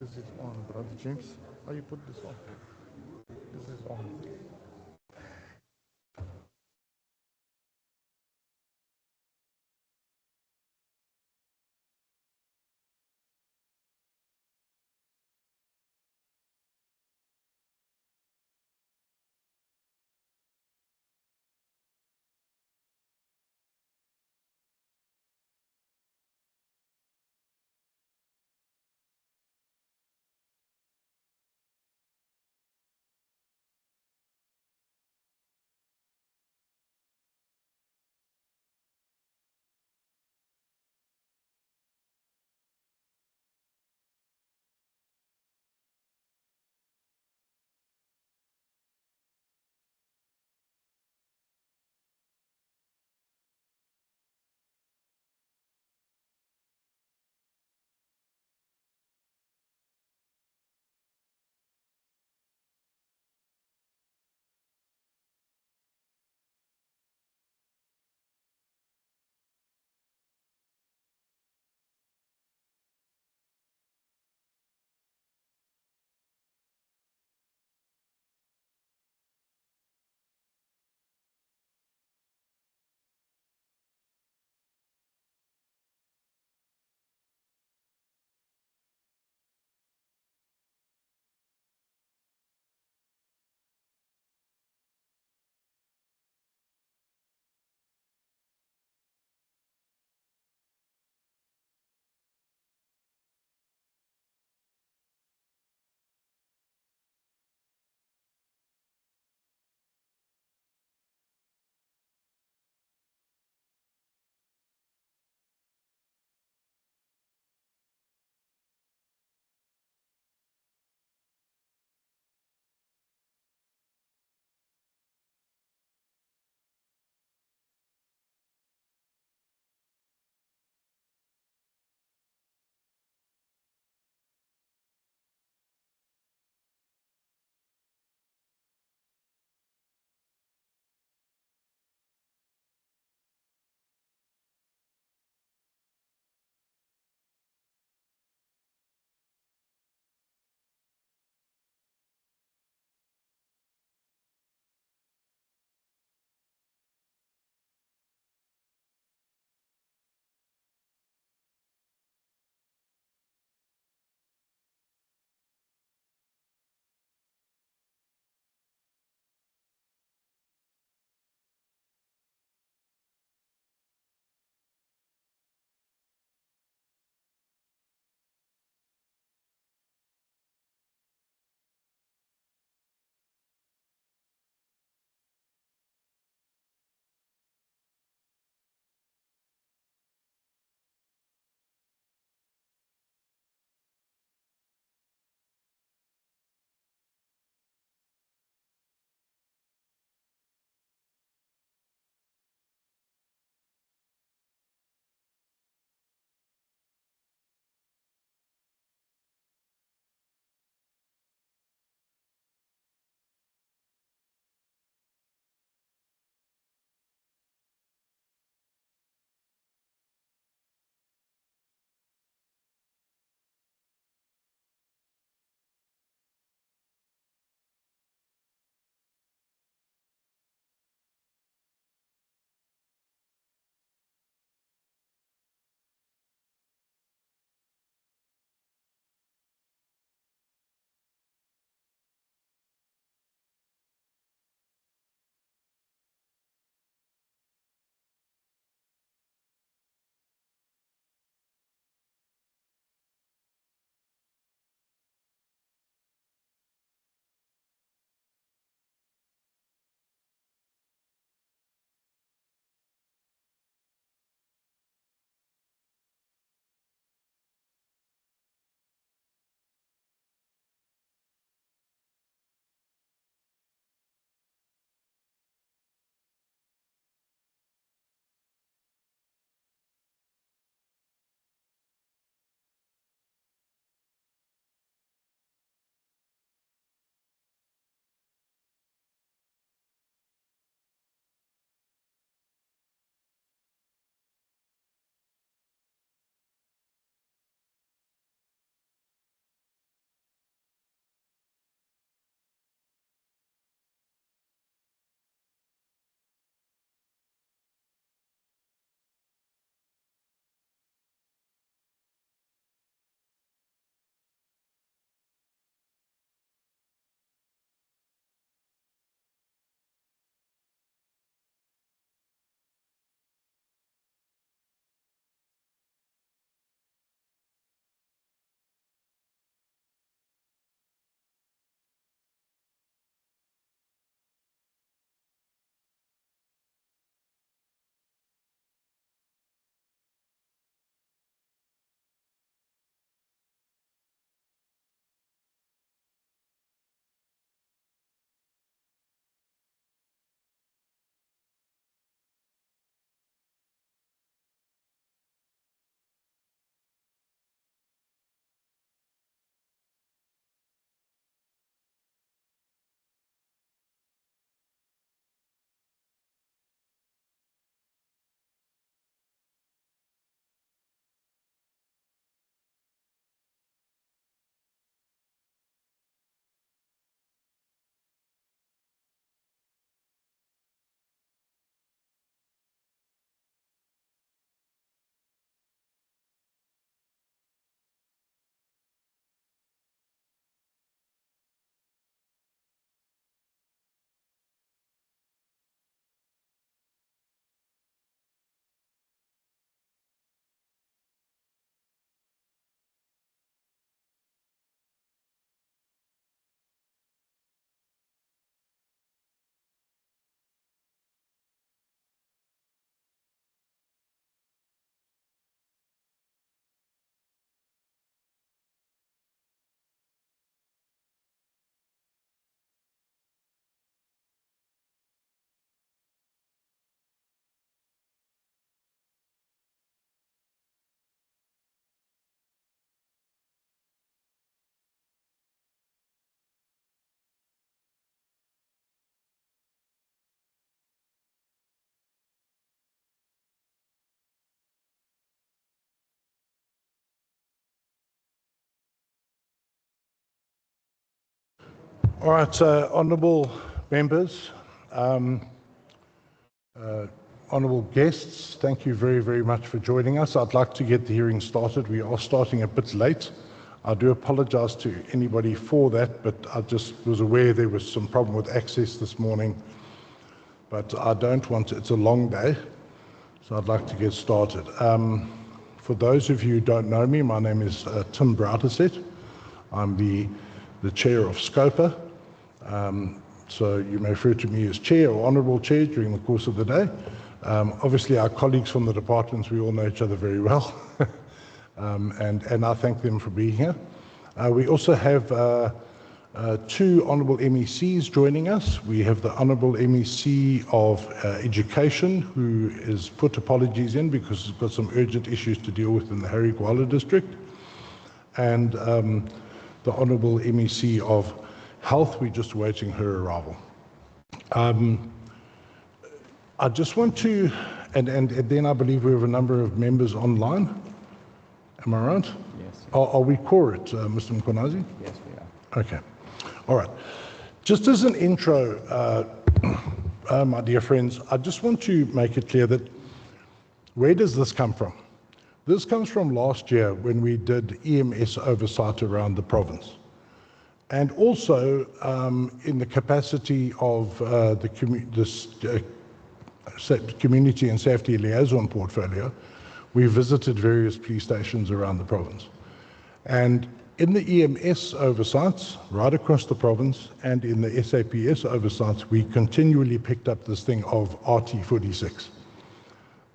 This is on, brother James. How you put this on? This is on. All right, honourable members, honourable guests, thank you very, very much for joining us. I'd like to get the hearing started. We are starting a bit late. I do apologise to anybody for that, but I just was aware there was some problem with access this morning. But I don't want to, it's a long day, so I'd like to get started. For those of you who don't know me, my name is Tim Browderset. I'm the chair of SCOPA. So you may refer to me as chair or honourable chair during the course of the day. Obviously, our colleagues from the departments, we all know each other very well. And I thank them for being here. We also have two honourable MECs joining us. We have the honourable MEC of Education, who has put apologies in because he's got some urgent issues to deal with in the Harry Gwala district. And the honourable MEC of Health, we're just awaiting her arrival. I just want to, and then I believe we have a number of members online. Am I right? Yes. Are we quorate, Mr. Mkonazi? Yes, we are. Okay. All right. Just as an intro, my dear friends, I just want to make it clear that where does this come from? This comes from last year when we did EMS oversight around the province. And also in the capacity of the Community and Safety Liaison portfolio, we visited various police stations around the province. And in the EMS oversights, right across the province, and in the SAPS oversights, we continually picked up this thing of RT46.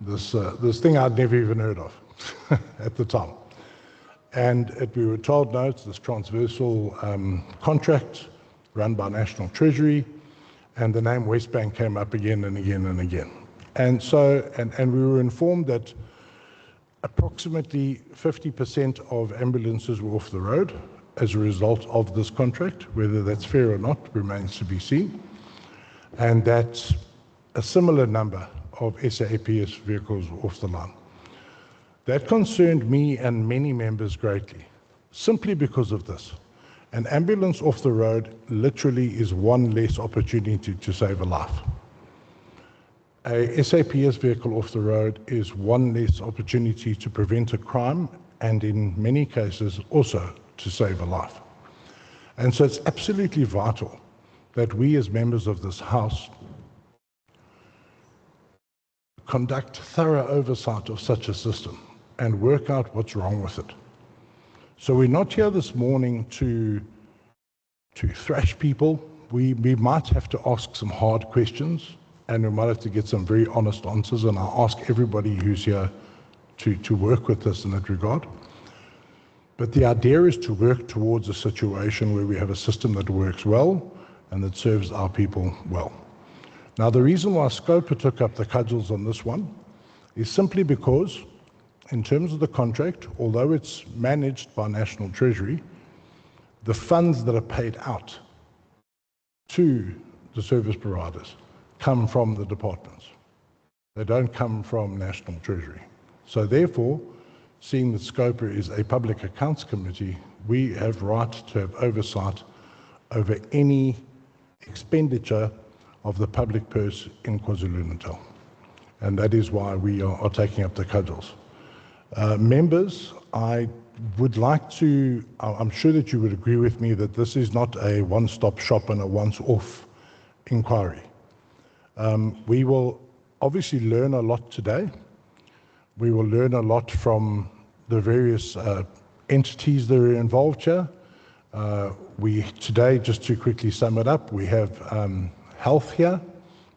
This thing I'd never even heard of at the time. And we were told, no, it's this transversal contract run by National Treasury, and the name West Bank came up again and again and again. And so, and we were informed that approximately 50% of ambulances were off the road as a result of this contract. Whether that's fair or not remains to be seen. And that a similar number of SAPS vehicles were off the line. That concerned me and many members greatly, simply because of this. An ambulance off the road literally is one less opportunity to save a life. A SAPS vehicle off the road is one less opportunity to prevent a crime, and in many cases also to save a life. And so it's absolutely vital that we as members of this House conduct thorough oversight of such a system and work out what's wrong with it. So we're not here this morning to thrash people. We might have to ask some hard questions, and we might have to get some very honest answers, and I ask everybody who's here to work with us in that regard. But the idea is to work towards a situation where we have a system that works well and that serves our people well. Now, the reason why SCOPA took up the cudgels on this one is simply because, in terms of the contract, although it's managed by National Treasury, the funds that are paid out to the service providers come from the departments. They don't come from National Treasury. So therefore, seeing that SCOPA is a public accounts committee, we have right to have oversight over any expenditure of the public purse in KwaZulu-Natal. And that is why we are taking up the cudgels. Members, I would like to, I'm sure that you would agree with me that this is not a one-stop shop and a once-off inquiry. We will obviously learn a lot today. We will learn a lot from the various entities that are involved here. Today, just to quickly sum it up, we have health here,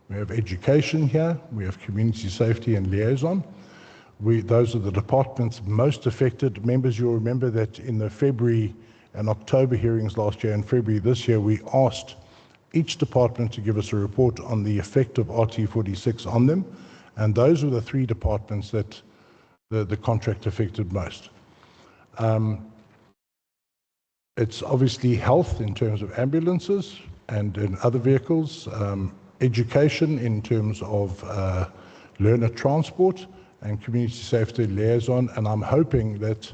we have education here, we have community safety and liaison. Those are the departments most affected. Members, you'll remember that in the February and October hearings last year and February this year, we asked each department to give us a report on the effect of RT46 on them, and those were the three departments that the contract affected most. It's obviously health in terms of ambulances and in other vehicles, education in terms of learner transport, and community safety liaison, and I'm hoping that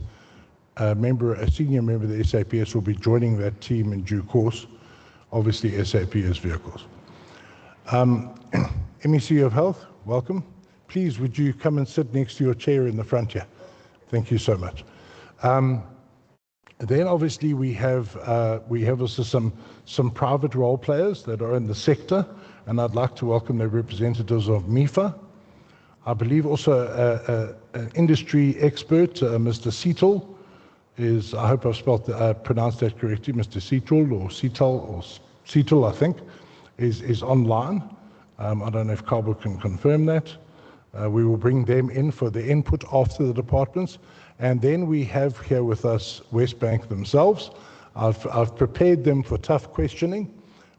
a senior member of the SAPS will be joining that team in due course obviously SAPS vehicles. MEC of Health, welcome. Please, would you come and sit next to your chair in the front here? Thank you so much. Then obviously we have also some private role players that are in the sector, and I'd like to welcome the representatives of MIFA. I believe also an industry expert, Mr. Seetal, I hope I've pronounced that correctly, Mr. Seetal, I think, is online. I don't know if Cabo can confirm that. We will bring them in for the input after the departments. And then we have here with us Westbank themselves. I've prepared them for tough questioning,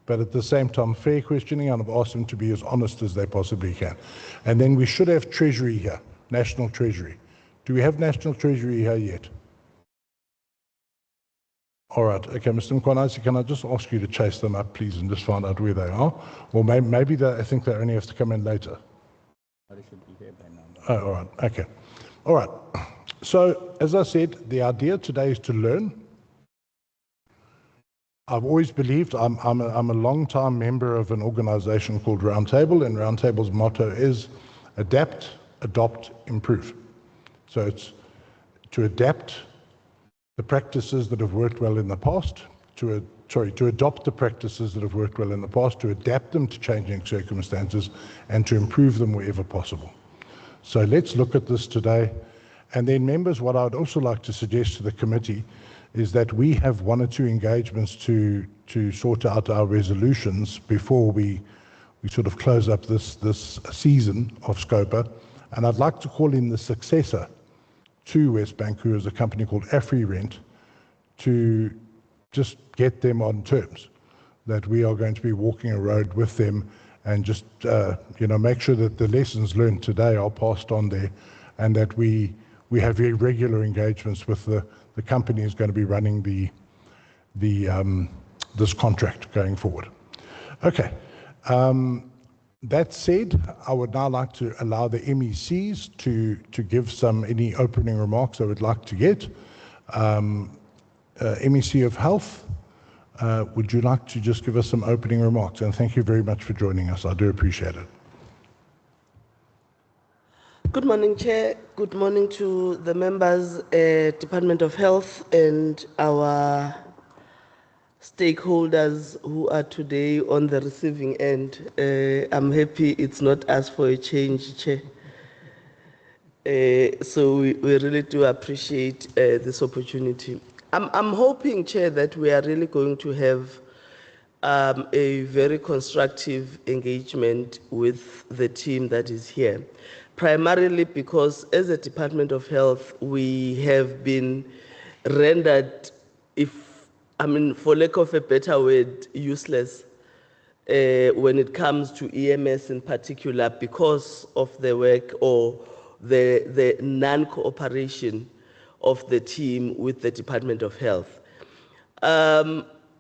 but at the same time fair questioning, and I've asked them to be as honest as they possibly can. And then we should have Treasury here, National Treasury. Do we have National Treasury here yet? All right, okay, Mr. Mkwanasi, can I just ask you to chase them up, please, and just find out where they are? Or maybe I think they only have to come in later. They should be here by now. Oh, all right, okay. All right, so as I said, the idea today is to learn. I've always believed, I'm a long-time member of an organization called Roundtable, and Roundtable's motto is adapt, adopt, improve. So it's to adapt the practices that have worked well in the past, to adopt the practices that have worked well in the past, to adapt them to changing circumstances, and to improve them wherever possible. So let's look at this today. And then members, what I would also like to suggest to the committee is that we have one or two engagements to sort out our resolutions before we sort of close up this season of SCOPA. And I'd like to call in the successor to Westbank, who is a company called AfriRent, to just get them on terms, that we are going to be walking a road with them and just make sure that the lessons learned today are passed on there, and that we have very regular engagements with the company who's going to be running this contract going forward. Okay. That said, I would now like to allow the MECs to give any opening remarks they would like to get. MEC of Health, would you like to just give us some opening remarks? And thank you very much for joining us. I do appreciate it. Good morning, Chair. Good morning to the members, Department of Health, and our stakeholders who are today on the receiving end. I'm happy it's not us for a change, Chair. So we really do appreciate this opportunity. I'm hoping, Chair, that we are really going to have a very constructive engagement with the team that is here, primarily because as a Department of Health, we have been rendered, for lack of a better word, useless when it comes to EMS in particular, because of the work or the non-cooperation of the team with the Department of Health.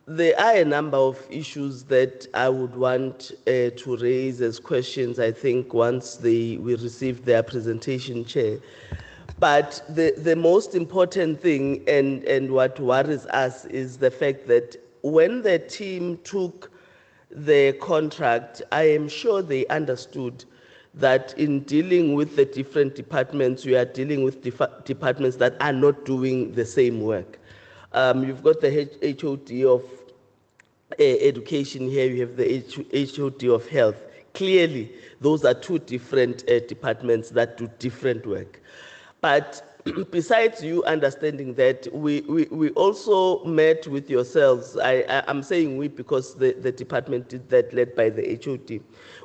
There are a number of issues that I would want to raise as questions, I think, once we receive their presentation, Chair. But the most important thing and what worries us is the fact that when the team took the contract, I am sure they understood that in dealing with the different departments, you are dealing with departments that are not doing the same work. You've got the HOD of education here, you have the HOD of health. Clearly, those are two different departments that do different work. But besides you understanding that, we also met with yourselves. I'm saying we because the department did that, led by the HOD.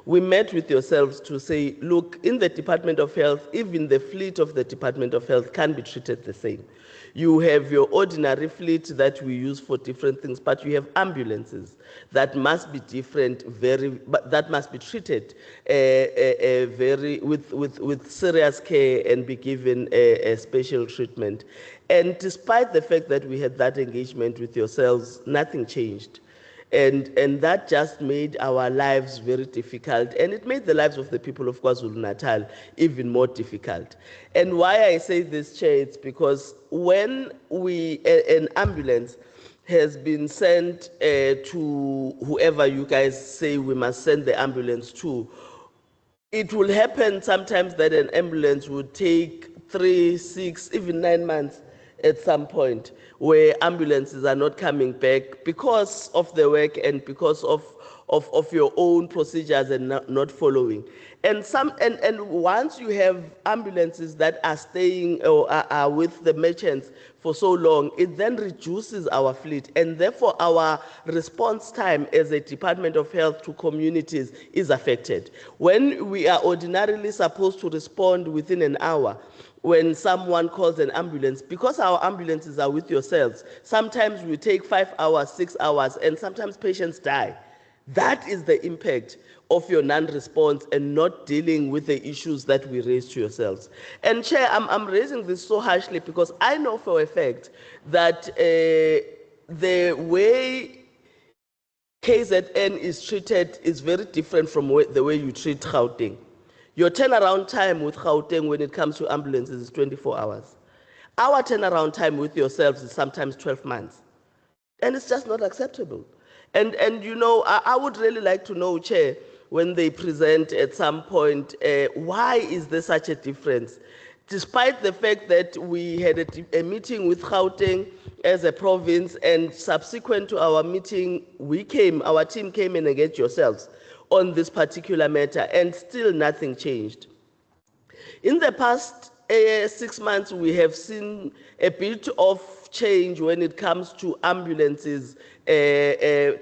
We met with yourselves to say, look, in the Department of Health, even the fleet of the Department of Health can be treated the same. You have your ordinary fleet that we use for different things, but you have ambulances that must be different, that must be treated with serious care and be given a special treatment. And despite the fact that we had that engagement with yourselves, nothing changed. And that just made our lives very difficult, and it made the lives of the people of KwaZulu-Natal even more difficult. And why I say this, Chair, it's because when an ambulance has been sent to whoever you guys say we must send the ambulance to. It will happen sometimes that an ambulance would take 3, 6, even 9 months at some point, where ambulances are not coming back because of the work and because of your own procedures and not following. And once you have ambulances that are staying or are with the merchants for so long, it then reduces our fleet, and therefore our response time as a Department of Health to communities is affected. When we are ordinarily supposed to respond within an hour, when someone calls an ambulance, because our ambulances are with yourselves, sometimes we take 5 hours, 6 hours, and sometimes patients die. That is the impact of your non-response and not dealing with the issues that we raise to yourselves. And Chair, I'm raising this so harshly because I know for a fact that the way KZN is treated is very different from the way you treat Gauteng. Your turnaround time with Gauteng when it comes to ambulances is 24 hours. Our turnaround time with yourselves is sometimes 12 months. And it's just not acceptable. And you know, I would really like to know, Chair, when they present at some point, why is there such a difference? Despite the fact that we had a meeting with Gauteng as a province, and subsequent to our meeting, our team came and engaged yourselves on this particular matter, and still nothing changed. In the past 6 months, we have seen a bit of change when it comes to ambulances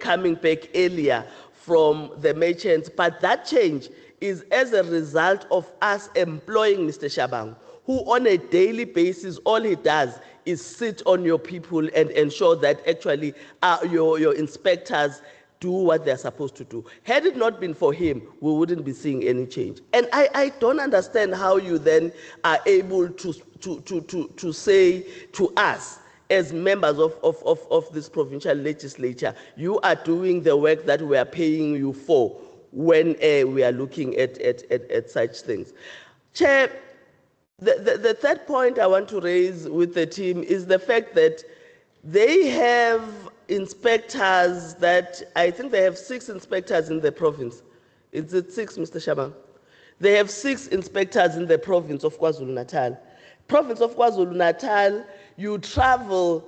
coming back earlier from the merchants, but that change is as a result of us employing Mr. Shabang, who on a daily basis, all he does is sit on your people and ensure that actually your inspectors do what they're supposed to do. Had it not been for him, we wouldn't be seeing any change. And I don't understand how you then are able to say to us, as members of this provincial legislature, you are doing the work that we are paying you for when we are looking at such things. Chair, the third point I want to raise with the team is the fact that they have inspectors that, I think they have 6 inspectors in the province. Is it 6, Mr. Shabang? They have 6 inspectors in the province of KwaZulu-Natal. Province of KwaZulu-Natal, you travel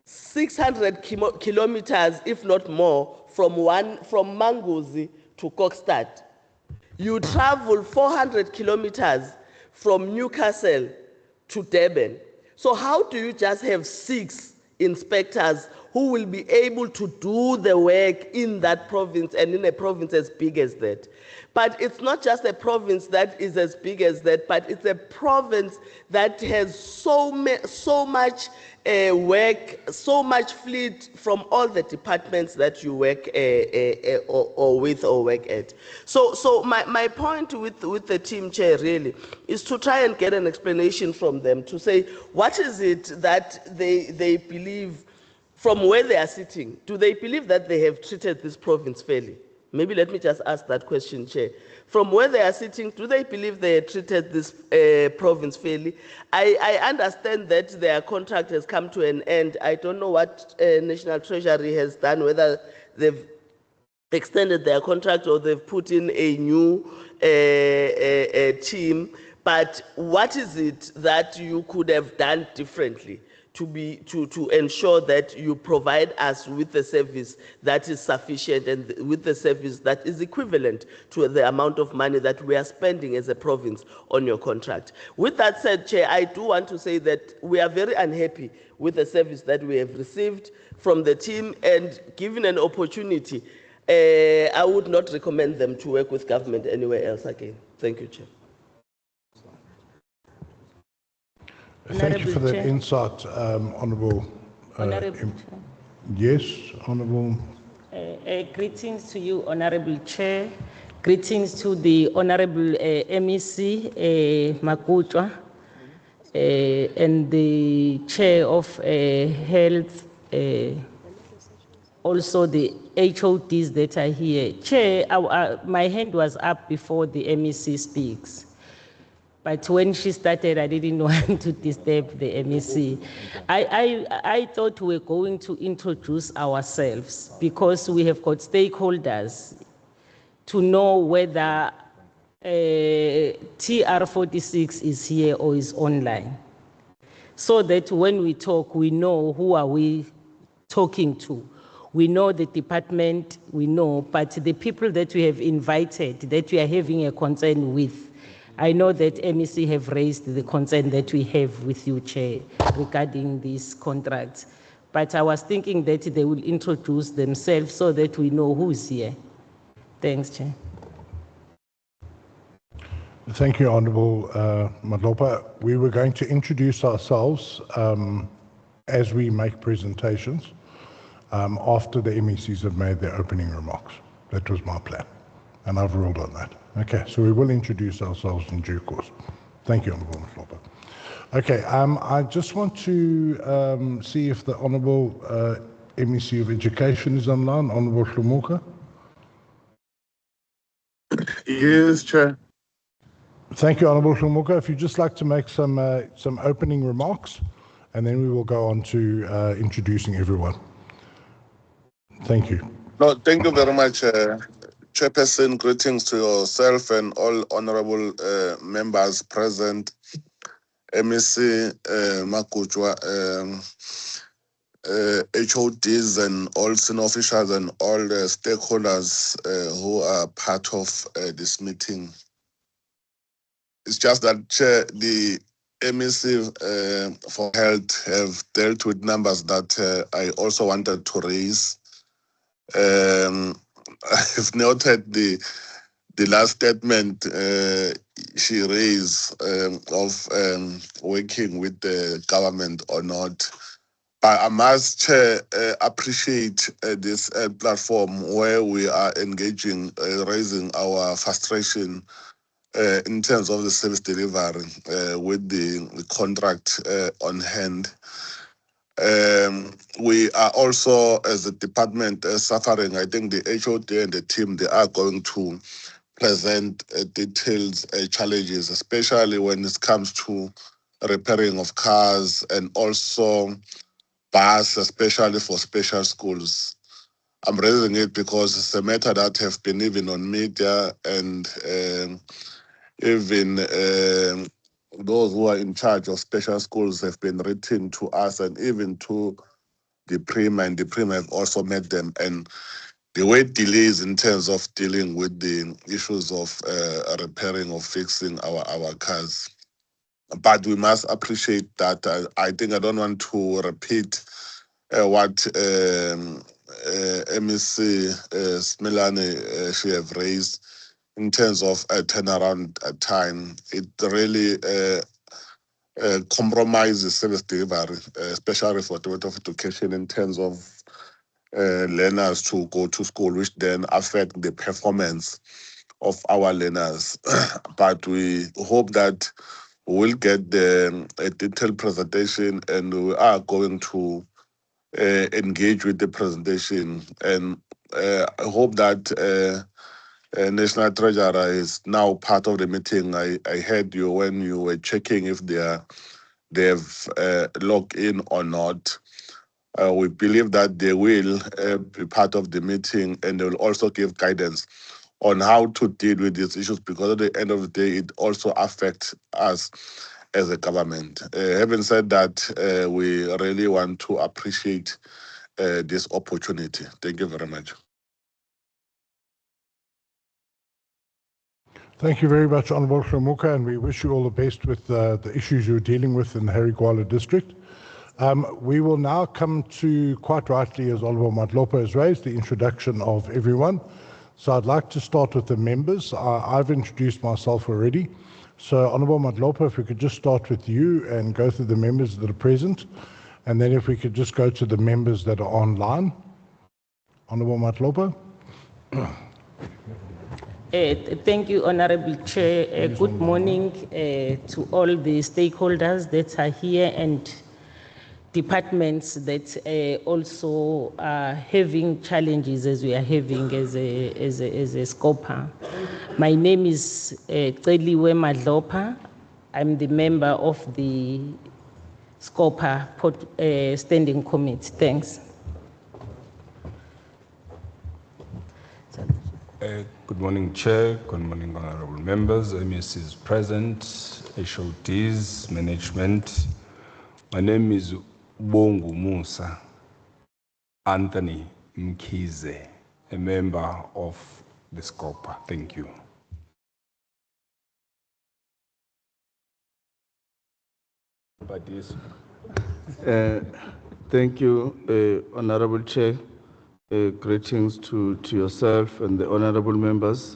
600 kilometers, if not more, from Manguzi to Kokstad. You travel 400 kilometers from Newcastle to Durban. So how do you just have 6 inspectors who will be able to do the work in that province and in a province as big as that? But it's not just a province that is as big as that, but it's a province that has so much work, so much fleet from all the departments that you work or work at. So my point with the team, Chair, really, is to try and get an explanation from them to say, what is it that they believe from where they are sitting? Do they believe that they have treated this province fairly? Maybe let me just ask that question, Chair. From where they are sitting, do they believe they treated this province fairly? I understand that their contract has come to an end. I don't know what National Treasury has done, whether they've extended their contract or they've put in a new team. But what is it that you could have done differently to ensure that you provide us with a service that is sufficient and with the service that is equivalent to the amount of money that we are spending as a province on your contract? With that said, Chair, I do want to say that we are very unhappy with the service that we have received from the team, and given an opportunity, I would not recommend them to work with government anywhere else again. Thank you, Chair. Thank you for that insight, Honourable. Honourable Chair. Yes, Honourable. Greetings to you, Honourable Chair. Greetings to the Honourable MEC Makutwa and the Chair of Health, also the HODs that are here. Chair, my hand was up before the MEC speaks. But when she started, I didn't want to disturb the MEC. I thought we were going to introduce ourselves because we have got stakeholders to know whether TR46 is here or is online. So that when we talk, we know who are we talking to. We know the department, we know, but the people that we have invited, that we are having a concern with, I know that MEC have raised the concern that we have with you, Chair, regarding these contracts. But I was thinking that they will introduce themselves so that we know who is here. Thanks, Chair. Thank you, Honourable Madlopa. We were going to introduce ourselves as we make presentations after the MECs have made their opening remarks. That was my plan, and I've ruled on that. Okay, so we will introduce ourselves in due course. Thank you, Honourable Madlopa. Okay, I just want to see if the Honourable MEC of Education is online, Honourable Hlumuka. Yes, Chair. Thank you, Honourable Hlumuka. If you'd just like to make some opening remarks, and then we will go on to introducing everyone. Thank you. No, thank you very much, Chairperson. Greetings to yourself and all honourable members present, MEC Makutwa, HODs and all senior officials and all the stakeholders who are part of this meeting. It's just that, Chair, the MEC for Health have dealt with numbers that I also wanted to raise. I've noted the last statement she raised of working with the government or not. But I must, Chair, appreciate this platform where we are engaging, raising our frustration in terms of the service delivery with the contract on hand. We are also, as a department, suffering. I think the HOD and the team, they are going to present details, challenges, especially when it comes to repairing of cars and also bus, especially for special schools. I'm raising it because it's a matter that have been even on media and even those who are in charge of special schools have been written to us and even to the PRIMA, and the PRIMA have also met them. And the way delays in terms of dealing with the issues of repairing or fixing our cars. But we must appreciate that. I think I don't want to repeat what MEC Smilane she have raised in terms of a turnaround time. It really compromises service delivery, especially for the Department of Education in terms of learners to go to school, which then affect the performance of our learners. But we hope that we'll get a detailed presentation, and we are going to engage with the presentation. And I hope that National Treasurer is now part of the meeting. I heard you when you were checking if they've logged in or not. We believe that they will be part of the meeting, and they will also give guidance on how to deal with these issues, because at the end of the day, it also affects us as a government. Having said that, we really want to appreciate this opportunity. Thank you very much. Thank you very much, Honourable Hlumuka, and we wish you all the best with the issues you're dealing with in the Harry Gwala district. We will now come to, quite rightly, as Honourable Madlopa has raised, the introduction of everyone. So I'd like to start with the members. I've introduced myself already. So Honourable Madlopa, if we could just start with you and go through the members that are present, and then if we could just go to the members that are online. Honourable Madlopa. Thank you, Honourable Chair. Good morning to all the stakeholders that are here and departments that also are having challenges as we are having as a SCOPA. My name is Celiwe Madlopa. I'm the member of the SCOPA Standing Committee. Thanks. Good morning, Chair. Good morning, honorable members, MECs present, HODs, management. My name is Bongu Musa Anthony Mkize, a member of the SCOPA. Thank you. Thank you, Honorable Chair. Greetings to yourself and the honorable members,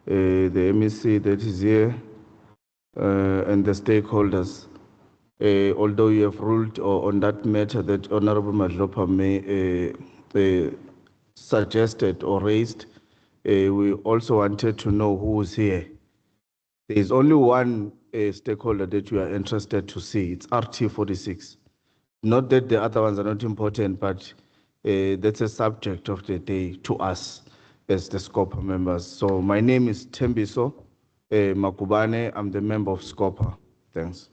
the MEC that is here, and the stakeholders. Although you have ruled on that matter that Honorable Madlopa may suggested or raised, we also wanted to know who is here. There is only one stakeholder that we are interested to see. It's RT46. Not that the other ones are not important, but that's a subject of the day to us as the SCOPA members. So my name is Tembiso Makubane. I'm the member of SCOPA. Thanks.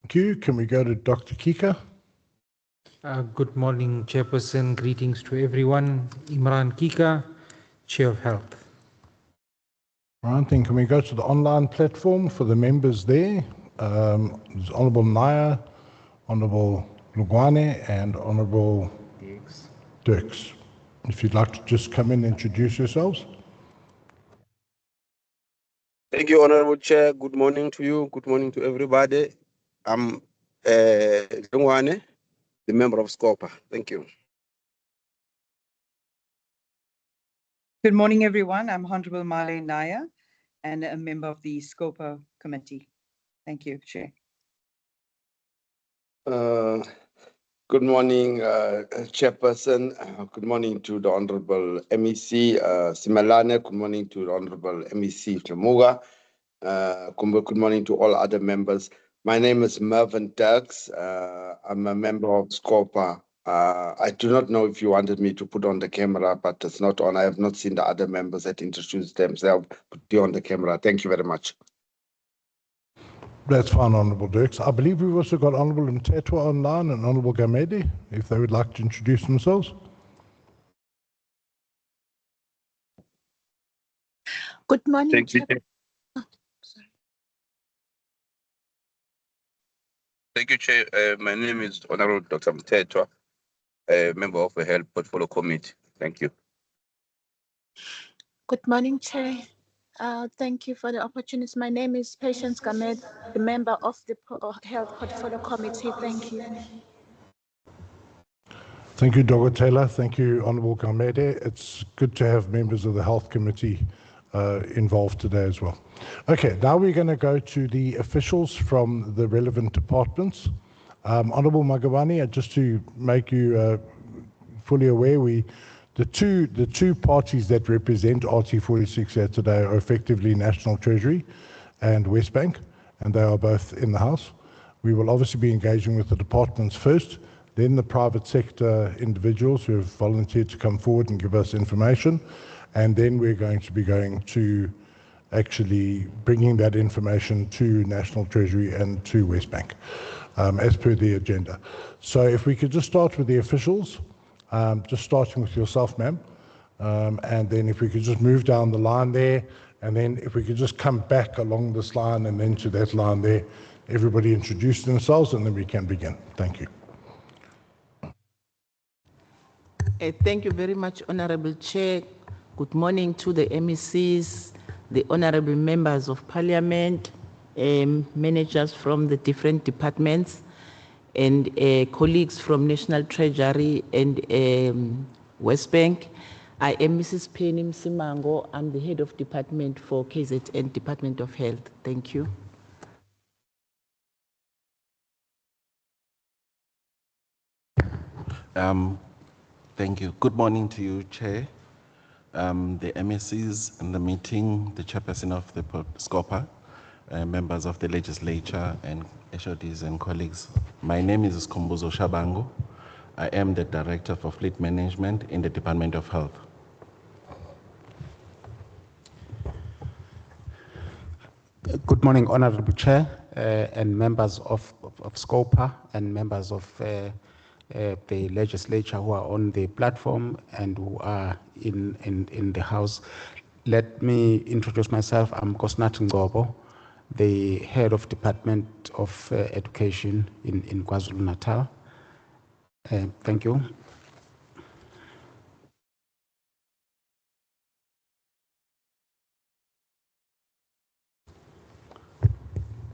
Thank you. Can we go to Dr. Kika? Good morning, Chairperson. Greetings to everyone. Imran Kika, Chair of Health. Right, then can we go to the online platform for the members there? There's Honourable Naya, Honourable Lugwane, and Honourable Dirks. If you'd like to just come in and introduce yourselves. Thank you, Honorable Chair. Good morning to you. Good morning to everybody. I'm Lugwane, the member of SCOPA. Thank you. Good morning, everyone. I'm Honorable Marlene Naya and a member of the SCOPA committee. Thank you, Chair. Good morning, Chairperson. Good morning to the Honorable MEC Simelane. Good morning to the Honorable MEC Flamuga. Good morning to all other members. My name is Mervyn Dirks. I'm a member of SCOPA. I do not know if you wanted me to put on the camera, but it's not on. I have not seen the other members that introduced themselves put you on the camera. Thank you very much. That's fine, Honourable Dirks. I believe we've also got Honourable Mtetwa online and Honourable Gamede, if they would like to introduce themselves. Good morning. Thank you. Thank you, Chair. My name is Honorable Dr. Mtetwa, a member of the Health Portfolio Committee. Thank you. Good morning, Chair. Thank you for the opportunity. My name is Patience Gamed, the member of the Health Portfolio Committee. Thank you. Thank you, Dr. Taylor. Thank you, Honourable Gamede. It's good to have members of the Health Committee involved today as well. Okay, now we're going to go to the officials from the relevant departments. Honourable Magawani, just to make you fully aware, the two parties that represent RT46 here today are effectively National Treasury and West Bank, and they are both in the House. We will obviously be engaging with the departments first, then the private sector individuals who have volunteered to come forward and give us information, and then we're going to be going to actually bringing that information to National Treasury and to West Bank, as per the agenda. So if we could just start with the officials, just starting with yourself, ma'am, and then if we could just move down the line there, and then if we could just come back along this line and then to that line there, everybody introduce themselves, and then we can begin. Thank you. Thank you very much, Honourable Chair. Good morning to the MECs, the honourable members of Parliament, managers from the different departments, and colleagues from National Treasury and West Bank. I am Mrs. Penny Msimango. I'm the head of department for KZN Department of Health. Thank you. Thank you. Good morning to you, Chair, the MECs in the meeting, the chairperson of the SCOPA, members of the legislature, and HODs and colleagues. My name is Skombuzo Shabango. I am the Director for Fleet Management in the Department of Health. Good morning, Honorable Chair and members of SCOPA and members of the legislature who are on the platform and who are in the House. Let me introduce myself. I'm Kosnathi Ngobo, the head of Department of Education in KwaZulu-Natal. Thank you.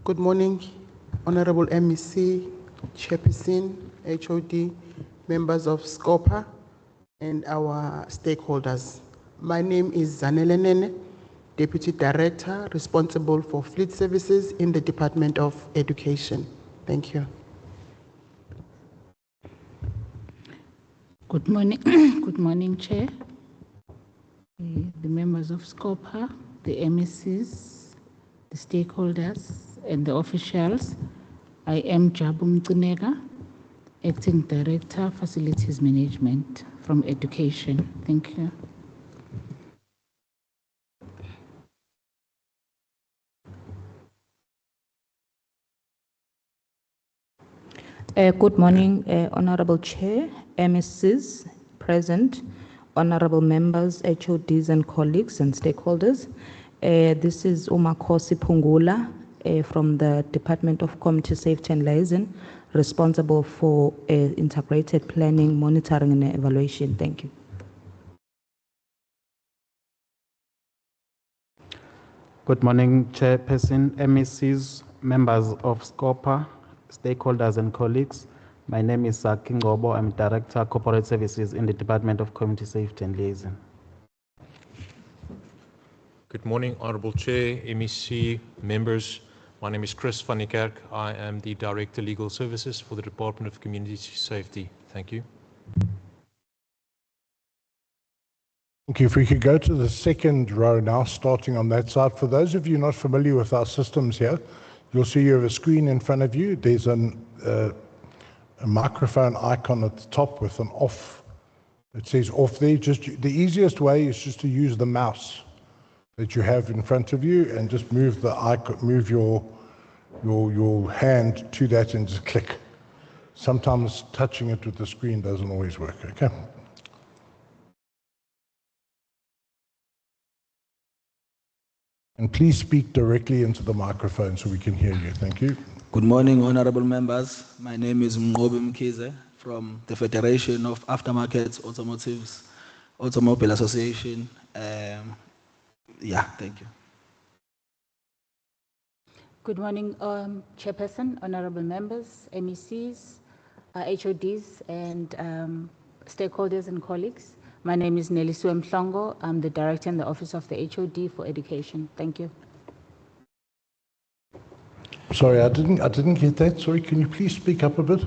Good morning, Honorable MEC, Chairperson, HOD, members of SCOPA, and our stakeholders. My name is Zanele Nene, Deputy Director responsible for fleet services in the Department of Education. Thank you. Good morning, good morning, Chair, the members of SCOPA, the MECs, the stakeholders, and the officials. I am Jabu Mcinega, Acting Director, Facilities Management from Education. Thank you. Good morning, Honorable Chair, MECs present, honorable members, HODs and colleagues and stakeholders. This is Umakosi Pungula from the Department of Community Safety and Liaison, responsible for integrated planning, monitoring and evaluation. Thank you. Good morning, Chairperson, MECs, members of SCOPA, stakeholders and colleagues. My name is Saki Ngobo. I'm Director Corporate Services in the Department of Community Safety and Liaison. Good morning, Honorable Chair, MEC, members. My name is Chris van der Kerk. I am the Director Legal Services for the Department of Community Safety. Thank you. Thank you. If we could go to the second row now, starting on that side. For those of you not familiar with our systems here, you'll see you have a screen in front of you. There's a microphone icon at the top with an off. It says off there. Just the easiest way is just to use the mouse that you have in front of you and just move the icon, move your hand to that and just click. Sometimes touching it with the screen doesn't always work. Okay. And please speak directly into the microphone so we can hear you. Thank you. Good morning, honorable members. My name is Mngobi Mkize from the Federation of Aftermarket Automobile Association. Thank you. Good morning, Chairperson, honorable members, MECs, HODs, and stakeholders and colleagues. My name is Neliswe Mhlongo. I'm the Director in the Office of the HOD for Education. Thank you. Sorry, I didn't get that. Sorry, can you please speak up a bit?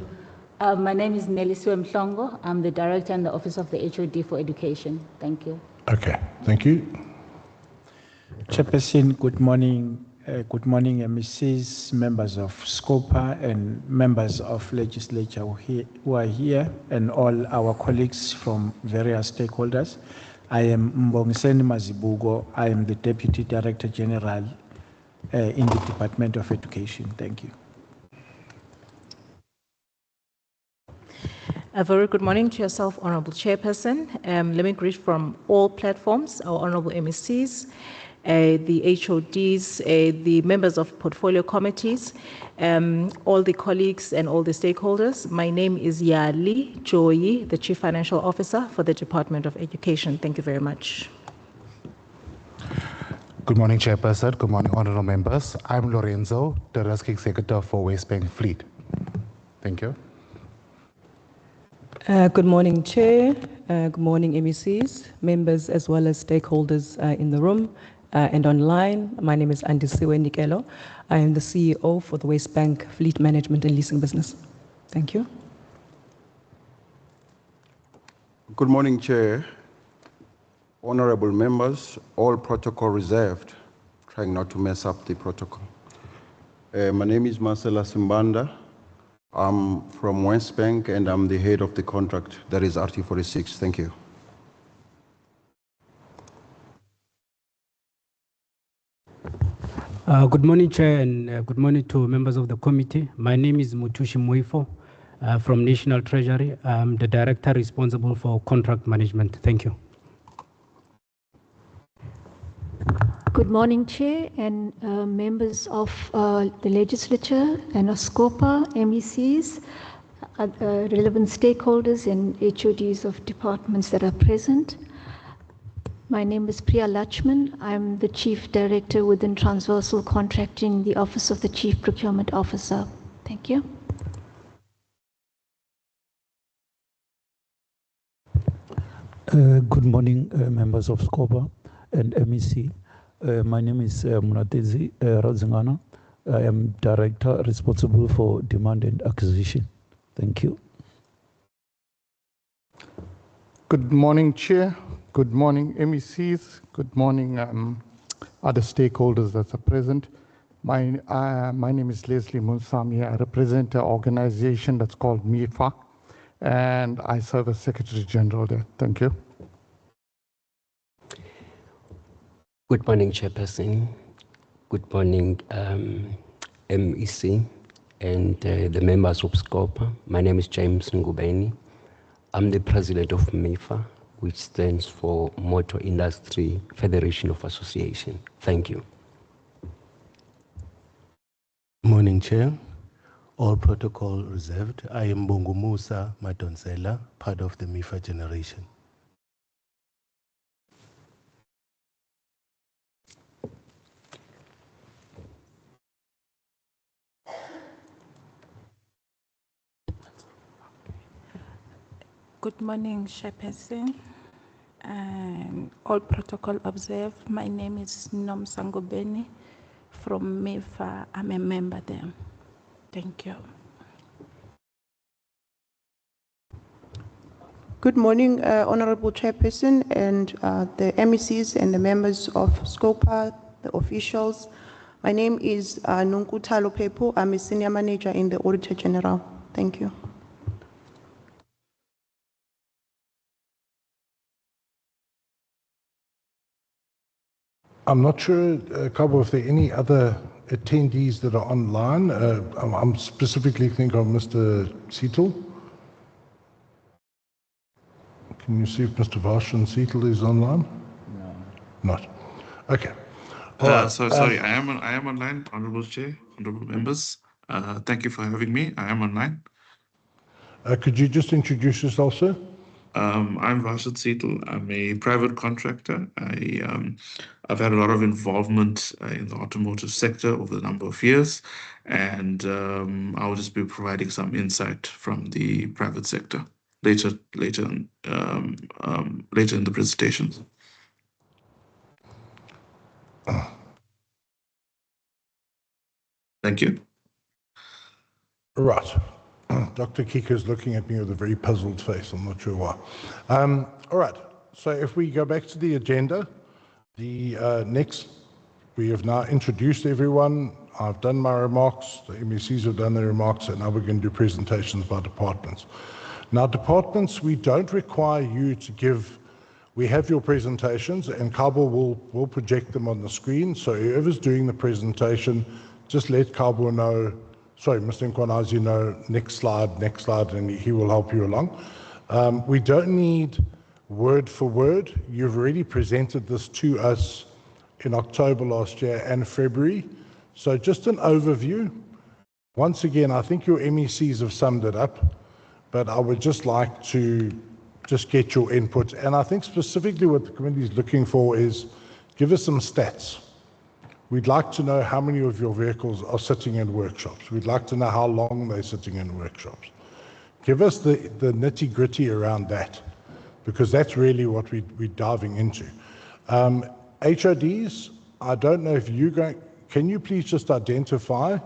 My name is Neliswe Mhlongo. I'm the Director in the Office of the HOD for Education. Thank you. Okay, thank you. Chairperson, good morning. Good morning, MECs, members of SCOPA, and members of legislature who are here, and all our colleagues from various stakeholders. I am Mbongiseni Mazibugo. I am the Deputy Director General in the Department of Education. Thank you. A very good morning to yourself, Honorable Chairperson. Let me greet from all platforms, our Honorable MECs, the HODs, the members of portfolio committees, all the colleagues and all the stakeholders. My name is Yali Joyi, the Chief Financial Officer for the Department of Education. Thank you very much. Good morning, Chairperson. Good morning, honorable members. I'm Lorenzo, the Risk Executive for Westbank Fleet. Thank you. Good morning, Chair. Good morning, MECs, members, as well as stakeholders in the room and online. My name is Andisiwe Nikelo. I am the CEO for the Westbank Fleet Management and Leasing Business. Thank you. Good morning, Chair. Honorable members, all protocol reserved, trying not to mess up the protocol. My name is Marcela Simbanda. I'm from Westbank and I'm the head of the contract, that is RT46. Thank you. Good morning, Chair, and good morning to members of the committee. My name is Mutushi Moifo from National Treasury. I'm the Director responsible for contract management. Thank you. Good morning, Chair, and members of the legislature and of SCOPA, MECs, relevant stakeholders and HODs of departments that are present. My name is Priya Lachman. I'm the Chief Director within Transversal Contracting, the Office of the Chief Procurement Officer. Thank you. Good morning, members of SCOPA and MEC. My name is Munatezi Radzingana. I am Director responsible for demand and acquisition. Thank you. Good morning, Chair. Good morning, MECs. Good morning, other stakeholders that are present. My name is Leslie Munsami. I represent an organization that's called MIFA, and I serve as Secretary General there. Thank you. Good morning, Chairperson. Good morning, MEC and the members of SCOPA. My name is James Ngubeni. I'm the President of MIFA, which stands for Motor Industry Federation of Association. Thank you. Morning, Chair. All protocol reserved. I am Bongo Musa Madonsela, part of the MIFA generation. Good morning, Chairperson, and all protocol observed. My name is Nom Sangobeni from MIFA. I'm a member there. Thank you. Good morning, Honorable Chairperson and the MECs and the members of SCOPA, the officials. My name is Nunkutalo Pepo. I'm a Senior Manager in the Auditor General. Thank you. I'm not sure, Kabo, if there are any other attendees that are online. I'm specifically thinking of Mr. Seatle. Can you see if Mr. Varshan Seatle is online? No. Not. Okay. All right. Sorry, I am online, Honorable Chair, Honorable Members. Thank you for having me. I am online. Could you just introduce yourself, sir? I'm Varshan Seatle. I'm a private contractor. I've had a lot of involvement in the automotive sector over a number of years, and I will just be providing some insight from the private sector later in the presentations. Thank you. Right. Dr. Kika is looking at me with a very puzzled face. I'm not sure why. All right. So if we go back to the agenda, we have now introduced everyone. I've done my remarks. The MECs have done their remarks, and now we're going to do presentations by departments. Now, departments, we don't require you to give. We have your presentations, and Kabo will project them on the screen. So whoever's doing the presentation, just let Kabo know. Sorry, Mr. Nkwanazi, know next slide, and he will help you along. We don't need word for word. You've already presented this to us in October last year and February. So just an overview. Once again, I think your MECs have summed it up, but I would just like to just get your input. And I think specifically what the committee is looking for is give us some stats. We'd like to know how many of your vehicles are sitting in workshops. We'd like to know how long they're sitting in workshops. Give us the nitty-gritty around that, because that's really what we're diving into. HODs, I don't know if you're going, can you please just identify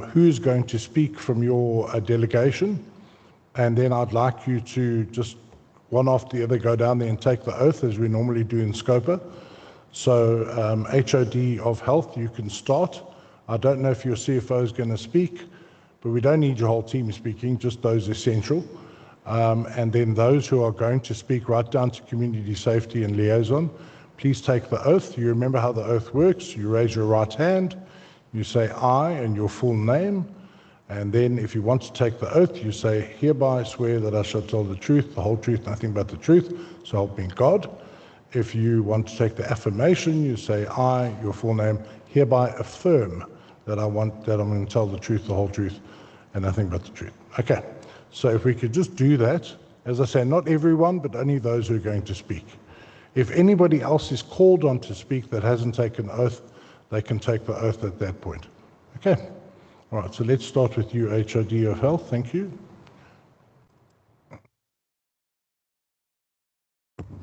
who's going to speak from your delegation? And then I'd like you to just one after the other go down there and take the oath as we normally do in SCOPA. So HOD of Health, you can start. I don't know if your CFO is going to speak, but we don't need your whole team speaking, just those essential. And then those who are going to speak right down to community safety and liaison, Please take the oath. You remember how the oath works. You raise your right hand, you say I and your full name, and then if you want to take the oath, you say, hereby swear that I shall tell the truth, the whole truth, nothing but the truth, so help me God. If you want to take the affirmation, you say I, your full name, hereby affirm that I'm going to tell the truth, the whole truth, and nothing but the truth. Okay, so if we could just do that, as I say, not everyone, but only those who are going to speak. If anybody else is called on to speak that hasn't taken oath, they can take the oath at that point. Okay, all right, so let's start with you, HOD of Health. Thank you.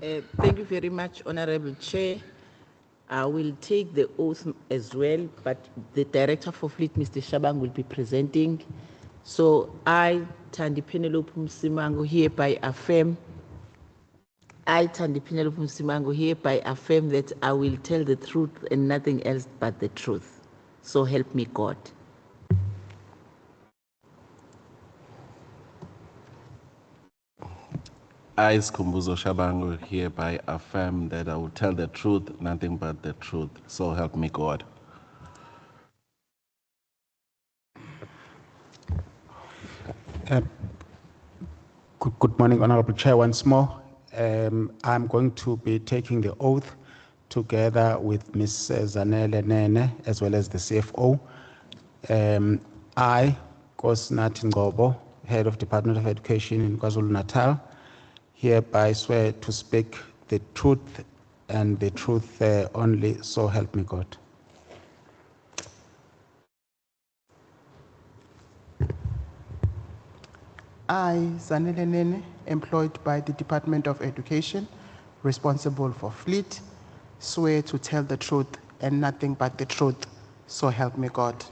Thank you very much, Honorable Chair. I will take the oath as well, but the Director for Fleet, Mr. Shabang, will be presenting. So I, Thandi Penelope Msimango, hereby affirm that I will tell the truth and nothing else but the truth. So help me God. I, Skhumbuzo Shabangu, hereby affirm that I will tell the truth, nothing but the truth. So help me God. Good morning, Honorable Chair, once more. I'm going to be taking the oath together with Ms. Zanele Nene, as well as the CFO. I, Nkosinathi Ngobo, Head of Department of Education in KwaZulu-Natal, hereby swear to speak the truth and the truth only, so help me God. I, Zanele Nene, employed by the Department of Education, responsible for Fleet, swear to tell the truth and nothing but the truth, so help me God.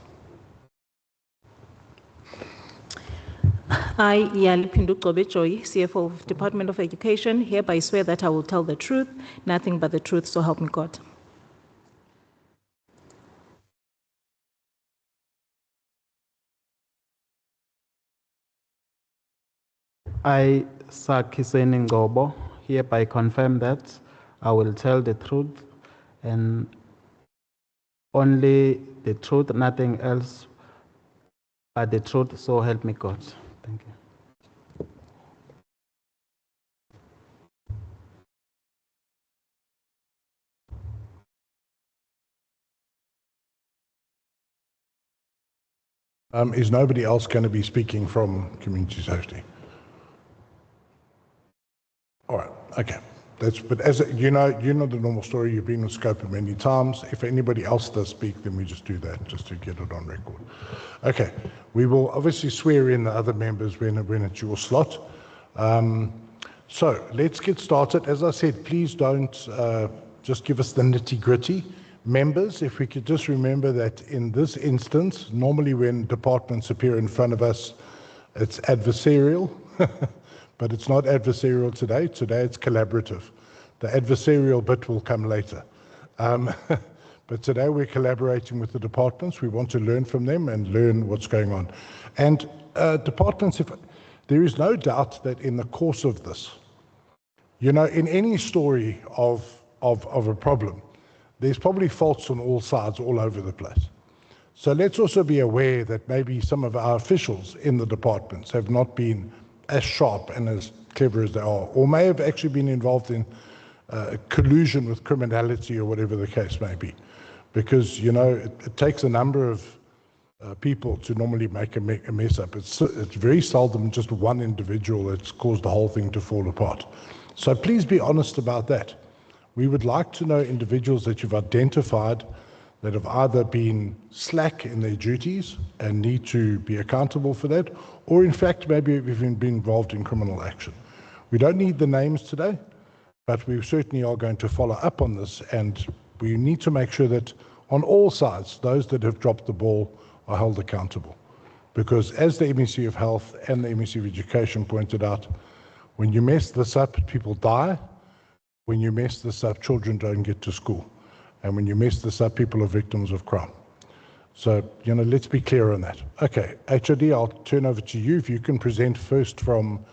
I, Yali Pinduqobe Joy, CFO of Department of Education, hereby swear that I will tell the truth, nothing but the truth, so help me God. I, Sakhiseni Ngobo, hereby confirm that I will tell the truth and only the truth, nothing else but the truth, so help me God. Thank you. Is nobody else going to be speaking from community safety? All right, okay. But as you know the normal story. You've been with SCOPA many times. If anybody else does speak, then we just do that, just to get it on record. Okay, we will obviously swear in the other members when it's your slot. So let's get started. As I said, please don't just give us the nitty-gritty. Members, if we could just remember that in this instance, normally when departments appear in front of us, it's adversarial, but it's not adversarial today. Today it's collaborative. The adversarial bit will come later. But today we're collaborating with the departments. We want to learn from them and learn what's going on. And departments, there is no doubt that in the course of this, in any story of a problem, there's probably faults on all sides, all over the place. So let's also be aware that maybe some of our officials in the departments have not been as sharp and as clever as they are, or may have actually been involved in collusion with criminality or whatever the case may be. Because, it takes a number of people to normally make a mess up. It's very seldom just one individual that's caused the whole thing to fall apart. So please be honest about that. We would like to know individuals that you've identified that have either been slack in their duties and need to be accountable for that, or in fact, maybe even been involved in criminal action. We don't need the names today, but we certainly are going to follow up on this, and we need to make sure that on all sides, those that have dropped the ball are held accountable. Because as the MEC of Health and the MEC of Education pointed out, when you mess this up, people die. When you mess this up, children don't get to school. And when you mess this up, people are victims of crime. So, let's be clear on that. Okay, HOD, I'll turn over to you. If you can present first from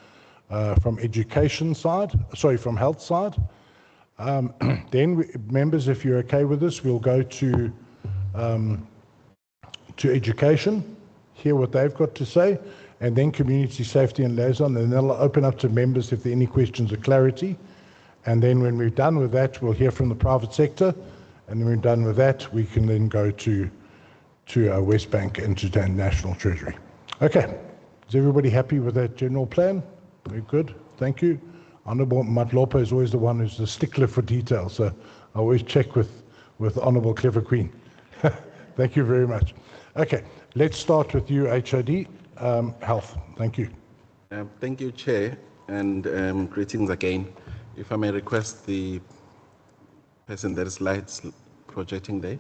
education side, from health side. Then, members, if you're okay with this, we'll go to education, hear what they've got to say, and then community safety and liaison, and then I'll open up to members if there are any questions or clarity. And then when we're done with that, we'll hear from the private sector, and when we're done with that, we can then go to West Bank and to the National Treasury. Okay, is everybody happy with that general plan? Very good, thank you. Honourable Matlopa is always the one who's the stickler for detail, so I always check with Honourable Clever Queen. Thank you very much. Okay, let's start with you, HOD, Health. Thank you. Thank you, Chair, and greetings again. If I may request the person that is projecting there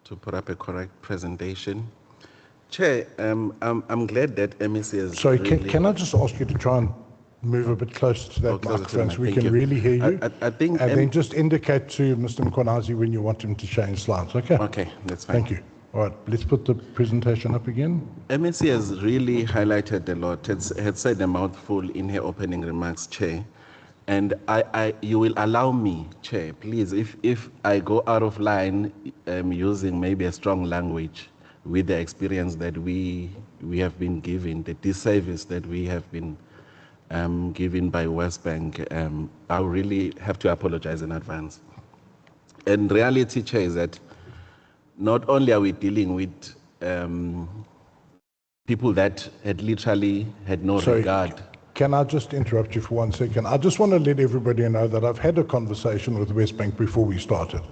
to put up a correct presentation. Chair, I'm glad that MEC has. Sorry, really can I just ask you to try and move a bit closer to that microphone so we can really hear you? I think, and then just indicate to Mr. Mkhonazi when you want him to change slides, okay? Okay, that's fine. Thank you. All right, let's put the presentation up again. MEC has really highlighted a lot, had said a mouthful in her opening remarks, Chair. And you will allow me, Chair, please, if I go out of line using maybe a strong language with the experience that we have been given, the disservice that we have been given by West Bank, I really have to apologize in advance. And reality, Chair, is that not only are we dealing with people that had literally had no regard. Can I just interrupt you for 1 second? I just want to let everybody know that I've had a conversation with West Bank before we started.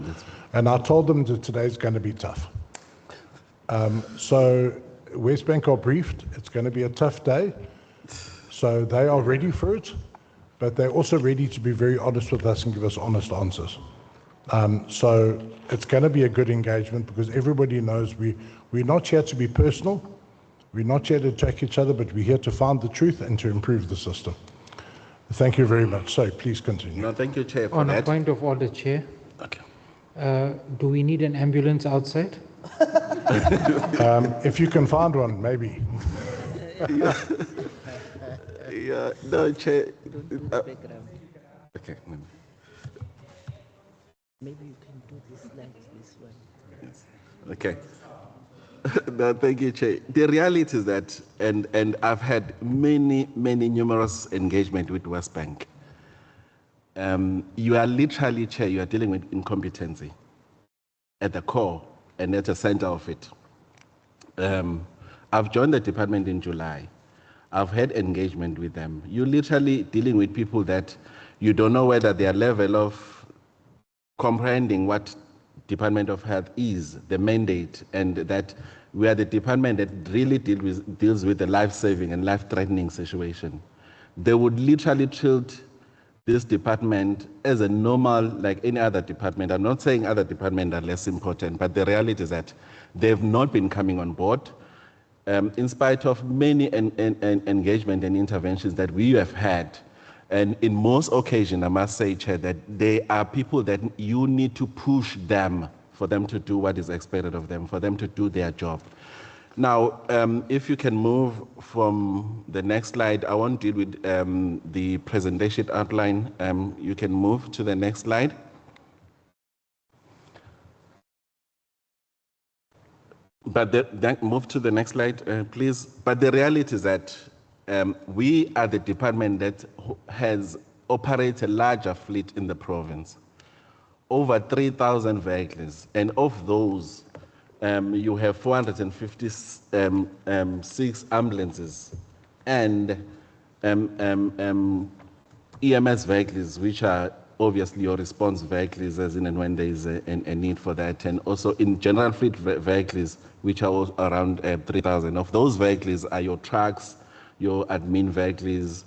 And I told them that today's going to be tough. So West Bank are briefed. It's going to be a tough day. So they are ready for it, but they're also ready to be very honest with us and give us honest answers. So it's going to be a good engagement because everybody knows we're not here to be personal. We're not here to attack each other, but we're here to find the truth and to improve the system. Thank you very much. So please continue. No, thank you, Chair, for On that. a point of order, Chair. Okay. Do we need an ambulance outside? If you can find one, maybe. Yeah, no, Chair. Okay. Maybe you can do this like this one. Okay. No, thank you, Chair. The reality is that, and I've had many numerous engagement with West Bank. You are literally, Chair, you are dealing with incompetency at the core and at the center of it. I've joined the department in July. I've had engagement with them. You're literally dealing with people that you don't know whether their level of comprehending what Department of Health is, the mandate, and that we are the department that really deals with the life-saving and life-threatening situation. They would literally treat this department as a normal, like any other department. I'm not saying other departments are less important, but the reality is that they've not been coming on board. In spite of many engagement and interventions that we have had, and in most occasions, I must say, Chair, that they are people that you need to push them for them to do what is expected of them, for them to do their job. Now, if you can move from the next slide, I won't deal with the presentation outline. You can move to the next slide. But move to the next slide, please. But the reality is that we are the department that has operated a larger fleet in the province, over 3,000 vehicles, and of those, you have 456 ambulances and EMS vehicles, which are obviously your response vehicles, as in and when there is a need for that, and also in general fleet vehicles, which are around 3,000. Of those vehicles are your trucks, your admin vehicles,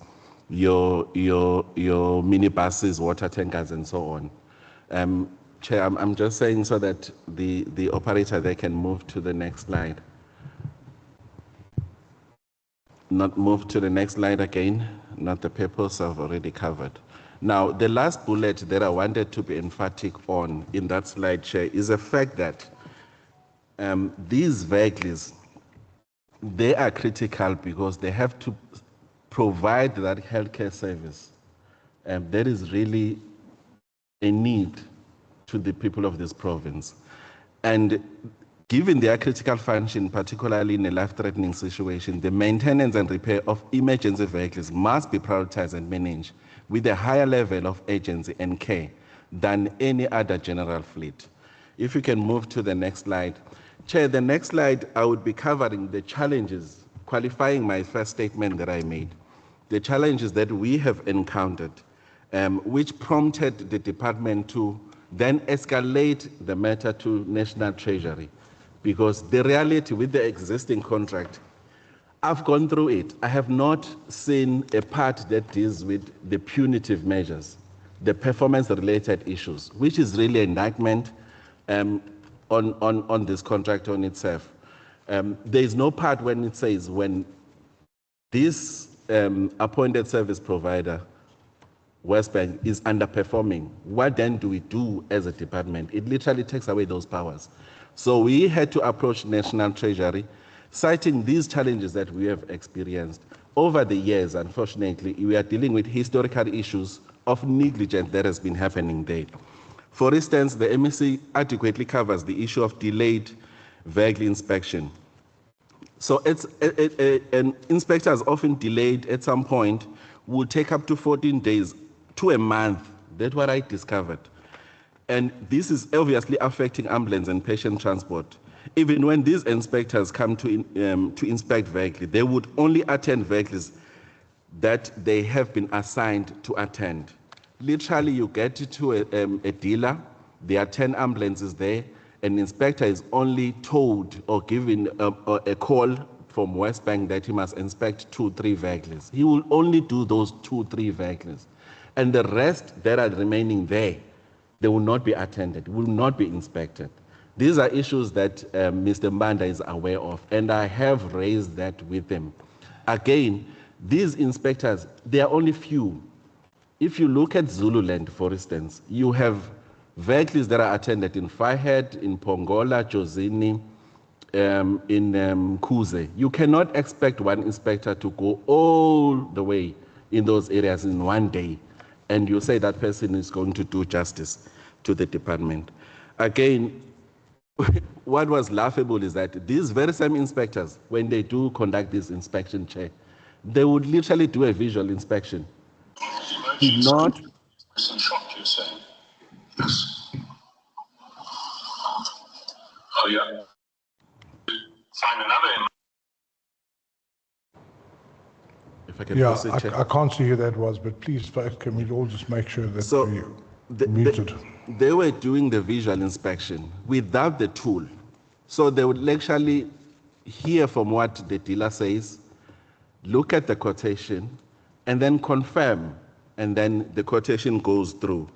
your minibuses, water tankers, and so on. Chair, I'm just saying so that the operator there can move to the next slide. Not move to the next slide again, not the purpose I've already covered. Now, the last bullet that I wanted to be emphatic on in that slide, Chair, is the fact that these vehicles, they are critical because they have to provide that healthcare service. That is really a need to the people of this province. And given their critical function, particularly in a life-threatening situation, the maintenance and repair of emergency vehicles must be prioritized and managed with a higher level of agency and care than any other general fleet. If you can move to the next slide. Chair, the next slide, I would be covering the challenges, qualifying my first statement that I made, the challenges that we have encountered, which prompted the department to then escalate the matter to National Treasury. Because the reality with the existing contract, I've gone through it. I have not seen a part that deals with the punitive measures, the performance-related issues, which is really an indictment on this contract on itself. There is no part when it says when this appointed service provider, Westbank, is underperforming, what then do we do as a department? It literally takes away those powers. So we had to approach National Treasury, citing these challenges that we have experienced. Over the years, unfortunately, we are dealing with historical issues of negligence that has been happening there. For instance, the MEC adequately covers the issue of delayed vehicle inspection. So an inspector is often delayed at some point, will take up to 14 days to a month. That's what I discovered. And this is obviously affecting ambulance and patient transport. Even when these inspectors come to inspect vehicles, they would only attend vehicles that they have been assigned to attend. Literally, you get to a dealer, there are 10 ambulances there, an inspector is only told or given a call from Westbank that he must inspect 2-3 vehicles. He will only do those 2-3 vehicles. And the rest that are remaining there, they will not be attended, will not be inspected. These are issues that Mr. Mbanda is aware of, and I have raised that with him. Again, these inspectors, they are only few. If you look at Zululand, for instance, you have vehicles that are attended in Firehead, in Pongola, Jozini, in Kuze. You cannot expect one inspector to go all the way in those areas in one day, and you say that person is going to do justice to the department. Again, what was laughable is that these very same inspectors, when they do conduct this inspection, Chair, they would literally do a visual inspection. Not. Some shock, you're saying? Yes. Oh, yeah. Find another. If I can Yeah, proceed, Chair. I can't see who that was, but please, can we all just make sure that So, we muted? They were doing the visual inspection without the tool. So they would actually hear from what the dealer says, look at the quotation, and then confirm, and then the quotation goes through.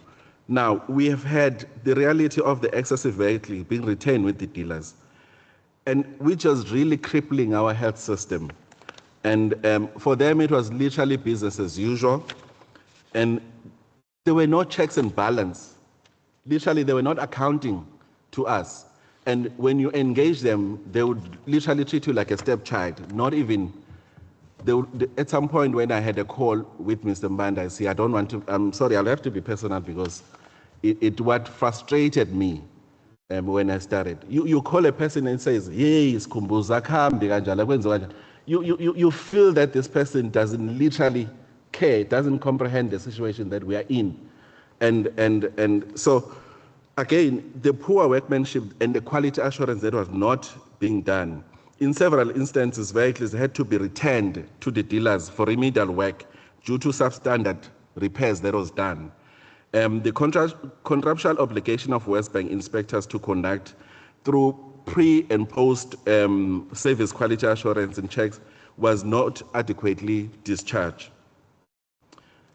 Now, we have had the reality of the excessive vehicle being retained with the dealers, and which was really crippling our health system. And for them, it was literally business as usual, and there were no checks and balance. Literally, they were not accounting to us. And when you engage them, they would literally treat you like a stepchild, not even. At some point when I had a call with Mr. Mbanda, I say, I don't want to, I'm sorry, I'll have to be personal because what frustrated me when I started. You call a person and says, hey, skumbuza kambi kanjalo kwenziwa kanjalo. You feel that this person doesn't literally care, doesn't comprehend the situation that we are in. And so, again, the poor workmanship and the quality assurance that was not being done. In several instances, vehicles had to be returned to the dealers for remedial work due to substandard repairs that was done. The contractual obligation of Westbank inspectors to conduct through pre and post service quality assurance and checks was not adequately discharged.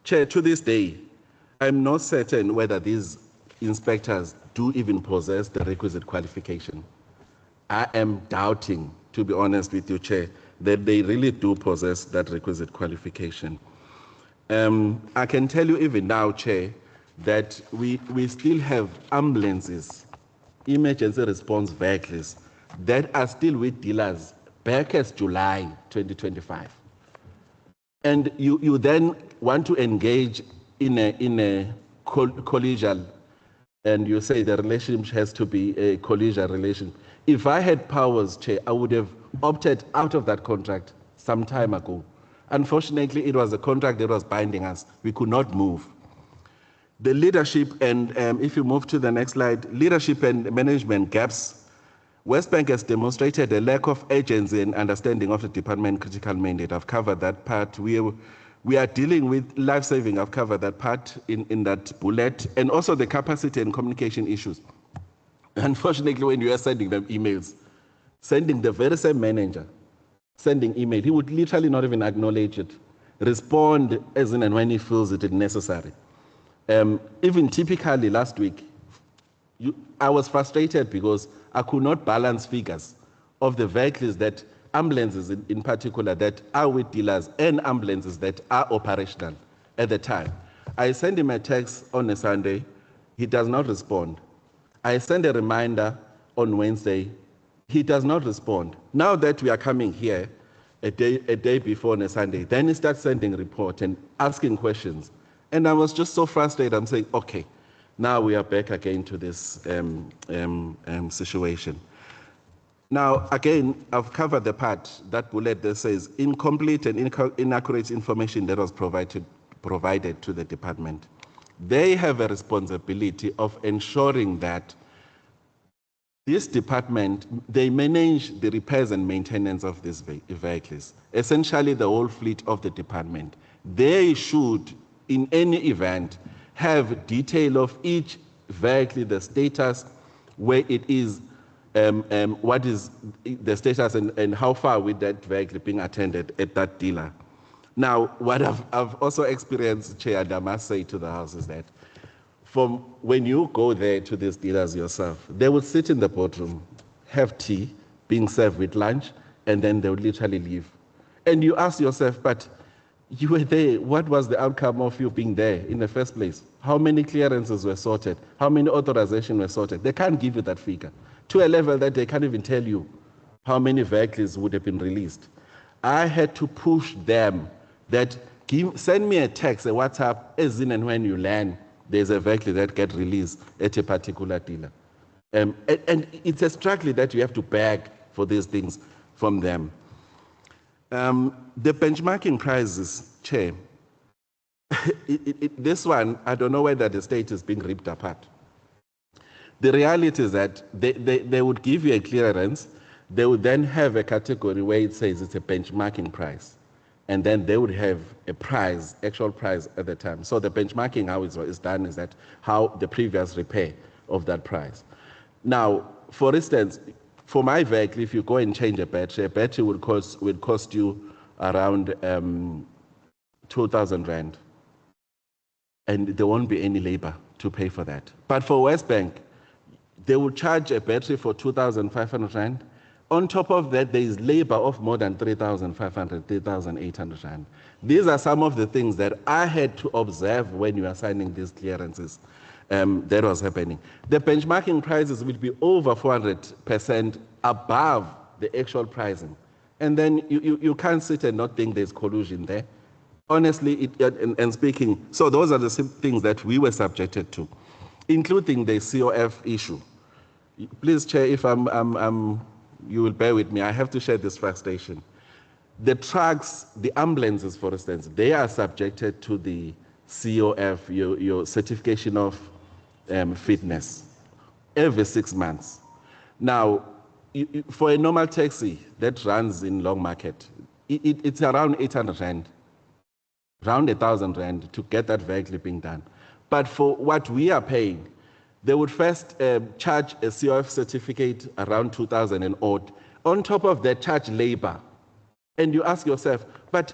Chair, to this day, I'm not certain whether these inspectors do even possess the requisite qualification. I am doubting, to be honest with you, Chair, that they really do possess that requisite qualification. I can tell you even now, Chair, that we still have ambulances, emergency response vehicles, that are still with dealers back as July 2025. And you then want to engage in a collegial and you say the relationship has to be a collegial relation. If I had powers, Chair, I would have opted out of that contract some time ago. Unfortunately, it was a contract that was binding us. We could not move. The leadership, and if you move to the next slide, leadership and management gaps. WesBank has demonstrated a lack of agency and understanding of the department critical mandate. I've covered that part. We are dealing with life-saving. I've covered that part in that bullet, and also the capacity and communication issues. Unfortunately, when you are sending them emails, sending the very same manager, sending email, he would literally not even acknowledge it, respond as in and when he feels it is necessary. Even typically last week, I was frustrated because I could not balance figures of the vehicles that ambulances in particular that are with dealers and ambulances that are operational at the time. I sent him a text on a Sunday, he does not respond. I send a reminder on Wednesday, he does not respond. Now that we are coming here a day before on a Sunday, then he starts sending report and asking questions. And I was just so frustrated. I'm saying, okay, now we are back again to this situation. Now, again, I've covered the part, that bullet that says incomplete and inaccurate information that was provided to the department. They have a responsibility of ensuring that this department, they manage the repairs and maintenance of these vehicles, essentially the whole fleet of the department. They should, in any event, have detail of each vehicle, the status, where it is, what is the status and how far with that vehicle being attended at that dealer. Now, what I've also experienced, Chair, and I must say to the House, is that from when you go there to these dealers yourself, they will sit in the boardroom, have tea, being served with lunch, and then they would literally leave. And you ask yourself, but you were there, what was the outcome of you being there in the first place? How many clearances were sorted? How many authorizations were sorted? They can't give you that figure to a level that they can't even tell you how many vehicles would have been released. I had to push them that send me a text, a WhatsApp, as in and when you land, there's a vehicle that gets released at a particular dealer. And it's a struggle that you have to beg for these things from them. The benchmarking prices, Chair, this one, I don't know whether the state is being ripped apart. The reality is that they would give you a clearance, they would then have a category where it says it's a benchmarking price. And then they would have a price, actual price at the time. So the benchmarking, how it's done is that how the previous repair of that price. Now, for instance, for my vehicle, if you go and change a battery would cost you around 2,000 Rand. And there won't be any labor to pay for that. But for WesBank, they will charge a battery for 2,500 Rand. On top of that, there is labor of more than 3,500, 3,800 Rand. These are some of the things that I had to observe when you are signing these clearances. That was happening. The benchmarking prices will be over 400% above the actual pricing. And then you can't sit and not think there's collusion there. Honestly, and speaking, so those are the things that we were subjected to, including the COF issue. Please, Chair, if you will bear with me, I have to share this frustration. The trucks, the ambulances, for instance, they are subjected to the COF, your certification of fitness, every 6 months. Now, for a normal taxi that runs in Long Market, it's around 800 Rand, around 1,000 Rand to get that vehicle being done. But for what we are paying, they would first charge a COF certificate around 2,000 and odd. On top of that, charge labor. And you ask yourself, but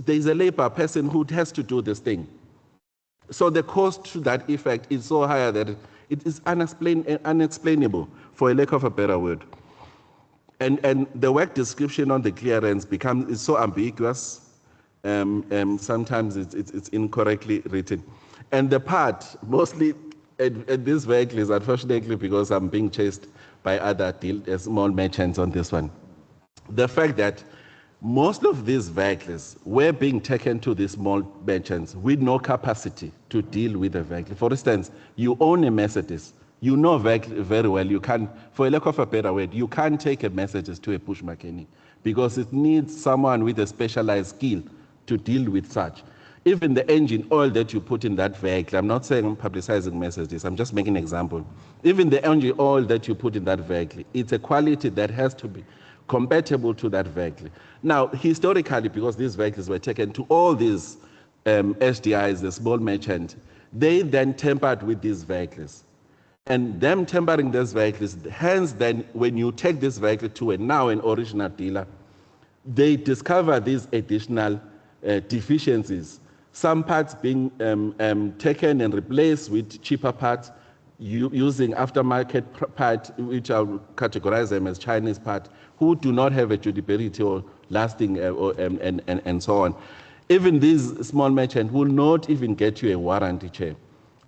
there's a labor person who has to do this thing. So the cost to that effect is so high that it is unexplainable, for a lack of a better word. And the work description on the clearance is so ambiguous. Sometimes it's incorrectly written. And the part, mostly, and this vehicle is unfortunately because I'm being chased by other small merchants on this one. The fact that Most of these vehicles were being taken to these small merchants with no capacity to deal with the vehicle. For instance, you own a Mercedes, you know very well, you can, for a lack of a better word, you can't take a Mercedes to a push mechanic because it needs someone with a specialized skill to deal with such. Even the engine oil that you put in that vehicle, I'm not saying I'm publicizing Mercedes, I'm just making an example. Even the engine oil that you put in that vehicle, it's a quality that has to be compatible to that vehicle. Now, historically, because these vehicles were taken to all these SDIs, the small merchant, they then tampered with these vehicles. And them tampering these vehicles, hence then when you take this vehicle to an original dealer, they discover these additional deficiencies. Some parts being taken and replaced with cheaper parts, using aftermarket parts, which are categorized them as Chinese parts, who do not have a durability or lasting and so on. Even these small merchants will not even get you a warranty chair.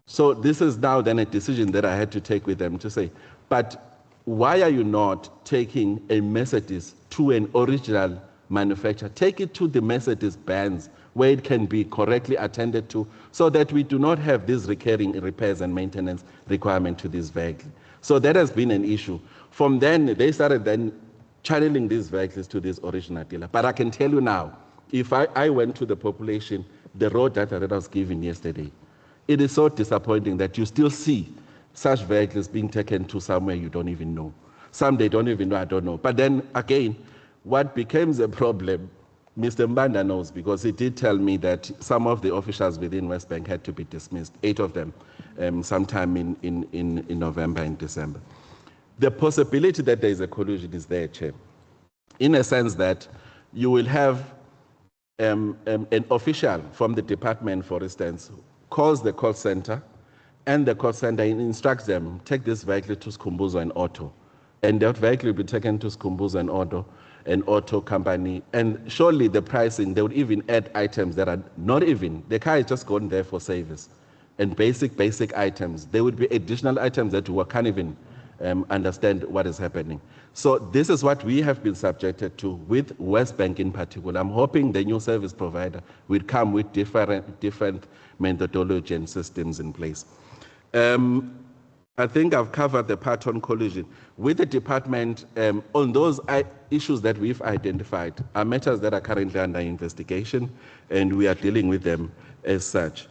So this is now then a decision that I had to take with them to say, but why are you not taking a Mercedes to an original manufacturer? Take it to the Mercedes-Benz where it can be correctly attended to so that we do not have this recurring repairs and maintenance requirement to this vehicle. So that has been an issue. From then, they started then channeling these vehicles to this original dealer. But I can tell you now, if I went to the population, the raw data that I was given yesterday, it is so disappointing that you still see such vehicles being taken to somewhere you don't even know. Some they don't even know, I don't know. But then again, what becomes a problem, Mr. Mbanda knows, because he did tell me that some of the officials within West Bank had to be dismissed, 8 of them, sometime in November and December. The possibility that there is a collusion is there, Chair, in a sense that you will have an official from the department, for instance, calls the call center, and the call center instructs them, take this vehicle to Skhumbuzo and Auto. And that vehicle will be taken to Skhumbuzo and Auto company. And surely the pricing, they would even add items that are not even, the car is just gone there for service. And basic items. There would be additional items that we can't even understand what is happening. So this is what we have been subjected to with West Bank in particular. I'm hoping the new service provider will come with different methodology and systems in place. I think I've covered the part on collusion. With the department, on those issues that we've identified are matters that are currently under investigation, and we are dealing with them as such.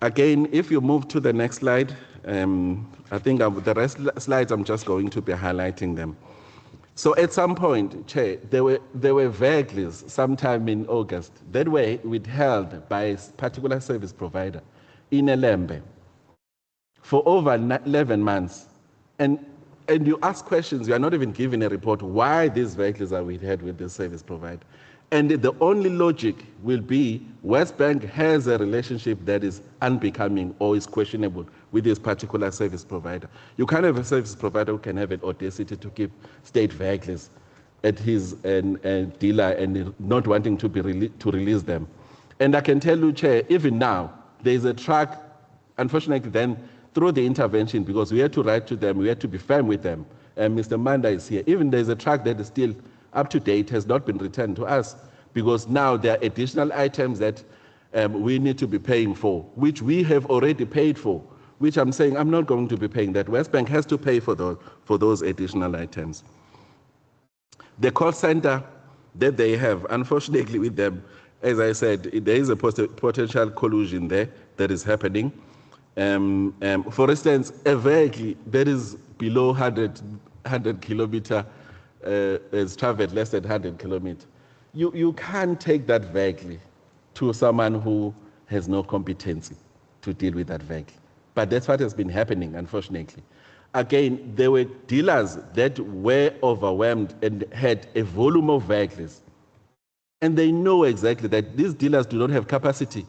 Again, if you move to the next slide, I think the rest slides, I'm just going to be highlighting them. So at some point, Chair, there were vehicles sometime in August that were withheld by a particular service provider in Elembe for over 11 months. And you ask questions, you are not even given a report why these vehicles are withheld with the service provider. And the only logic will be West Bank has a relationship that is unbecoming or is questionable with this particular service provider. You can't have a service provider who can have an audacity to keep state vehicles at his dealer and not wanting to release them. And I can tell you, Chair, even now, there is a truck, unfortunately then, through the intervention, because we had to write to them, we had to be firm with them, and Mr. Manda is here. Even there's a truck that is still up to date, has not been returned to us, because now there are additional items that we need to be paying for, which we have already paid for, which I'm saying I'm not going to be paying that. West Bank has to pay for those additional items. The call center that they have, unfortunately with them, as I said, there is a potential collusion there that is happening. For instance, a vehicle that is below 100 kilometer is traveled less than 100 kilometers. You can't take that vehicle to someone who has no competency to deal with that vehicle. But that's what has been happening, unfortunately. Again, there were dealers that were overwhelmed and had a volume of vehicles. And they know exactly that these dealers do not have capacity.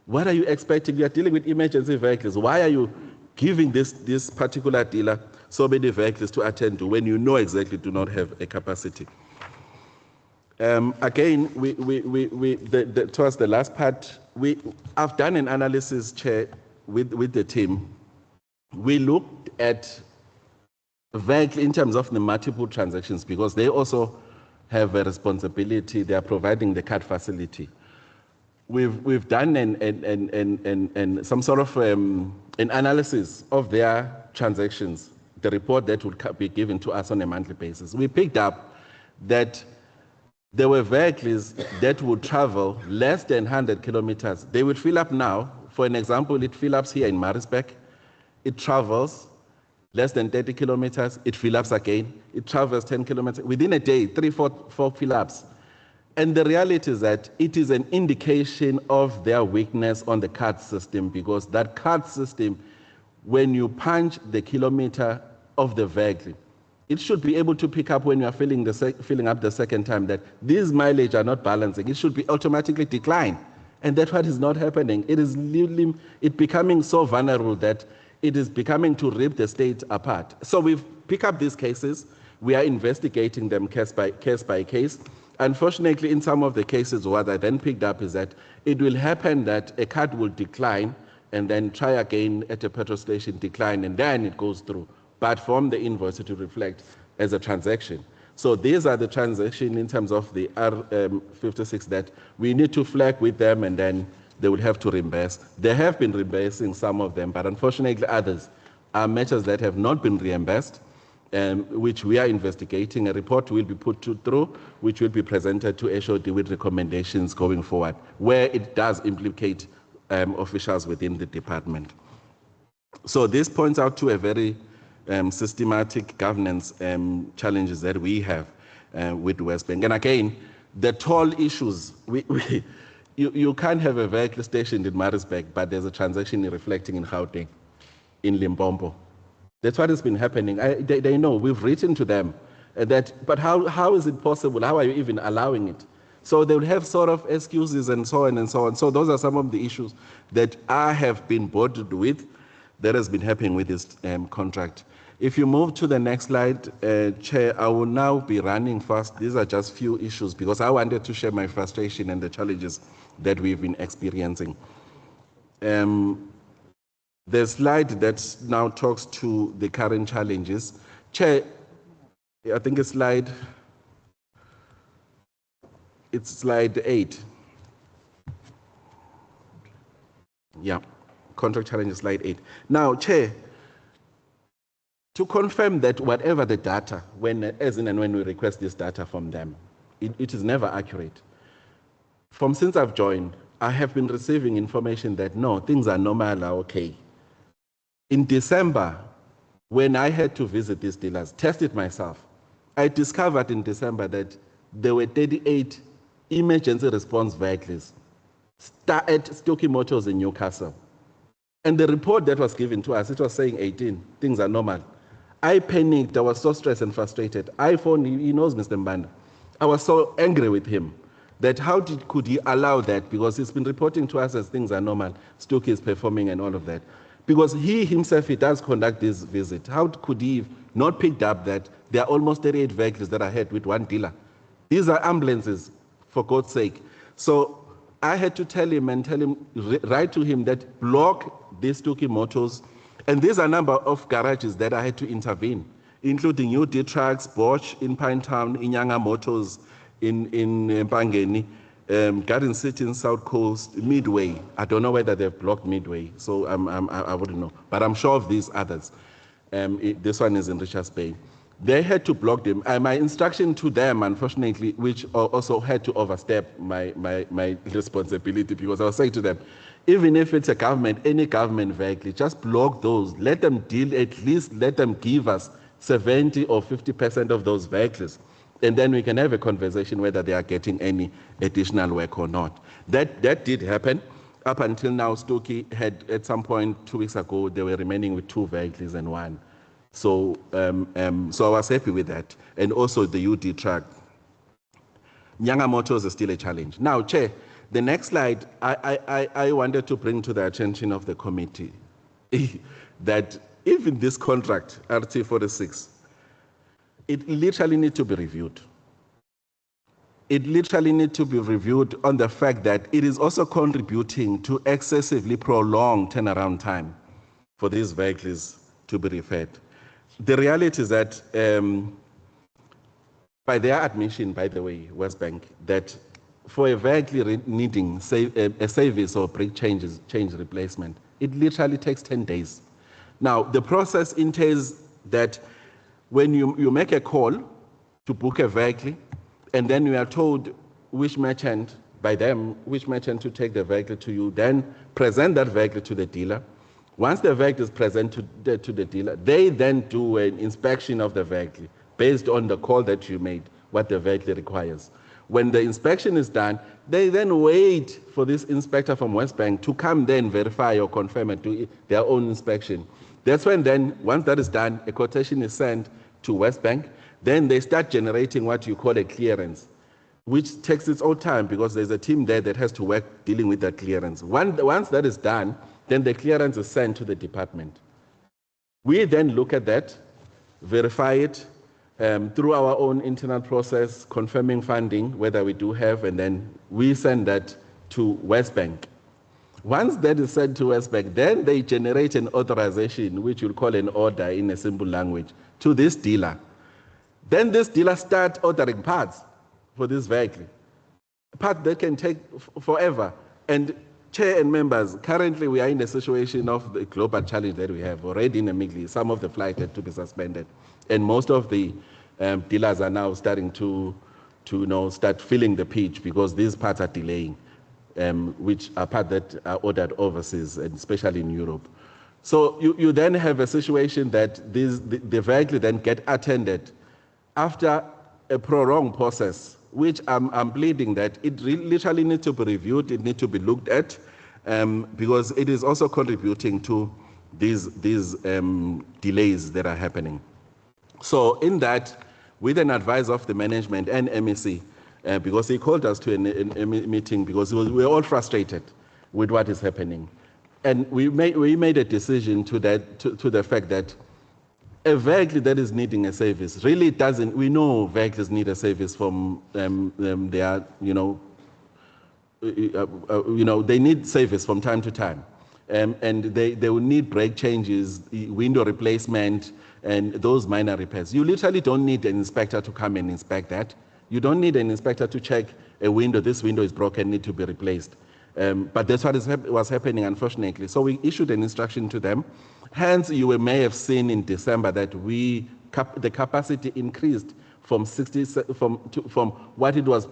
What are you expecting? You are dealing with emergency vehicles. Why are you giving this particular dealer so many vehicles to attend to when you know exactly do not have a capacity? Again, towards the last part, I've done an analysis, Chair, with the team. We looked at vehicle in terms of the multiple transactions because they also have a responsibility. They are providing the card facility. We've done some sort of an analysis of their transactions, the report that would be given to us on a monthly basis. We picked up that there were vehicles that would travel less than 100 kilometers. They would fill up now. For an example, it fill ups here in Maritzburg. It travels less than 30 kilometers. It fill ups again. It travels 10 kilometers. Within a day, 4 fill ups. And the reality is that it is an indication of their weakness on the card system, because that card system, when you punch the kilometer of the vehicle, it should be able to pick up when you are filling up the second time that these mileage are not balancing. It should be automatically decline. And that's what is not happening. It is becoming so vulnerable that it is becoming to rip the state apart. So we've picked up these cases. We are investigating them case by case. Unfortunately, in some of the cases, what I then picked up is that it will happen that a card will decline and then try again at a petrol station, decline, and then it goes through. But from the invoice, it will reflect as a transaction. So these are the transactions in terms of the R46 that we need to flag with them, and then they will have to reimburse. They have been reimbursing some of them, but unfortunately others are matters that have not been reimbursed, which we are investigating. A report will be put through, which will be presented to HOD with recommendations going forward, where it does implicate officials within the department. So this points out to a very systematic governance challenges that we have with West Bank. And again, the toll issues, you can't have a vehicle stationed in Maritzburg, but there's a transaction reflecting in Gauteng, in Limpopo. That's what has been happening. They know, we've written to them that, but how is it possible? How are you even allowing it? So they will have sort of excuses and so on and so on. So those are some of the issues that I have been bothered with that has been happening with this contract. If you move to the next slide, Chair, I will now be running fast. These are just few issues because I wanted to share my frustration and the challenges that we've been experiencing. The slide that now talks to the current challenges. Chair, I think it's slide 8. Yeah, contract challenges, slide 8. Now, Chair, to confirm that whatever the data, as in and when we request this data from them, it is never accurate. Since I've joined, I have been receiving information that no, things are normal, are okay. In December, when I had to visit these dealers, test it myself, I discovered in December that there were 38 emergency response vehicles at Stocky Motors in Newcastle. And the report that was given to us, it was saying 18, things are normal. I panicked, I was so stressed and frustrated. I phoned, he knows Mr. Mbanda. I was so angry with him that could he allow that, because he's been reporting to us as things are normal, Stocky is performing and all of that. Because he himself, he does conduct this visit. How could he not picked up that there are almost 38 vehicles that are hit with one dealer? These are ambulances, for God's sake. So I had to tell him, write to him that block these Stocky Motors. And there's a number of garages that I had to intervene, including UD Trucks, Bosch in Pinetown, Inyanga Motors in Pangeni, Garden City in South Coast, Midway. I don't know whether they've blocked Midway, so I wouldn't know. But I'm sure of these others. This one is in Richards Bay. They had to block them. My instruction to them, unfortunately, which also had to overstep my responsibility, because I was saying to them, even if it's a government, any government vehicle, just block those. Let them deal, at least let them give us 70 or 50% of those vehicles. And then we can have a conversation whether they are getting any additional work or not. That did happen. Up until now, Stocky had, at some point 2 weeks ago, they were remaining with 2 vehicles and 1. So I was happy with that. And also the UD truck. Nyanga Motors is still a challenge. Now, Chair, the next slide, I wanted to bring to the attention of the committee that even this contract, RT46, it literally needs to be reviewed. It literally needs to be reviewed on the fact that it is also contributing to excessively prolonged turnaround time for these vehicles to be referred. The reality is that by their admission, by the way, West Bank, that for a vehicle needing a service or brake change replacement, it literally takes 10 days. Now, the process entails that when you make a call to book a vehicle, and then you are told which merchant, by them, which merchant to take the vehicle to you, then present that vehicle to the dealer. Once the vehicle is presented to the dealer, they then do an inspection of the vehicle based on the call that you made, what the vehicle requires. When the inspection is done, they then wait for this inspector from West Bank to come then verify or confirm and do their own inspection. That's when then, once that is done, a quotation is sent to West Bank. Then they start generating what you call a clearance, which takes its own time because there's a team there that has to work dealing with that clearance. Once that is done, then the clearance is sent to the department. We then look at that, verify it through our own internal process, confirming funding, whether we do have, and then we send that to West Bank. Once that is sent to West Bank, then they generate an authorization, which we'll call an order in a simple language, to this dealer. Then this dealer starts ordering parts for this vehicle. Parts that can take forever. And Chair and members, currently we are in a situation of the global challenge that we have already in the Middle East. Some of the flights had to be suspended. And most of the dealers are now starting to start feeling the pinch because these parts are delaying, which are parts that are ordered overseas, and especially in Europe. So you then have a situation that the vehicle then get attended after a prolonged process, which I'm pleading that it literally needs to be reviewed, it needs to be looked at, because it is also contributing to these delays that are happening. So in that, with an advice of the management and MEC, because he called us to a meeting because we were all frustrated with what is happening. And we made a decision to the fact that a vehicle that is needing a service really doesn't, we know vehicles need a service from they need service from time to time. And they will need brake changes, window replacement, and those minor repairs. You literally don't need an inspector to come and inspect that. You don't need an inspector to check a window, this window is broken, need to be replaced. But that's what was happening, unfortunately. So we issued an instruction to them. Hence, you may have seen in December that the capacity increased from what it was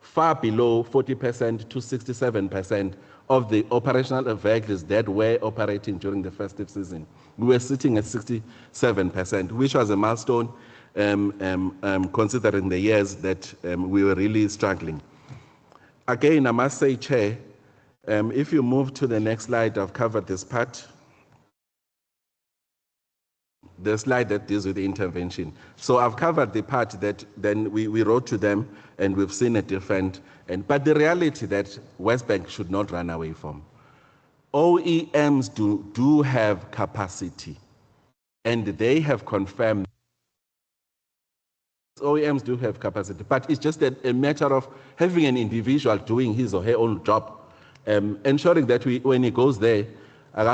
far below 40% to 67% of the operational vehicles that were operating during the festive season. We were sitting at 67%, which was a milestone considering the years that we were really struggling. Again, I must say, Chair, if you move to the next slide, I've covered this part. The slide that deals with the intervention. So I've covered the part that then we wrote to them and we've seen a different, but the reality that West Bank should not run away from. OEMs do have capacity, and they have confirmed OEMs do have capacity, but it's just a matter of having an individual doing his or her own job, ensuring that when he goes there, and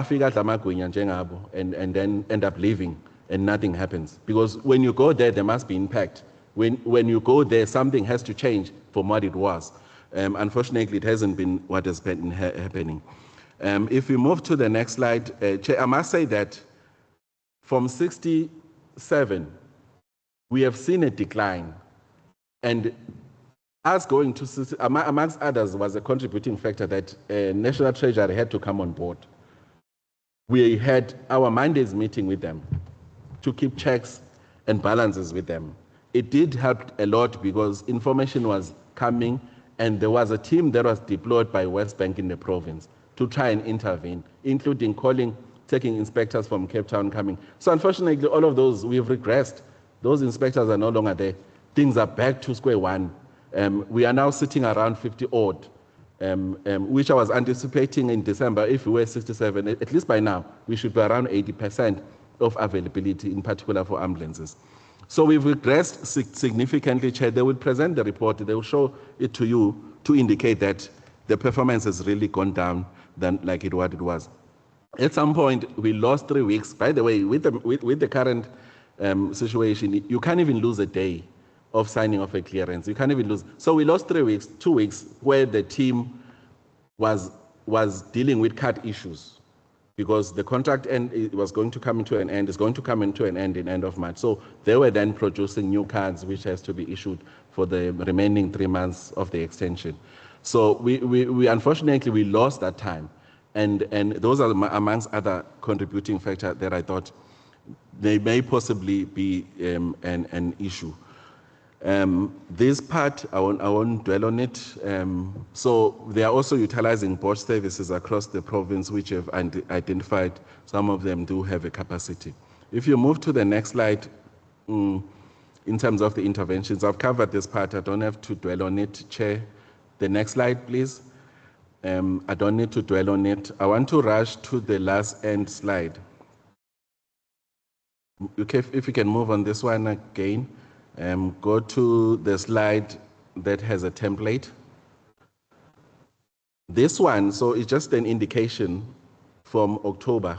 then end up leaving and nothing happens. Because when you go there must be impact. When you go there, something has to change from what it was. Unfortunately, it hasn't been what has been happening. If we move to the next slide, Chair, I must say that from 67, we have seen a decline. And us going to 60, amongst others, was a contributing factor that National Treasury had to come on board. We had our Mondays meeting with them to keep checks and balances with them. It did help a lot because information was coming and there was a team that was deployed by West Bank in the province to try and intervene, including taking inspectors from Cape Town coming. So unfortunately, all of those, we've regressed. Those inspectors are no longer there. Things are back to square one. We are now sitting around 50 odd. Which I was anticipating in December, if we were 67, at least by now, we should be around 80% of availability, in particular for ambulances. So we've regressed significantly, Chair. They will present the report, they will show it to you to indicate that the performance has really gone down than like what it was. At some point, we lost 3 weeks. By the way, with the current situation, you can't even lose a day of signing off a clearance. You can't even lose. So we lost 3 weeks, 2 weeks, where the team was dealing with card issues, because the contract it was going to come into an end, it's going to come into an end in end of March. So they were then producing new cards, which has to be issued for the remaining 3 months of the extension. So we unfortunately, we lost that time. And those are amongst other contributing factors that I thought they may possibly be an issue. This part, I won't dwell on it. So they are also utilizing board services across the province, which have identified some of them do have a capacity. If you move to the next slide, in terms of the interventions, I've covered this part. I don't have to dwell on it, Chair. The next slide, please. I don't need to dwell on it. I want to rush to the last end slide. Okay, if you can move on this one again. Go to the slide that has a template. This one, so it's just an indication from October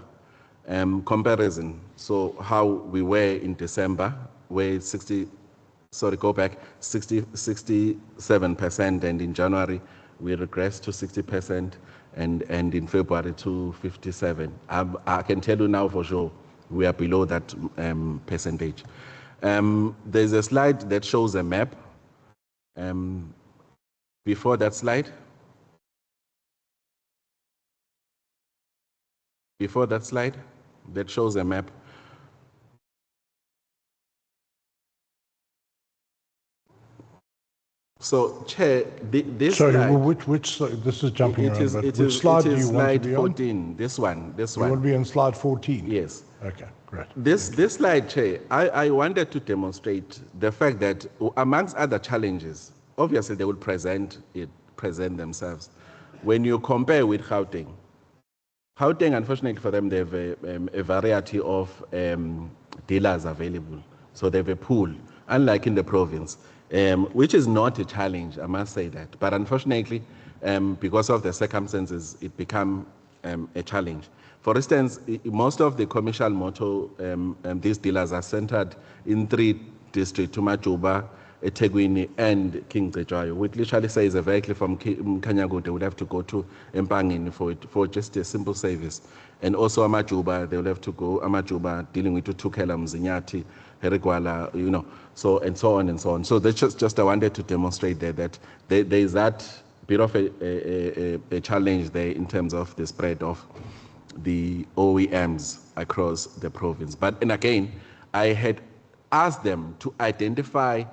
comparison. So how we were in December, where 67%, and in January we regressed to 60%, and in February to 57%. I can tell you now for sure we are below that percentage. There's a slide that shows a map. Before that slide. Before that slide, that shows a map. So, Chair, this Sorry, slide... which this is jumping around, but which slide do you want to be on? Slide 14, this one. You want to be on slide 14? Yes. Okay, great. This slide, Chair, I wanted to demonstrate the fact that amongst other challenges, obviously they will present themselves. When you compare with Gauteng, unfortunately for them, they have a variety of dealers available. So they have a pool, unlike in the province, which is not a challenge, I must say that. But unfortunately, because of the circumstances, it became a challenge. For instance, most of the commercial motor, these dealers are centered in 3 districts, Tumajuba, eThekwini, and King Cetshwayo, which literally says a vehicle from Kanyago, they would have to go to Empangeni for just a simple service. And also Amajuba, they will have to go, Amajuba, dealing with Tukela, Mzinyati, Herigwala, you know, so and so on and so on. So that's just I wanted to demonstrate that there is that bit of a challenge there in terms of the spread of the OEMs across the province. And again, I had asked them to identify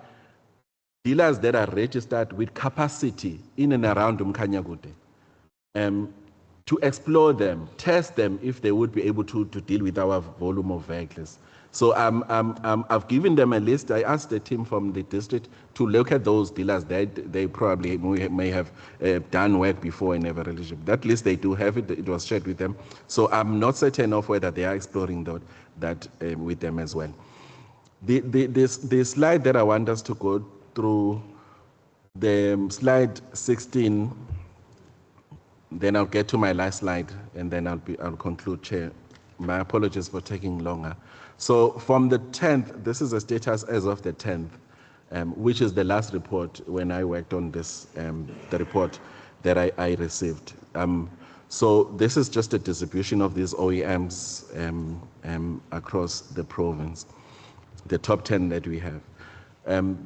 dealers that are registered with capacity in and around Umkhanyakude, to explore them, test them if they would be able to deal with our volume of vehicles. So I've given them a list. I asked the team from the district to look at those dealers that they probably may have done work before in every relationship. That list, they do have it. It was shared with them. So I'm not certain of whether they are exploring that with them as well. The slide that I want us to go through, the slide 16, then I'll get to my last slide, and then I'll conclude, Chair. My apologies for taking longer. So from the 10th, this is the status as of the 10th, which is the last report when I worked on this, the report that I received. So this is just a distribution of these OEMs across the province, the top 10 that we have.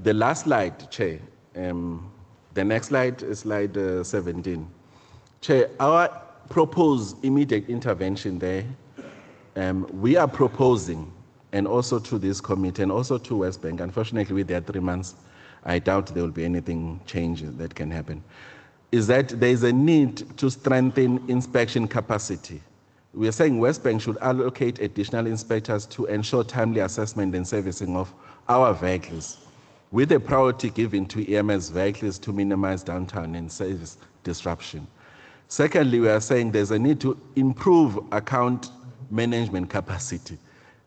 The last slide, Chair, the next slide is slide 17. Chair, our proposed immediate intervention there, we are proposing, and also to this committee and also to West Bank, unfortunately with their 3 months, I doubt there will be anything changes that can happen, is that there is a need to strengthen inspection capacity. We are saying West Bank should allocate additional inspectors to ensure timely assessment and servicing of our vehicles, with a priority given to EMS vehicles to minimize downtime and service disruption. Secondly, we are saying there's a need to improve account management capacity.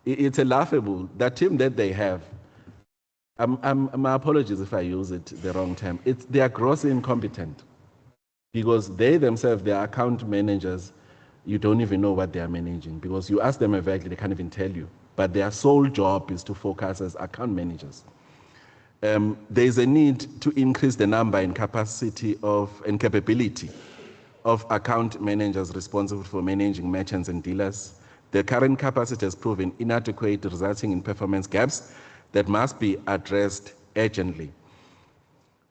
It's a laughable, that team that they have, my apologies if I use it the wrong term, they are grossly incompetent, because they themselves, their account managers, you don't even know what they are managing, because you ask them a vehicle, they can't even tell you, but their sole job is to focus as account managers. there is a need to increase the number and capacity and capability of account managers responsible for managing merchants and dealers. The current capacity has proven inadequate, resulting in performance gaps that must be addressed urgently.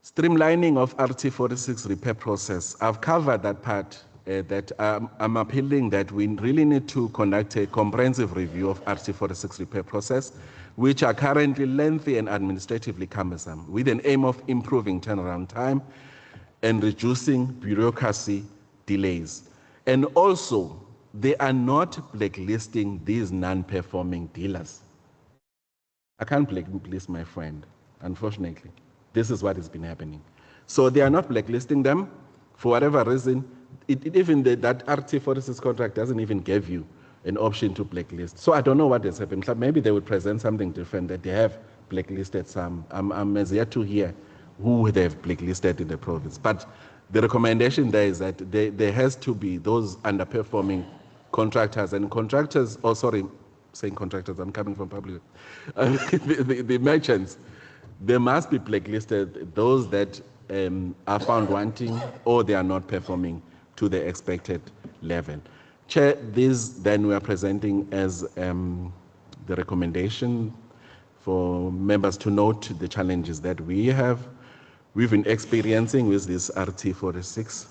Streamlining of RT46 repair process. I've covered that part. I'm appealing that we really need to conduct a comprehensive review of RT46 repair process, which are currently lengthy and administratively cumbersome, with an aim of improving turnaround time and reducing bureaucracy delays. And also, they are not blacklisting these non-performing dealers. I can't blacklist my friend, unfortunately. This is what has been happening. So they are not blacklisting them for whatever reason. That RT46 contract doesn't even give you an option to blacklist. So I don't know what has happened. Maybe they would present something different, that they have blacklisted some. I'm as yet to hear who they have blacklisted in the province. But the recommendation there is that there has to be those underperforming contractors and contractors, saying contractors, I'm coming from public, the merchants, they must be blacklisted, those that are found wanting or they are not performing to the expected level. Chair, this then we are presenting as the recommendation for members to note the challenges that we've been experiencing with this RT46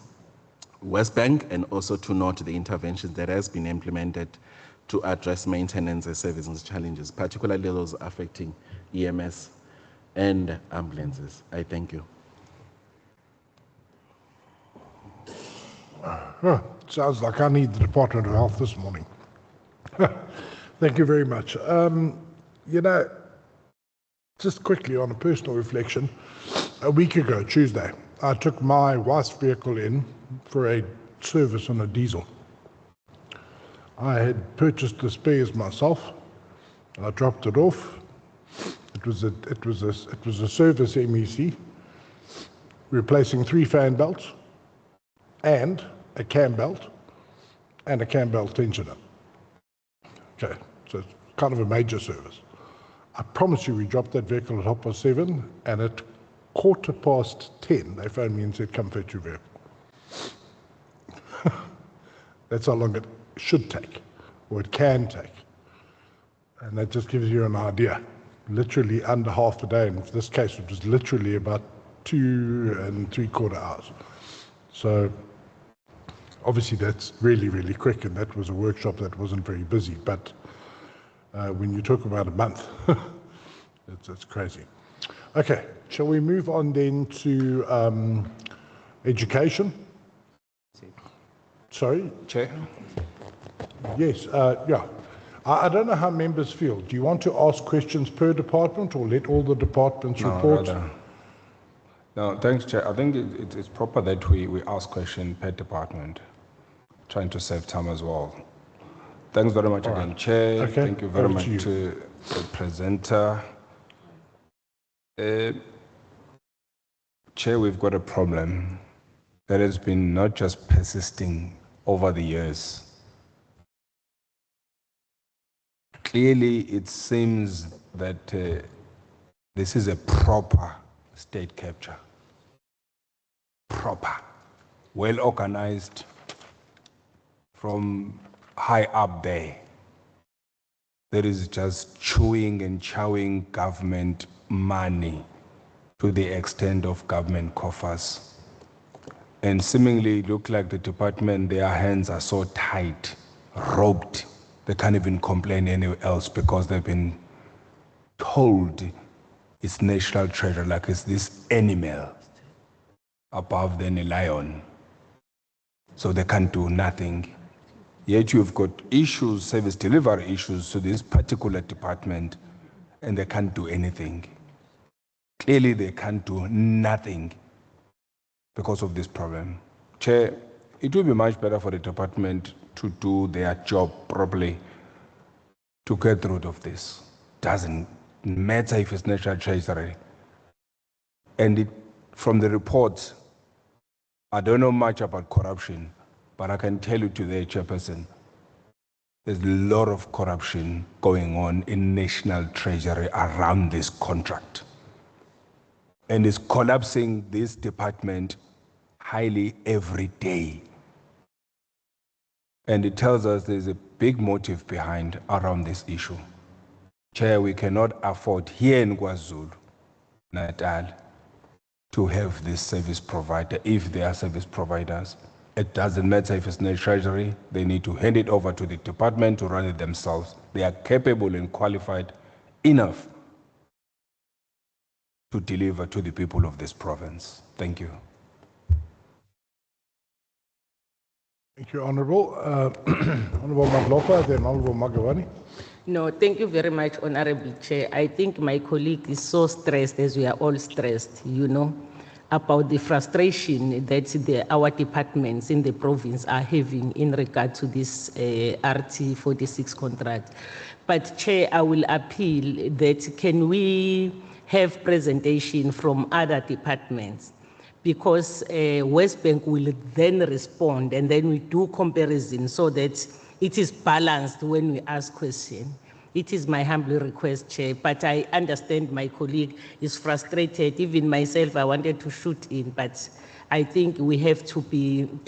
West Bank, and also to note the interventions that has been implemented to address maintenance and services challenges, particularly those affecting EMS and ambulances. I thank you. Sounds like I need the Department of Health this morning. Thank you very much. Just quickly on a personal reflection, a week ago, Tuesday, I took my wife's vehicle in for a service on a diesel. I had purchased the spares myself. I dropped it off. It was a service MEC, replacing 3 fan belts and a cam belt and a cam belt tensioner. Okay, so it's kind of a major service. I promise you, we dropped that vehicle at 7:30, and at 10:15, they phoned me and said, come fetch your vehicle. That's how long it should take, or it can take. And that just gives you an idea. Literally under half a day. In this case, it was literally about 2 3/4 hours. So obviously that's really, really quick, and that was a workshop that wasn't very busy. But when you talk about a month, it's crazy. Okay, shall we move on then to education? Sorry? Chair? Yes, yeah. I don't know how members feel. Do you want to ask questions per department or let all the departments report? No, thanks, Chair. I think it's proper that we ask questions per department, trying to save time as well. Thanks very much again, Chair. Okay. Thank you very Over much to the presenter. Chair, we've got a problem that has been not just persisting over the years. Clearly, it seems that this is a proper state capture. Proper, well organized from high up there. There is just chewing and chowing government money to the extent of government coffers. And seemingly look like the department, their hands are so tight, roped, they can't even complain anywhere else because they've been told it's national treasure, like it's this animal above than a lion. So they can't do nothing. Yet you've got issues, service delivery issues to this particular department, and they can't do anything. Clearly they can't do nothing because of this problem. Chair, it would be much better for the department to do their job properly to get rid of this. Doesn't matter if it's national treasury. And from the reports, I don't know much about corruption, but I can tell you today, Chairperson, there's a lot of corruption going on in national treasury around this contract. and is collapsing this department highly every day. And it tells us there's a big motive behind around this issue. Chair, we cannot afford here in KwaZulu-Natal to have this service provider, if they are service providers. It doesn't matter if it's in the treasury, they need to hand it over to the department to run it themselves. They are capable and qualified enough to deliver to the people of this province. Thank you. Thank you, Honorable. Honorable Madlopa, then Honorable Magawani. No, thank you very much, Honorable Chair. I think my colleague is so stressed, as we are all stressed, about the frustration that our departments in the province are having in regard to this RT46 contract. But Chair, I will appeal that can we have presentation from other departments, because West Bank will then respond and then we do comparison so that it is balanced when we ask questions. It is my humble request, Chair, but I understand my colleague is frustrated. Even myself, I wanted to shoot in, but I think we have to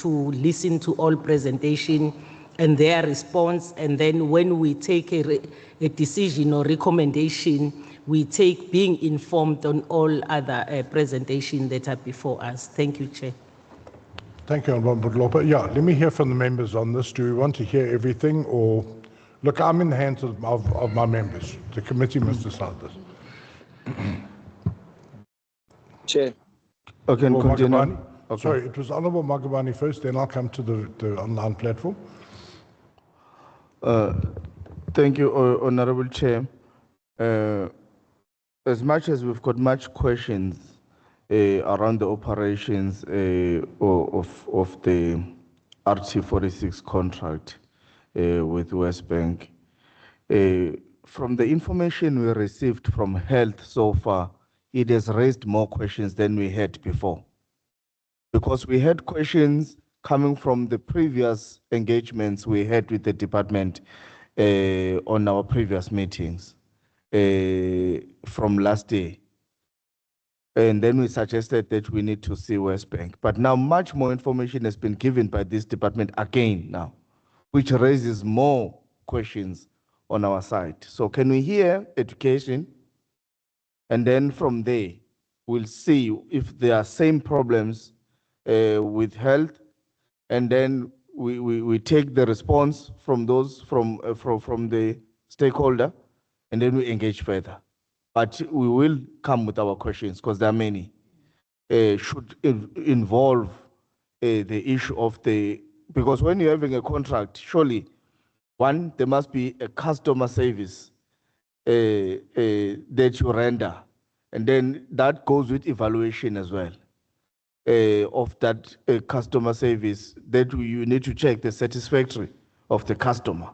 listen to all presentation and their response, and then when we take a decision or recommendation, we take being informed on all other presentations that are before us. Thank you, Chair. Thank you, Honorable Madlopa. Yeah, let me hear from the members on this. Do we want to hear everything, or... Look, I'm in the hands of my members. The committee must decide this. Chair. Okay, continue. Okay. Sorry, it was Honorable Magawani first, then I'll come to the online platform. Thank you, Honorable Chair. As much as we've got much questions around the operations of the RT46 contract, with West Bank. From the information we received from health so far, it has raised more questions than we had before. Because we had questions coming from the previous engagements we had with the department on our previous meetings from last year. And then we suggested that we need to see West Bank. But now much more information has been given by this department again now, which raises more questions on our side. So can we hear education? And then from there, we'll see if there are same problems with health. And then we take the response from those from the stakeholder, and then we engage further. But we will come with our questions because there are many. Should involve the issue of because when you're having a contract, surely, one, there must be a customer service that you render. And then that goes with evaluation as well of that customer service, that you need to check the satisfactory of the customer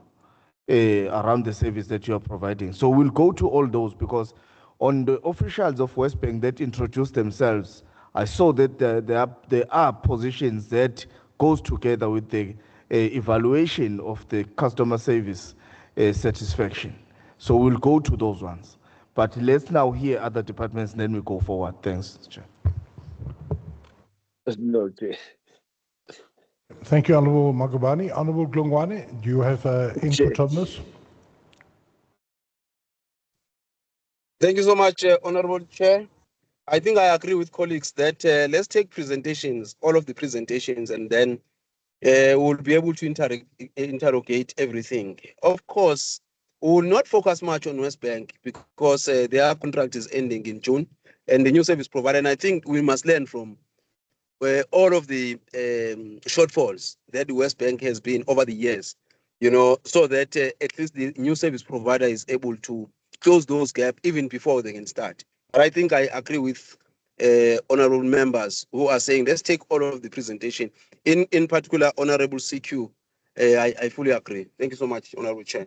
around the service that you are providing. So we'll go to all those, because on the officials of West Bank that introduced themselves, I saw that there are positions that goes together with the evaluation of the customer service satisfaction. So we'll go to those ones. But let's now hear other departments, and then we go forward. Thanks, Chair. No, Chair. Thank you, Honorable Magubani. Honorable Glungwane, do you have input on this? Thank you so much, Honorable Chair. I think I agree with colleagues that let's take presentations, all of the presentations, and then we'll be able to interrogate everything. Of course, we will not focus much on West Bank because their contract is ending in June, and the new service provider, and I think we must learn from all of the shortfalls that the West Bank has been over the years, so that at least the new service provider is able to close those gaps even before they can start. But I think I agree with honorable members who are saying let's take all of the presentation. In particular, Honorable CQ, I fully agree. Thank you so much, Honorable Chair.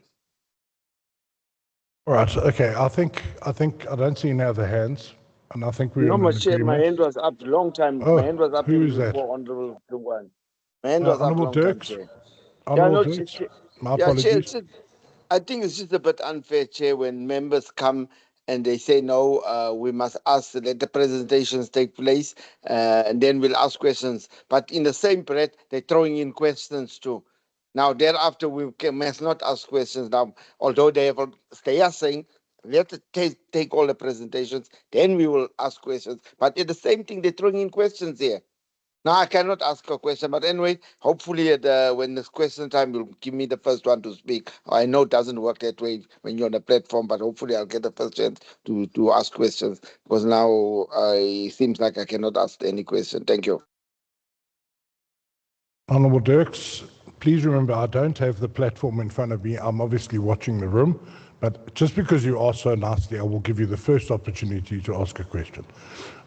All right. Okay. I think I don't see any other hands, and I think we're No, Chair, my hand was up a long time. Oh, my hand was up who even is that? before Honorable Lungwan. My hand was up a Honorable long time, Dirks? Chair. Honorable Chair, Dirks? Chair. My Yeah, Chair, apologies. I think it's just a bit unfair, Chair, when members come and they say no, we must ask, let the presentations take place, and then we'll ask questions. But in the same breath, they're throwing in questions too. Now, thereafter, must not ask questions now, although they are saying, let's take all the presentations, then we will ask questions. But at the same thing, they're throwing in questions here. Now, I cannot ask a question, but anyway, hopefully when it's question time, you'll give me the first one to speak. I know it doesn't work that way when you're on a platform, but hopefully I'll get the first chance to ask questions, because now it seems like I cannot ask any question. Thank you. Honourable Dirks, please remember I don't have the platform in front of me. I'm obviously watching the room, but just because you ask so nicely, I will give you the first opportunity to ask a question.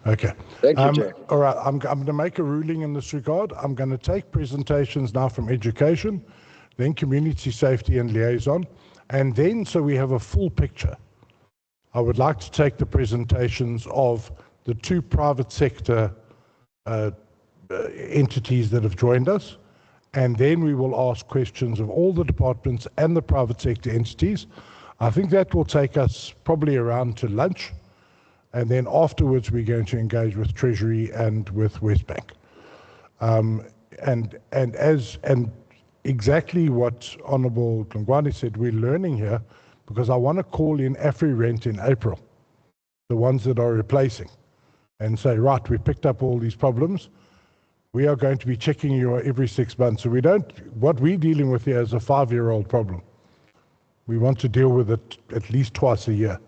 Okay. Thank you, Chair. All right, I'm going to make a ruling in this regard. I'm going to take presentations now from education, then community safety and liaison, and then, so we have a full picture, I would like to take the presentations of the two private sector entities that have joined us, and then we will ask questions of all the departments and the private sector entities. I think that will take us probably around to lunch, and then afterwards we're going to engage with Treasury and with West Bank. And exactly what Honourable Glungwane said, we're learning here, because I want to call in AfriRent in April, the ones that are replacing, and say, right, we picked up all these problems. We are going to be checking you every 6 months. So what we're dealing with here is a 5-year-old problem. We want to deal with it at least twice a year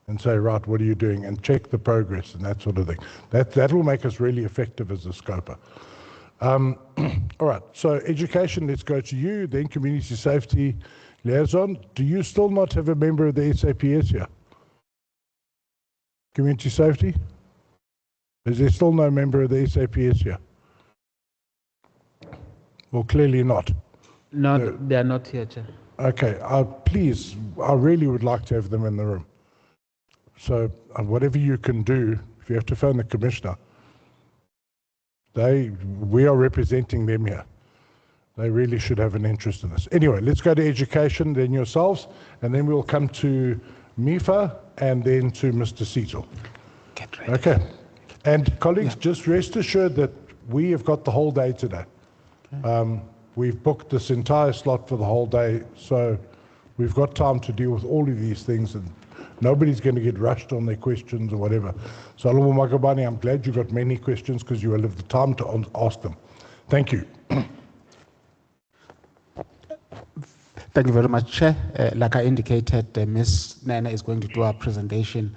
and say, right, what are you doing? And check the progress and that sort of thing. That will make us really effective as a SCOPA. All right, so education, let's go to you, then community safety liaison. Do you still not have a member of the SAPS here? Community safety? Is there still no member of the SAPS here? Well, clearly not. No, they are not here, Chair. Okay, please, I really would like to have them in the room. So whatever you can do, if you have to phone the commissioner, we are representing them here. They really should have an interest in this. Anyway, let's go to education, then yourselves, and then we'll come to MIFA and then to Mr. Seatle. Get ready. Okay. And colleagues, just rest assured that we have got the whole day today. We've booked this entire slot for the whole day, so we've got time to deal with all of these things, and nobody's going to get rushed on their questions or whatever. So, Honourable Makabane, I'm glad you got many questions because you will have the time to ask them. Thank you. Thank you very much, Chair. Like I indicated, Ms. Nana is going to do our presentation.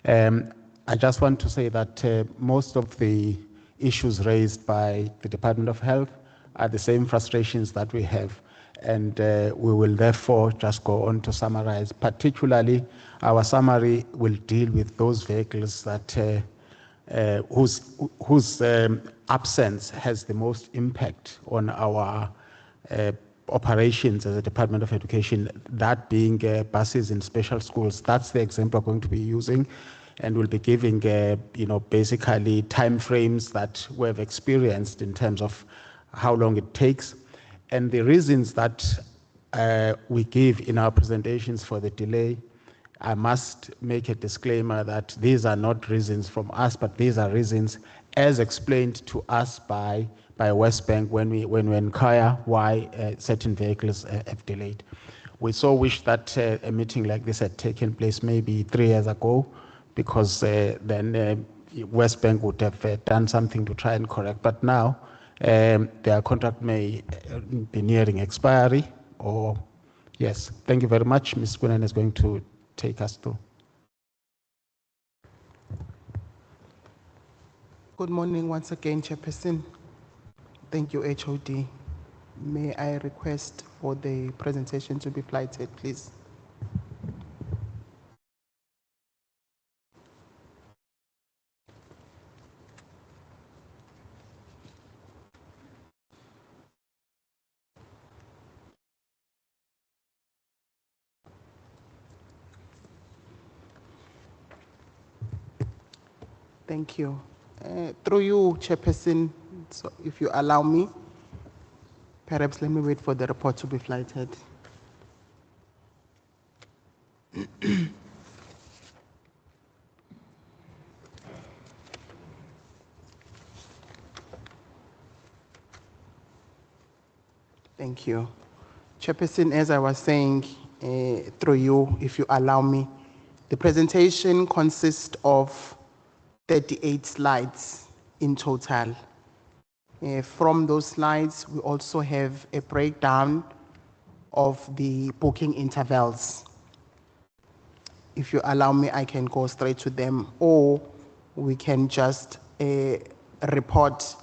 I just want to say that most of the issues raised by the Department of Health are the same frustrations that we have, and we will therefore just go on to summarize. Particularly, our summary will deal with those vehicles that whose absence has the most impact on our operations as a Department of Education, that being buses in special schools. That's the example we're going to be using, and we'll be giving basically time frames that we've experienced in terms of how long it takes, and the reasons that we give in our presentations for the delay. I must make a disclaimer that these are not reasons from us, but these are reasons as explained to us by West Bank when we inquire why certain vehicles have delayed. We so wish that a meeting like this had taken place maybe 3 years ago, because then West Bank would have done something to try and correct. But now their contract may be nearing expiry, or yes. Thank you very much. Ms. Gunan is going to take us through. Good morning once again, Chairperson. Thank you, HOD. May I request for the presentation to be flighted, please? Thank you. Through you, Chairperson, so if you allow me, perhaps let me wait for the report to be flighted. Thank you. Chairperson, as I was saying, through you, if you allow me, the presentation consists of 38 slides in total. From those slides, we also have a breakdown of the booking intervals. If you allow me, I can go straight to them, or we can just report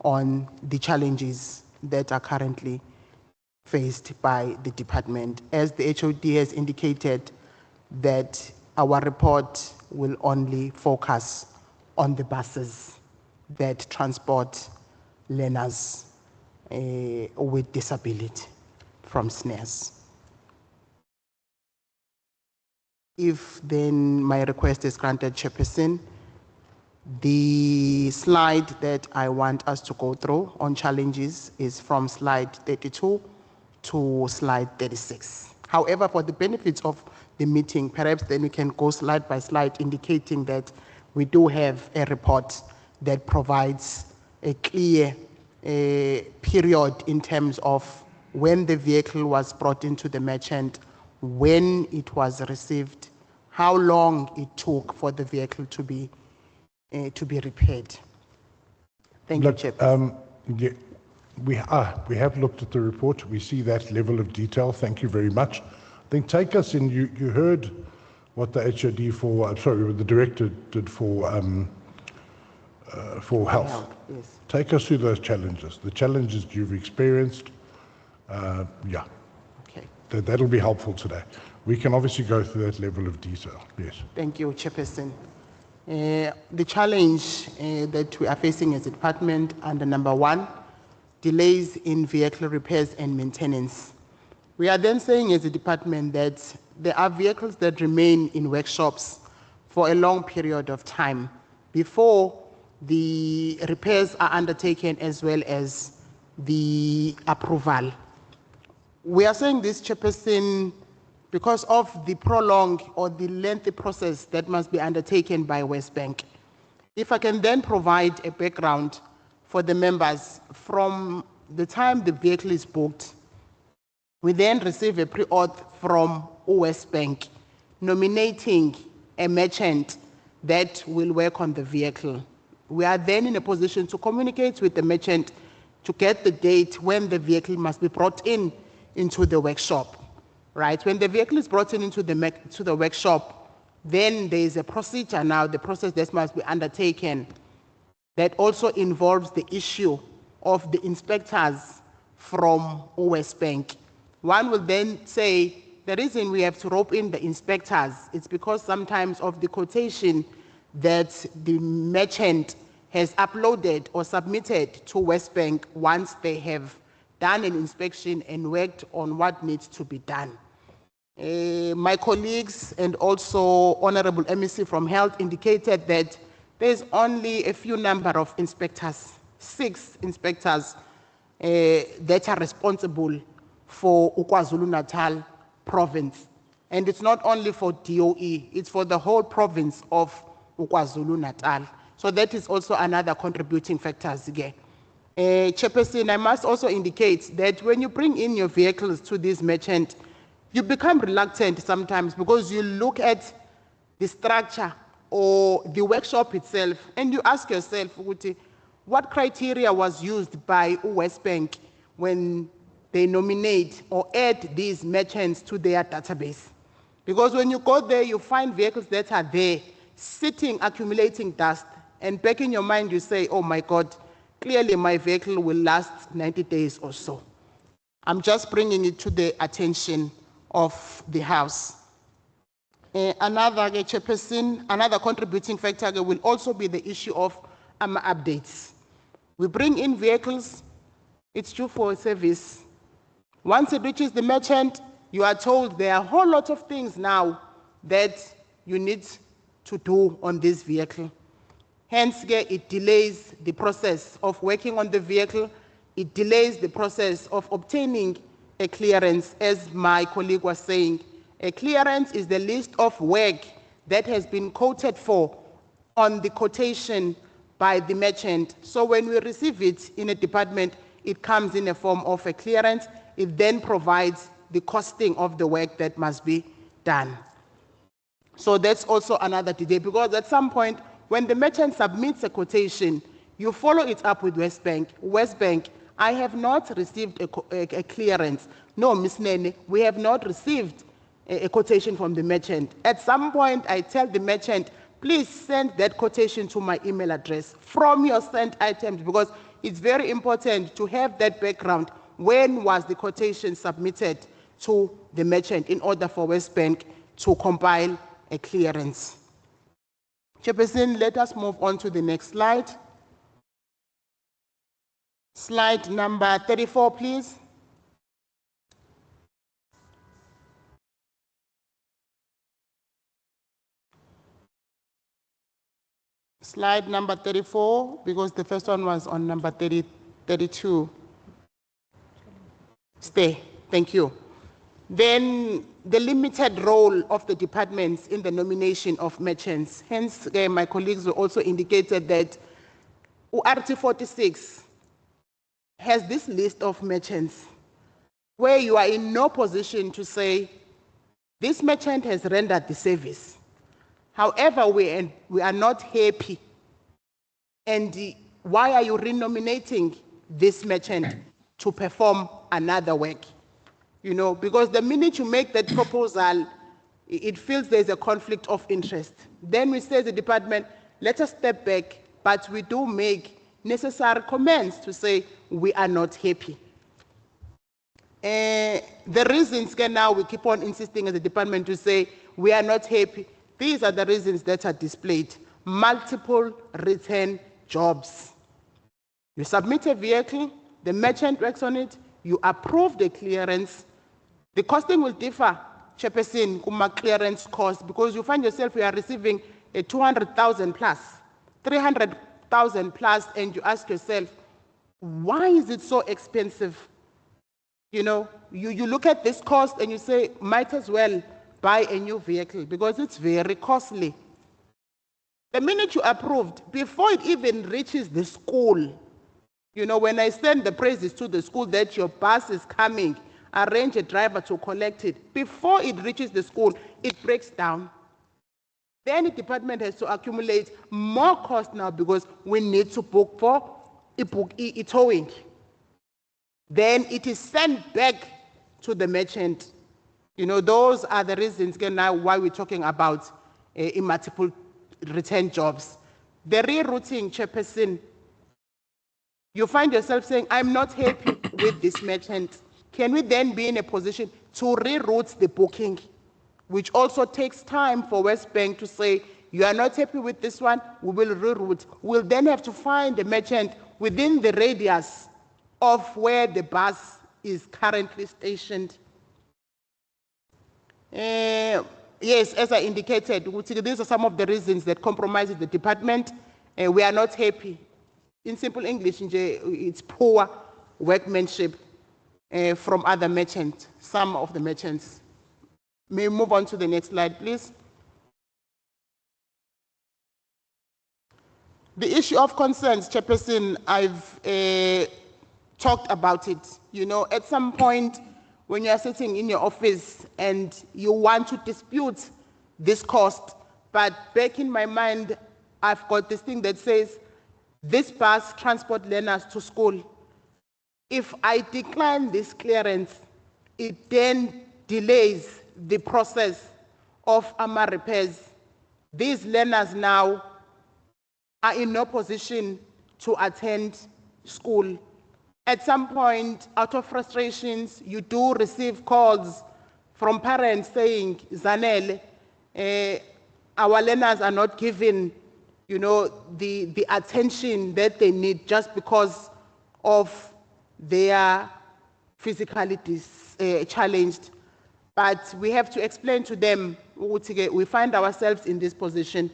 on the challenges that are currently faced by the department. As the HOD has indicated, that our report will only focus on the buses that transport learners with disability from SNES. If then my request is granted, Chairperson, the slide that I want us to go through on challenges is from slide 32 to slide 36. However, for the benefits of the meeting, perhaps then we can go slide by slide, indicating that we do have a report that provides a clear period in terms of when the vehicle was brought into the merchant, when it was received, how long it took for the vehicle to be repaired. Thank you, Chairperson. Yeah, we have looked at the report. We see that level of detail. Thank you very much. I think take us in. You heard what the HOD for the director did for health. Yes. Take us through those challenges. The challenges you've experienced. Yeah. Okay. That'll be helpful today. We can obviously go through that level of detail. Yes. Thank you, Chairperson. The challenge that we are facing as a department under number 1, delays in vehicle repairs and maintenance. We are then saying as a department that there are vehicles that remain in workshops for a long period of time before the repairs are undertaken as well as the approval. We are saying this, Chairperson, because of the prolonged or the lengthy process that must be undertaken by West Bank. If I can then provide a background for the members, from the time the vehicle is booked, we then receive a pre-auth from West Bank nominating a merchant that will work on the vehicle. We are then in a position to communicate with the merchant to get the date when the vehicle must be brought into the workshop. Right? When the vehicle is brought into the workshop, then there is a procedure now, the process that must be undertaken that also involves the issue of the inspectors from West Bank. One will then say, the reason we have to rope in the inspectors is because sometimes of the quotation that the merchant has uploaded or submitted to West Bank once they have done an inspection and worked on what needs to be done. My colleagues and also Honorable MEC from Health indicated that there's only a few number of inspectors, 6 inspectors that are responsible for KwaZulu-Natal province. And it's not only for DOE, it's for the whole province of KwaZulu-Natal. So that is also another contributing factor again. Chairperson, I must also indicate that when you bring in your vehicles to this merchant, you become reluctant sometimes because you look at the structure or the workshop itself and you ask yourself, what criteria was used by West Bank when they nominate or add these merchants to their database? Because when you go there, you find vehicles that are there, sitting, accumulating dust, and back in your mind you say, oh my God, clearly my vehicle will last 90 days or so. I'm just bringing it to the attention of the House. Another Chairperson, another contributing factor will also be the issue of updates. We bring in vehicles, it's due for service. Once it reaches the merchant, you are told there are a whole lot of things now that you need to do on this vehicle. Hence, it delays the process of working on the vehicle. It delays the process of obtaining a clearance. As my colleague was saying, a clearance is the list of work that has been quoted for on the quotation by the merchant. So when we receive it in a department, it comes in a form of a clearance. It then provides the costing of the work that must be done. So that's also another delay, because at some point, when the merchant submits a quotation, you follow it up with West Bank. West Bank, I have not received a clearance. No, Ms. Nene, we have not received a quotation from the merchant. At some point, I tell the merchant, please send that quotation to my email address from your sent items, because it's very important to have that background. When was the quotation submitted to the merchant in order for West Bank to compile a clearance? Chairperson, let us move on to the next slide. Slide number 34, please. Slide number 34, because the first one was on number 32. Stay, thank you. Then the limited role of the departments in the nomination of merchants. Hence, my colleagues also indicated that RT46 has this list of merchants where you are in no position to say, this merchant has rendered the service. However, we are not happy. And why are you renominating this merchant to perform another work? You know, because the minute you make that proposal, it feels there's a conflict of interest. Then we say as a department, let us step back, but we do make necessary comments to say we are not happy. The reasons now we keep on insisting as a department to say we are not happy. These are the reasons that are displayed. Multiple return jobs. You submit a vehicle, the merchant works on it, you approve the clearance. The costing will differ, Chairperson, kuma clearance cost, because you find yourself you are receiving a 200,000 plus, 300,000 plus, and you ask yourself, why is it so expensive? You know, you look at this cost and you say, might as well buy a new vehicle because it's very costly. The minute you approved, before it even reaches the school, you know, when I send the praises to the school that your bus is coming, arrange a driver to collect it, before it reaches the school, it breaks down. Then the department has to accumulate more cost now because we need to book for towing. Then it is sent back to the merchant. You know, those are the reasons now why we're talking about multiple return jobs. The rerouting, Chairperson, you find yourself saying, I'm not happy with this merchant. Can we then be in a position to reroute the booking, which also takes time for West Bank to say, you are not happy with this one, we will reroute. We'll then have to find a merchant within the radius of where the bus is currently stationed. Yes, as I indicated, these are some of the reasons that compromise the department. We are not happy. In simple English, it's poor workmanship from other merchants, some of the merchants. May we move on to the next slide, please. The issue of concerns, Chairperson, I've talked about it. You know, at some point, when you are sitting in your office and you want to dispute this cost, but back in my mind, I've got this thing that says, this bus transport learners to school. If I decline this clearance, it then delays the process of AMA repairs. These learners now are in no position to attend school. At some point, out of frustrations, you do receive calls from parents saying, Zanele, our learners are not given, you know, the attention that they need just because of their physicality challenged. But we have to explain to them, we find ourselves in this position.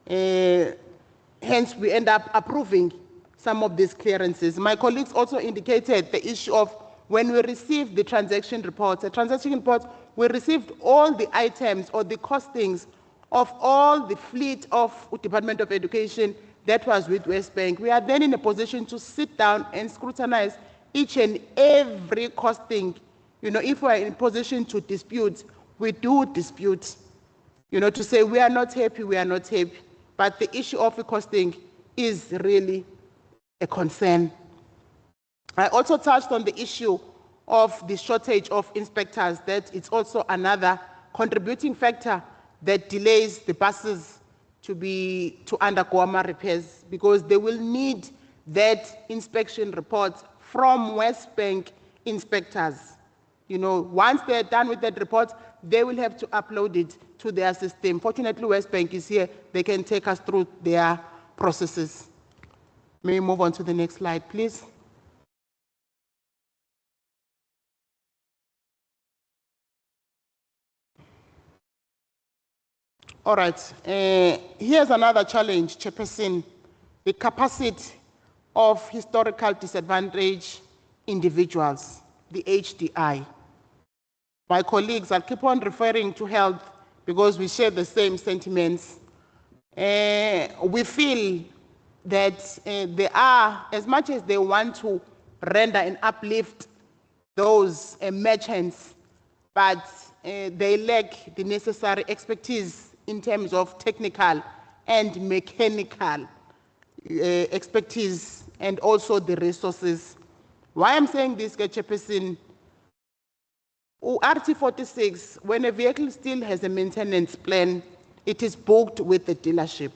Hence, we end up approving some of these clearances. My colleagues also indicated the issue of when we received the transaction reports. The transaction reports, we received all the items or the costings of all the fleet of Department of Education that was with West Bank. We are then in a position to sit down and scrutinize each and every costing. You know, if we're in a position to dispute, we do dispute. You know, to say we are not happy, we are not happy. But the issue of the costing is really a concern. I also touched on the issue of the shortage of inspectors, that it's also another contributing factor that delays the buses to undergo AMA repairs, because they will need that inspection report from West Bank inspectors. You know, once they're done with that report, they will have to upload it to their system. Fortunately, West Bank is here. They can take us through their processes. May we move on to the next slide, please? All right, here's another challenge, Chairperson, the capacity of historical disadvantaged individuals, the HDI. My colleagues, I'll keep on referring to health because we share the same sentiments. We feel that they are, as much as they want to render and uplift those merchants, but they lack the necessary expertise in terms of technical and mechanical expertise, and also the resources. Why I'm saying this, Chairperson, RT46, when a vehicle still has a maintenance plan, it is booked with the dealership.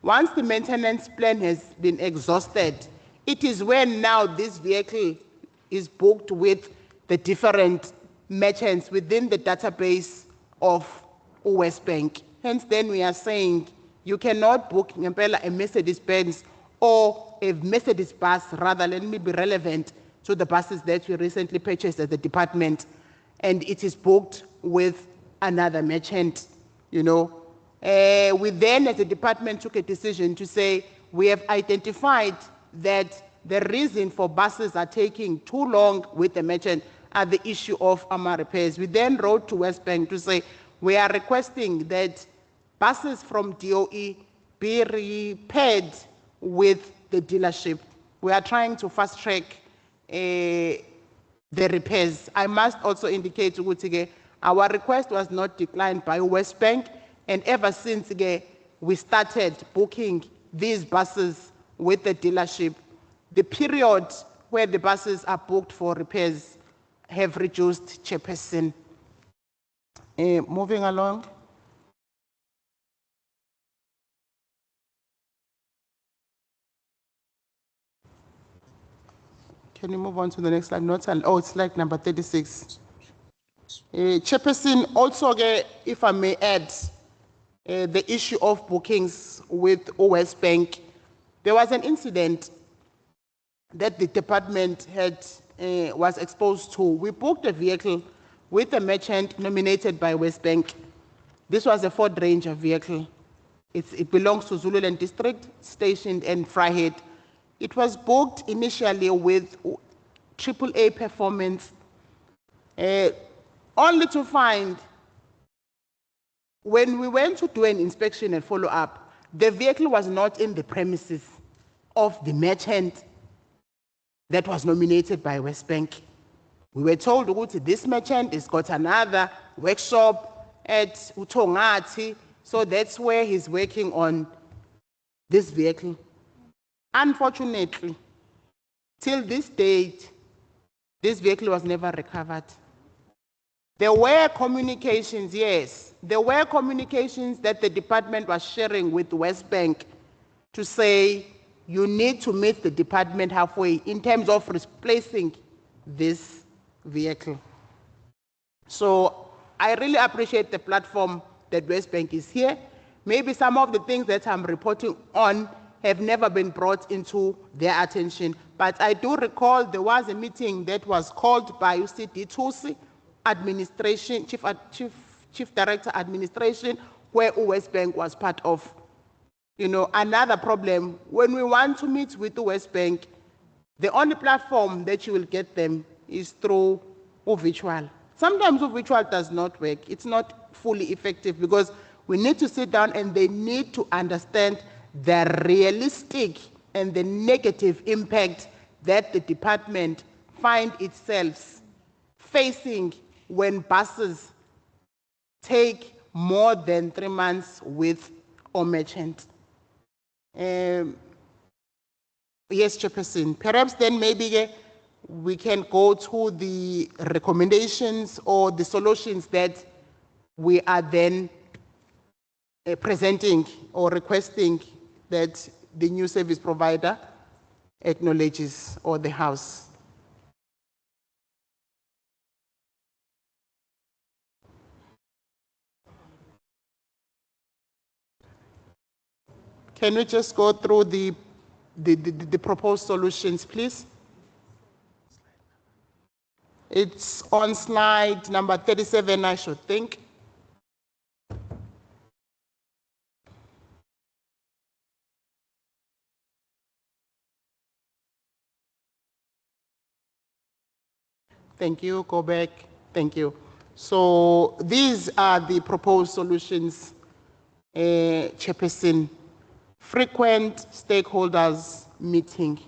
Once the maintenance plan has been exhausted, it is when now this vehicle is booked with the different merchants within the database of West Bank. Hence, then we are saying you cannot book a Mercedes-Benz or a Mercedes bus, rather, let me be relevant to the buses that we recently purchased at the department, and it is booked with another merchant, you know. We then, as a department, took a decision to say we have identified that the reason for buses are taking too long with the merchant are the issue of AMA repairs. We then wrote to West Bank to say we are requesting that buses from DOE be repaired with the dealership. We are trying to fast track the repairs. I must also indicate to Gutige, our request was not declined by West Bank, and ever since we started booking these buses with the dealership, the period where the buses are booked for repairs have reduced, Chairperson. Moving along. Can you move on to the next slide? It's slide number 36. Chairperson, also, if I may add, the issue of bookings with West Bank. There was an incident that the department was exposed to. We booked a vehicle with a merchant nominated by West Bank. This was a Ford Ranger vehicle. It belongs to Zululand District, stationed in Vryheid. It was booked initially with AAA performance, only to find when we went to do an inspection and follow-up, the vehicle was not in the premises of the merchant that was nominated by West Bank. We were told that this merchant has got another workshop at Utongati, so that's where he's working on this vehicle. Unfortunately, till this date, this vehicle was never recovered. There were communications, yes, there were communications that the department was sharing with West Bank to say, you need to meet the department halfway in terms of replacing this vehicle. So I really appreciate the platform that West Bank is here. Maybe some of the things that I'm reporting on have never been brought into their attention. But I do recall there was a meeting that was called by UCD Tusi, Administration, Chief Director Administration, where West Bank was part of. You know, another problem, when we want to meet with the West Bank, the only platform that you will get them is through virtual. Sometimes virtual does not work. It's not fully effective because we need to sit down and they need to understand the realistic and the negative impact that the department find itself facing when buses take more than 3 months with or merchant. Yes, Chairperson. Perhaps then maybe we can go to the recommendations or the solutions that we are then presenting or requesting that the new service provider acknowledges or the House. Can we just go through the proposed solutions, please? It's on slide number 37, I should think. Thank you, go back, thank you. So these are the proposed solutions, Chairperson. Frequent stakeholders meeting.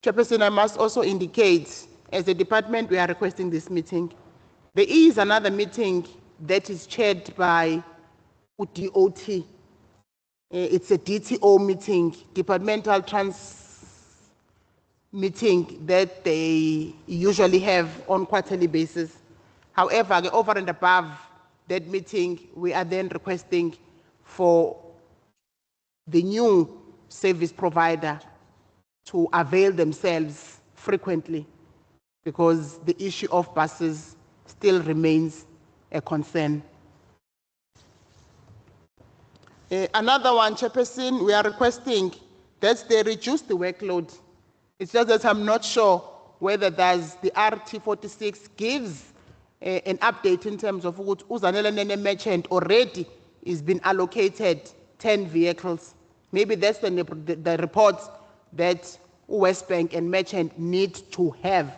Chairperson, I must also indicate, as a department, we are requesting this meeting. There is another meeting that is chaired by DOT. It's a DTO meeting, departmental meeting that they usually have on quarterly basis. However, over and above that meeting, we are then requesting for the new service provider to avail themselves frequently, because the issue of buses still remains a concern. Another one, Chairperson, we are requesting that they reduce the workload. It's just that I'm not sure whether there's the RT46 gives an update in terms of what Uzanele merchant already is been allocated 10 vehicles. Maybe that's the report that West Bank and merchant need to have.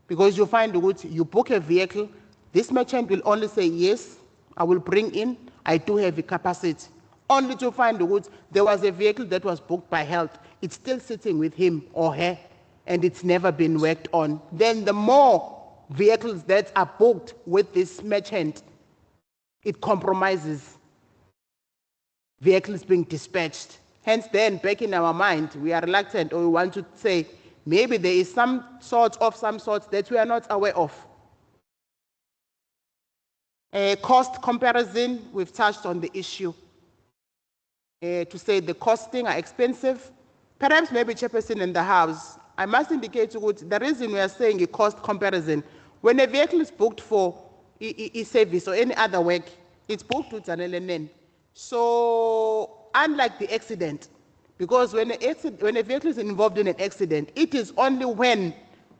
Because you find that you book a vehicle, this merchant will only say, yes, I will bring in, I do have the capacity. Only to find that there was a vehicle that was booked by health. It's still sitting with him or her, and it's never been worked on. Then the more vehicles that are booked with this merchant, it compromises vehicles being dispatched. Hence then, back in our mind, we are reluctant, or we want to say, maybe there is some sort that we are not aware of. Cost comparison, we've touched on the issue. To say the costing are expensive. Perhaps maybe Chairperson in the House, I must indicate to you the reason we are saying a cost comparison, when a vehicle is booked for e-service or any other work, it's booked with an LNN. So unlike the accident, because when a vehicle is involved in an accident, it is only when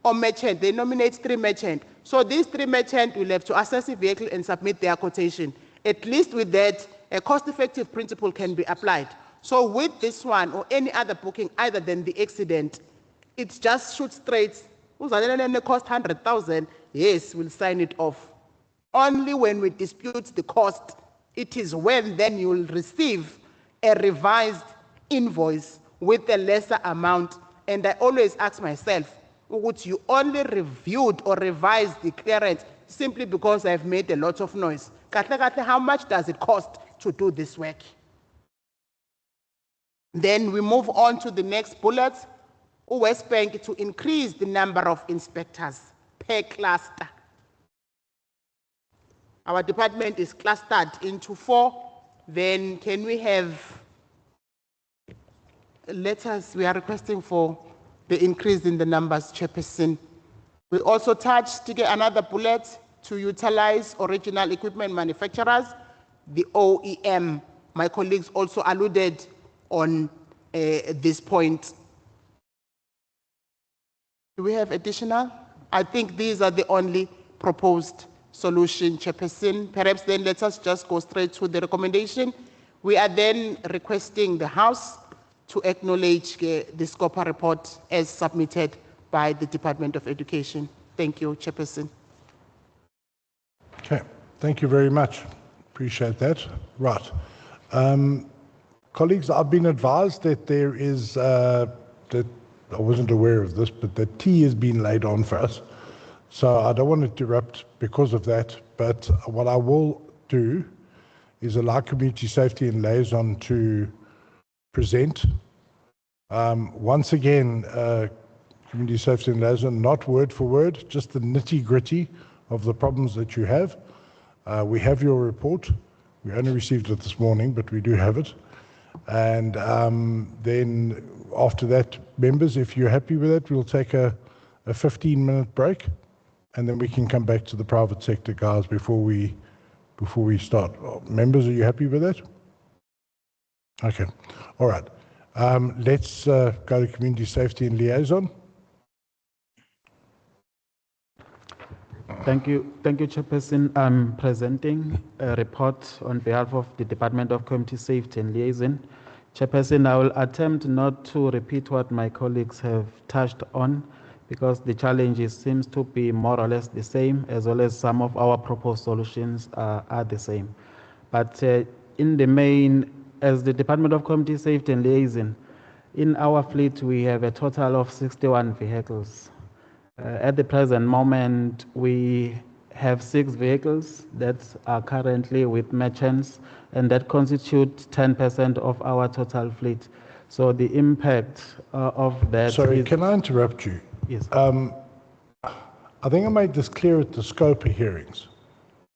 or merchant, they nominate 3 merchants. So these 3 merchants will have to assess the vehicle and submit their quotation. At least with that, a cost-effective principle can be applied. So with this one or any other booking other than the accident, it just shoots straight. It cost 100,000, yes, we'll sign it off. Only when we dispute the cost, it is when then you will receive a revised invoice with a lesser amount. And I always ask myself, would you only reviewed or revised the clearance simply because I've made a lot of noise? How much does it cost to do this work? Then we move on to the next bullet. West Bank to increase the number of inspectors per cluster. Our department is clustered into 4. Then can we have letters? We are requesting for the increase in the numbers, Chairperson. We also touched to get another bullet to utilize original equipment manufacturers, the OEM. My colleagues also alluded on this point. Do we have additional? I think these are the only proposed solution, Chairperson. Perhaps then let us just go straight to the recommendation. We are then requesting the House to acknowledge the SCOPA report as submitted by the Department of Education. Thank you, Chairperson. Okay, thank you very much. Appreciate that. Right. Colleagues, I've been advised that there is, that I wasn't aware of this, but that tea has been laid on for us. So I don't want to interrupt because of that, but what I will do is allow Community Safety and Liaison to present. Once again, Community Safety and Liaison, not word for word, just the nitty-gritty of the problems that you have. We have your report. We only received it this morning, but we do have it. And then after that, members, if you're happy with that, we'll take a 15-minute break, and then we can come back to the private sector guys before we start. Members, are you happy with that? Okay. All right. Let's go to Community Safety and Liaison. Thank you, Chairperson. I'm presenting a report on behalf of the Department of Community Safety and Liaison. Chairperson, I will attempt not to repeat what my colleagues have touched on, because the challenges seems to be more or less the same, as well as some of our proposed solutions are the same. But in the main, as the Department of Community Safety and Liaison, in our fleet we have a total of 61 vehicles. At the present moment, we have 6 vehicles that are currently with merchants, and that constitute 10% of our total fleet. So the impact of that. Sorry, can I interrupt you? Yes. I think I made this clear at the SCOPA hearings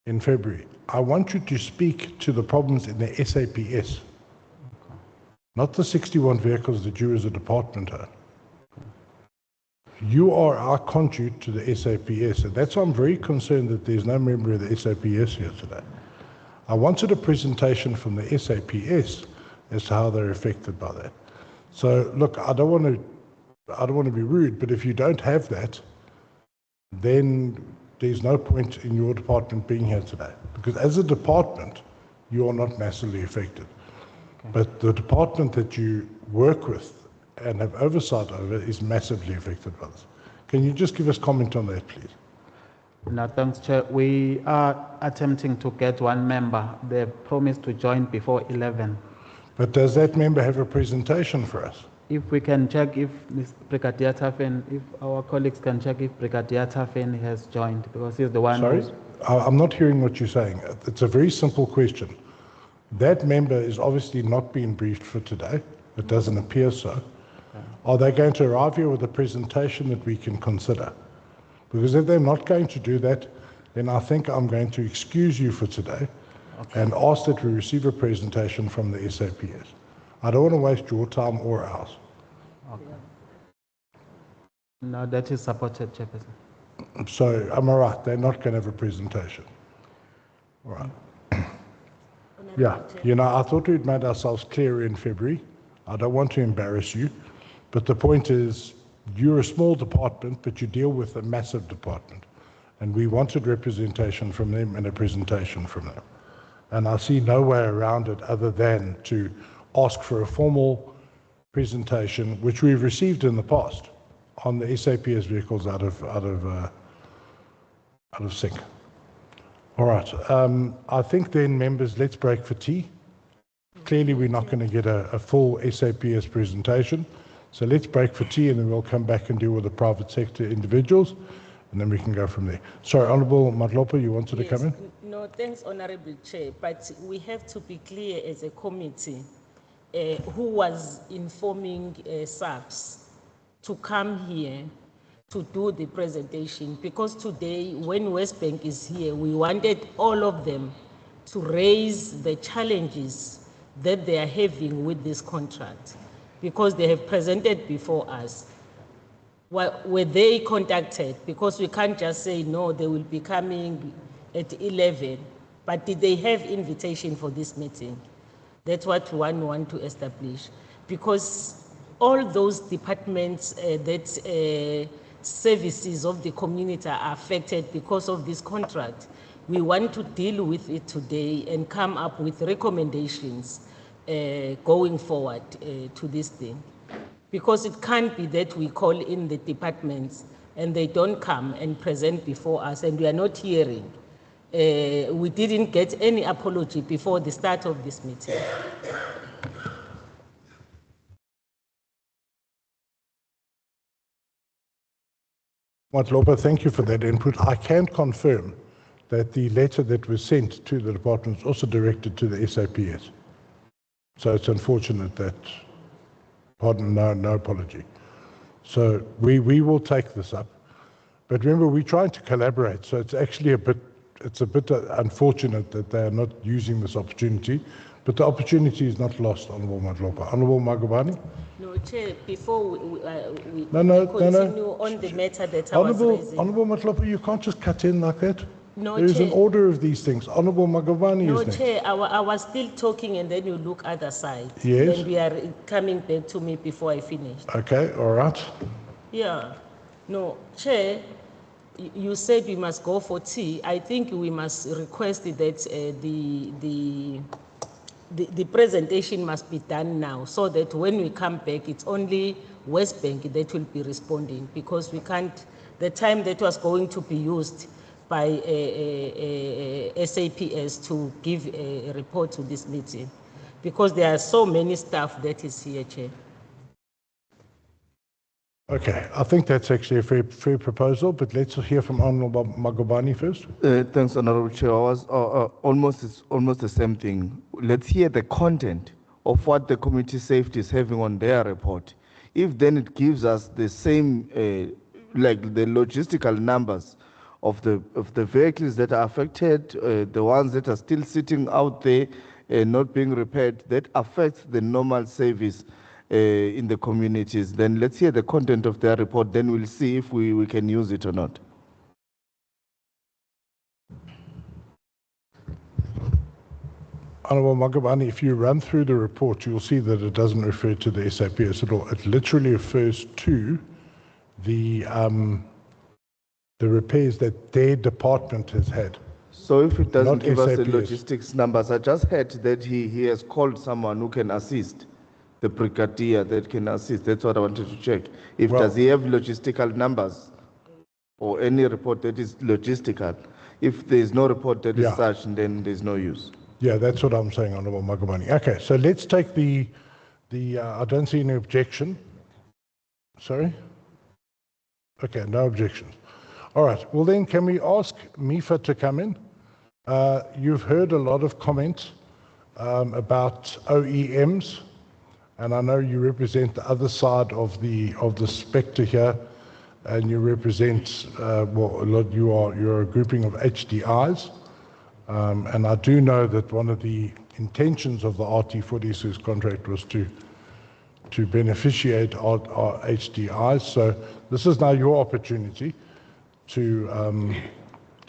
in February. I want you to speak to the problems in the SAPS, not the 61 vehicles that you as a department own. You are our conduit to the SAPS, and that's why I'm very concerned that there's no member of the SAPS here today. I wanted a presentation from the SAPS as to how they're affected by that. So look, I don't want to be rude, but if you don't have that, then there's no point in your department being here today, because as a department, you are not massively affected. Okay. But the department that you work with and have oversight over is massively affected by this. Can you just give us comment on that, please? No, thanks, Chair. We are attempting to get one member. They've promised to join before 11. But does that member have a presentation for us? If we can check if Ms. Brigadier Tafen, if our colleagues can check if Brigadier Tafen has joined, because he's the one. Sorry? I'm not hearing what you're saying. It's a very simple question. That member is obviously not being briefed for today. It doesn't appear so. Okay. Are they going to arrive here with a presentation that we can consider? Because if they're not going to do that, then I think I'm going to excuse you for today, okay, and ask that we receive a presentation from the SAPS. I don't want to waste your time or ours. Okay. No, that is supported, Chairperson. So, am I right? They're not going to have a presentation. All right. Yeah, you know, I thought we'd made ourselves clear in February. I don't want to embarrass you, but the point is, you're a small department, but you deal with a massive department. And we wanted representation from them and a presentation from them. And I see no way around it other than to ask for a formal presentation, which we've received in the past, on the SAPS vehicles out of sync. All right. I think then, members, let's break for tea. Clearly, we're not going to get a full SAPS presentation. So let's break for tea, and then we'll come back and deal with the private sector individuals, and then we can go from there. Sorry, Honourable Matlopa, you wanted to come in? No, thanks, Honourable Chair. But we have to be clear as a committee who was informing SAPS to come here to do the presentation, because today, when West Bank is here, we wanted all of them to raise the challenges that they are having with this contract, because they have presented before us. Were they contacted? Because we can't just say, no, they will be coming at 11, but did they have invitation for this meeting? That's what one want to establish, because all those departments that services of the community are affected because of this contract. We want to deal with it today and come up with recommendations going forward to this thing. Because it can't be that we call in the departments and they don't come and present before us and we are not hearing. We didn't get any apology before the start of this meeting. Matlopa, thank you for that input. I can confirm that the letter that was sent to the department was also directed to the SAPS. So it's unfortunate that, pardon, no apology. So we will take this up. But remember, we're trying to collaborate, so it's actually a bit unfortunate that they are not using this opportunity. But the opportunity is not lost, Honourable Matlopa. Honourable Magubani? No, Chair, before we No. continue on the matter that I was raising. Honourable Matlopa, you can't just cut in like that. No, there is an Chair. order of these things. Honourable Magubani No, is next. Chair, I was still talking and then you look other side. Yes. Then we are coming back to me before I finish. Okay, all right. Yeah. No, Chair, you said we must go for tea. I think we must request that the presentation must be done now so that when we come back, it's only West Bank that will be responding, because we can't, the time that was going to be used by SAPS to give a report to this meeting, because there are so many staff that is here, Chair. Okay, I think that's actually a fair proposal, but let's hear from Honourable Magubani first. Thanks, Honourable Chair. It's almost the same thing. Let's hear the content of what the community safety is having on their report. If then it gives us the same, like the logistical numbers of the vehicles that are affected, the ones that are still sitting out there, not being repaired, that affects the normal service in the communities, then let's hear the content of their report, then we'll see if we can use it or not. Honourable Magubani, if you run through the report, you'll see that it doesn't refer to the SAPS at all. It literally refers to the repairs that their department has had. So if it doesn't Not give us the SAPS. logistics numbers, I just heard that he has called someone who can assist, the brigadier that can assist. That's what I wanted to check. Does he have logistical numbers or any report that is logistical? If there is no report that is such, then there's no use. Yeah, that's what I'm saying, Honourable Magubani. Okay, so let's take the I don't see any objection. Sorry? Okay, no objections. All right, well then, can we ask MIFA to come in? You've heard a lot of comments about OEMs, and I know you represent the other side of the spectre here, and you represent you're a grouping of HDIs, and I do know that one of the intentions of the RT46 contract was to beneficiate our HDIs. So this is now your opportunity to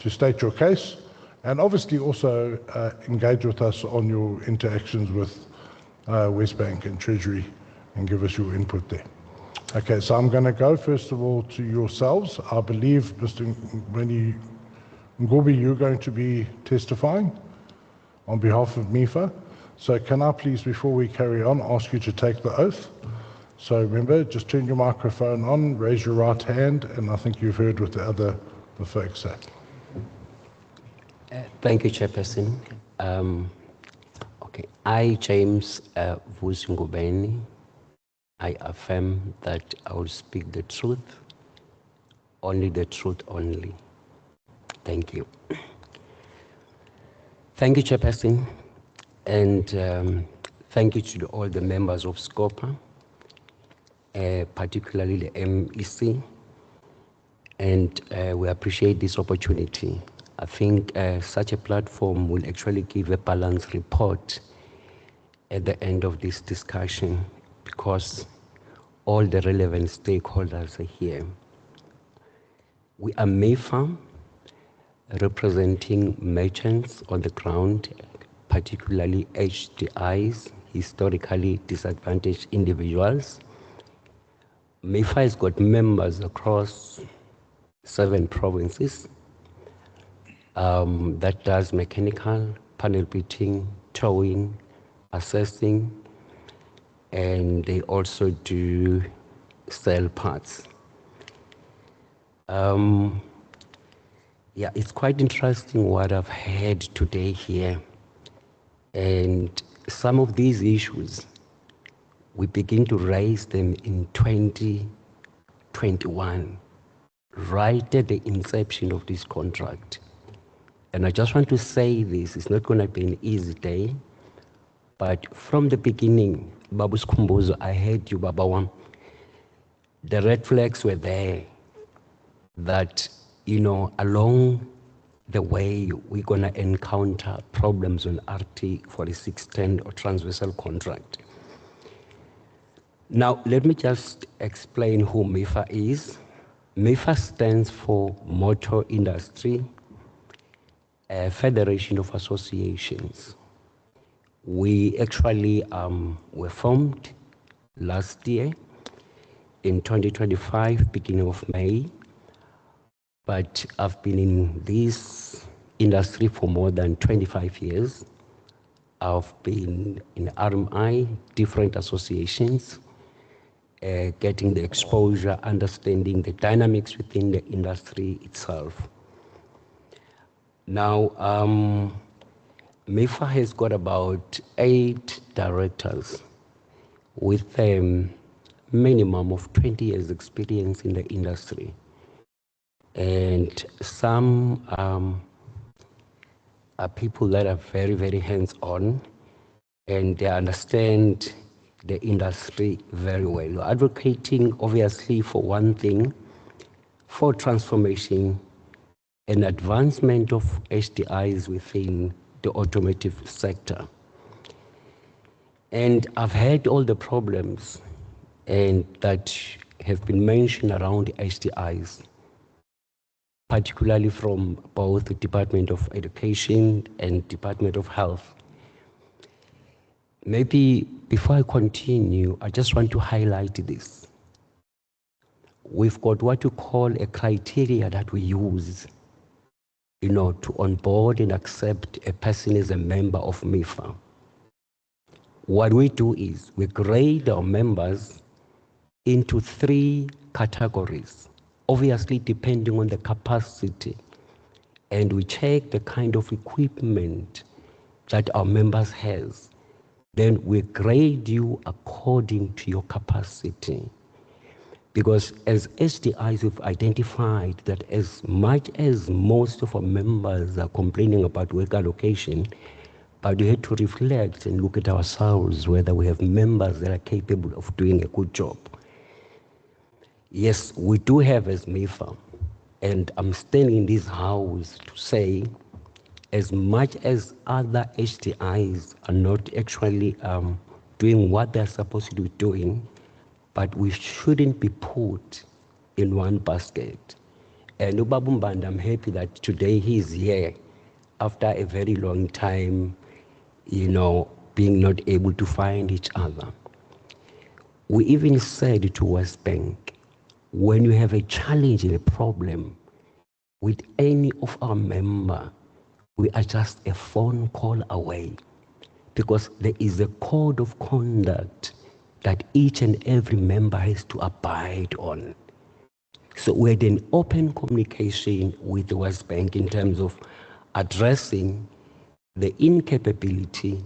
state your case, and obviously also engage with us on your interactions with West Bank and Treasury and give us your input there. Okay, so I'm going to go first of all to yourselves. I believe, Mr. Ngobi, you're going to be testifying on behalf of MIFA. So can I please, before we carry on, ask you to take the oath? So remember, just turn your microphone on, raise your right hand, and I think you've heard what the folks say. Thank you, Chairperson. Okay, I, James Ngubeni, I affirm that I will speak the truth, only the truth only. Thank you. Thank you, Chairperson, and thank you to all the members of SCOPA, particularly the MEC, and we appreciate this opportunity. I think such a platform will actually give a balanced report at the end of this discussion, because all the relevant stakeholders are here. We are MIFA, representing merchants on the ground, particularly HDIs, historically disadvantaged individuals. MIFA has got members across 7 provinces that does mechanical, panel beating, towing, assessing, and they also do sell parts. Yeah, it's quite interesting what I've heard today here. And some of these issues, we begin to raise them in 2021, right at the inception of this contract. And I just want to say this, it's not going to be an easy day, but from the beginning, Babu Skumbuzo, I heard you, Baba Wam, the red flags were there that, you know, along the way, we're going to encounter problems on RT4610 or transversal contract. Now, let me just explain who MIFA is. MIFA stands for Motor Industry Federation of Associations. We actually were formed last year in 2025, beginning of May. But I've been in this industry for more than 25 years. I've been in RMI, different associations, getting the exposure, understanding the dynamics within the industry itself. Now, MIFA has got about 8 directors with a minimum of 20 years experience in the industry. And some are people that are very, very hands-on, and they understand the industry very well. You're advocating, obviously, for one thing, for transformation and advancement of HDIs within the automotive sector. And I've heard all the problems and that have been mentioned around HDIs, particularly from both the Department of Education and Department of Health. Maybe before I continue, I just want to highlight this. We've got what you call a criteria that we use, you know, to onboard and accept a person as a member of MIFA. What we do is we grade our members into 3 categories, obviously depending on the capacity, and we check the kind of equipment that our members has. Then we grade you according to your capacity. Because as SDIs, we've identified that as much as most of our members are complaining about work allocation, but we had to reflect and look at ourselves whether we have members that are capable of doing a good job. Yes, we do have as MIFA, and I'm standing in this house to say, as much as other HDIs are not actually doing what they're supposed to be doing, but we shouldn't be put in one basket. And Ubabu Mbanda, I'm happy that today he's here after a very long time, you know, being not able to find each other. We even said to West Bank, when you have a challenge and a problem with any of our members, we are just a phone call away, because there is a code of conduct that each and every member has to abide on. So we had an open communication with the West Bank in terms of addressing the incapability,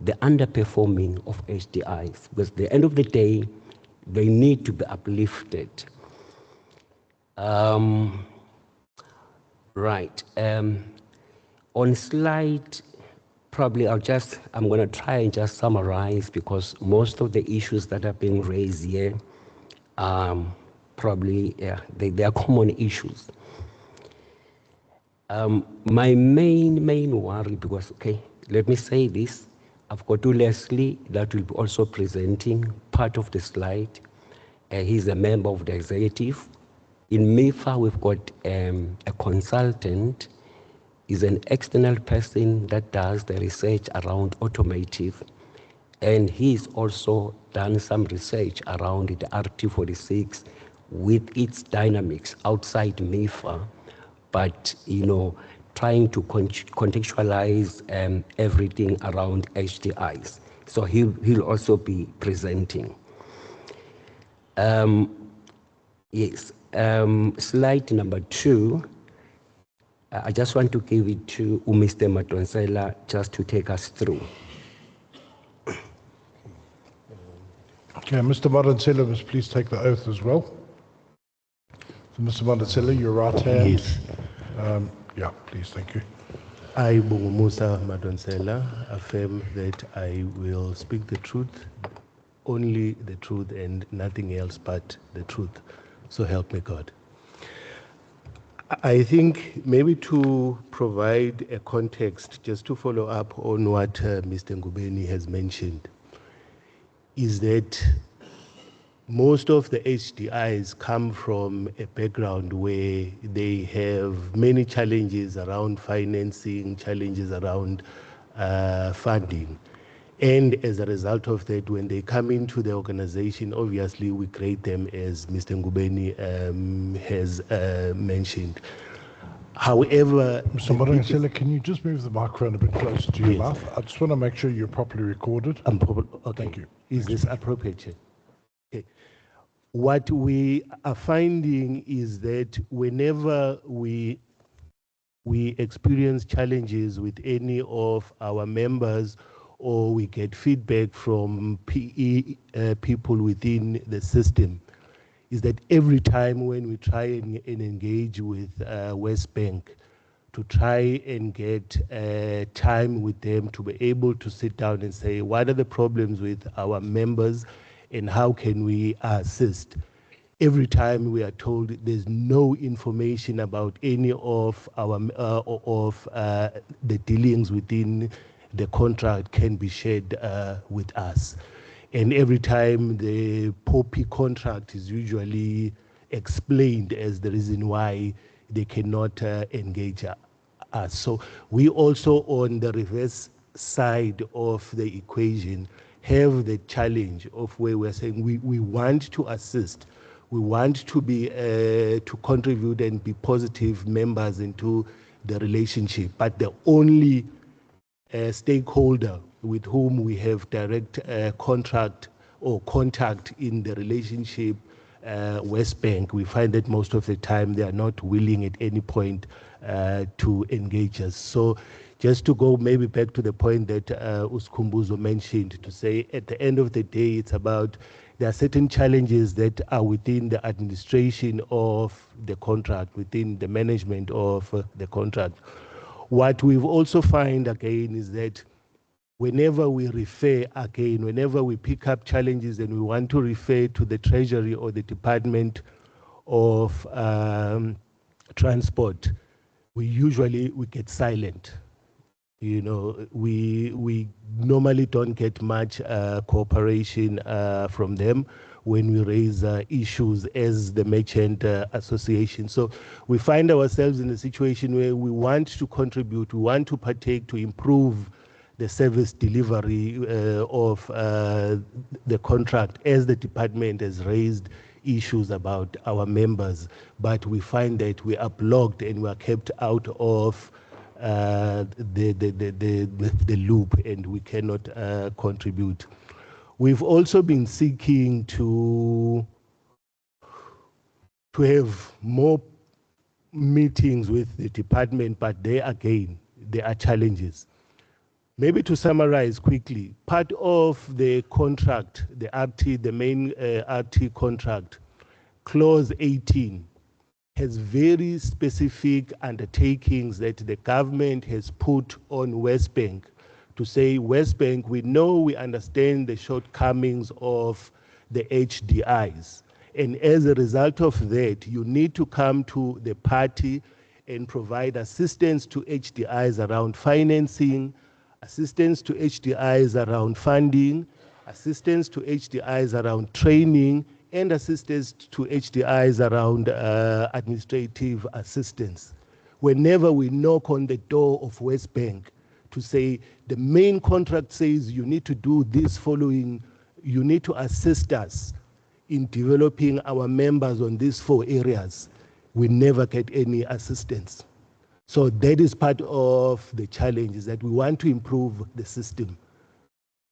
the underperforming of HDIs, because at the end of the day, they need to be uplifted. Right. On slide, probably I'm going to try and just summarize, because most of the issues that are being raised here probably, yeah, they are common issues. My main worry, because, okay, let me say this, I've got to Leslie that will be also presenting part of the slide. He's a member of the executive. In MIFA, we've got a consultant. Is an external person that does the research around automotive, and he's also done some research around the RT46 with its dynamics outside MIFA, but, you know, trying to contextualize everything around HDIs. So he'll also be presenting. Yes, slide number 2. I just want to give it to Mr. Matonsela just to take us through. Okay, Mr. Matonsela must please take the oath as well. So, Mr. Mandasela, your right hand. Yes. Yeah, please, thank you. I, Bongumusa Madonsela, affirm that I will speak the truth, only the truth and nothing else but the truth. So help me God. I think maybe to provide a context, just to follow up on what Mr. Ngubeni has mentioned, is that most of the HDIs come from a background where they have many challenges around financing, challenges around funding. And as a result of that, when they come into the organization, obviously we grade them, as Mr. Ngubeni has mentioned. However, Mr. Morangela, can you just move the microphone a bit closer to your Yes. mouth? I just want to make sure you're properly recorded. Okay. Thank you. Is this appropriate, Chair? Okay. What we are finding is that whenever we experience challenges with any of our members, or we get feedback from people within the system, is that every time when we try and engage with West Bank to try and get time with them to be able to sit down and say, what are the problems with our members and how can we assist? Every time we are told there's no information about any of our the dealings within the contract can be shared with us. And every time the POPI contract is usually explained as the reason why they cannot engage us. So we also, on the reverse side of the equation, have the challenge of where we're saying we want to assist, we want to be to contribute and be positive members into the relationship, but the only stakeholder with whom we have direct contract or contact in the relationship, West Bank, we find that most of the time they are not willing at any point to engage us. So just to go maybe back to the point that Uskumbuzo mentioned, to say at the end of the day, it's about there are certain challenges that are within the administration of the contract, within the management of the contract. What we've also find again is that whenever we refer again, whenever we pick up challenges and we want to refer to the Treasury or the Department of Transport, we get silent. You know, we normally don't get much cooperation from them when we raise issues as the merchant association. So we find ourselves in a situation where we want to contribute, we want to partake to improve the service delivery of the contract as the department has raised issues about our members, but we find that we are blocked and we are kept out of the loop and we cannot contribute. We've also been seeking to have more meetings with the department, but there again, there are challenges. Maybe to summarize quickly, part of the contract, the RT, the main RT contract, clause 18, has very specific undertakings that the government has put on West Bank to say, West Bank, we understand the shortcomings of the HDIs. And as a result of that, you need to come to the party and provide assistance to HDIs around financing, assistance to HDIs around funding, assistance to HDIs around training, and assistance to HDIs around administrative assistance. Whenever we knock on the door of West Bank to say the main contract says you need to do this following, you need to assist us in developing our members on these 4 areas, we never get any assistance. So that is part of the challenge, is that we want to improve the system,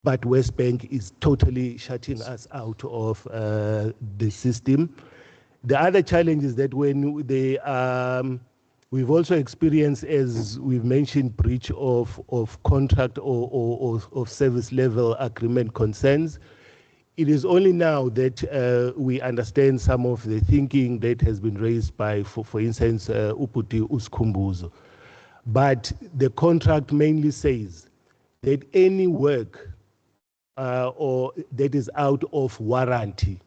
but West Bank is totally shutting us out of the system. The other challenge is that when they we've also experienced, as we've mentioned, breach of contract or of service level agreement concerns. it is only now that we understand some of the thinking that has been raised by, for instance, Uputi Uskumbuzo. But the contract mainly says that any work or that is out of warranty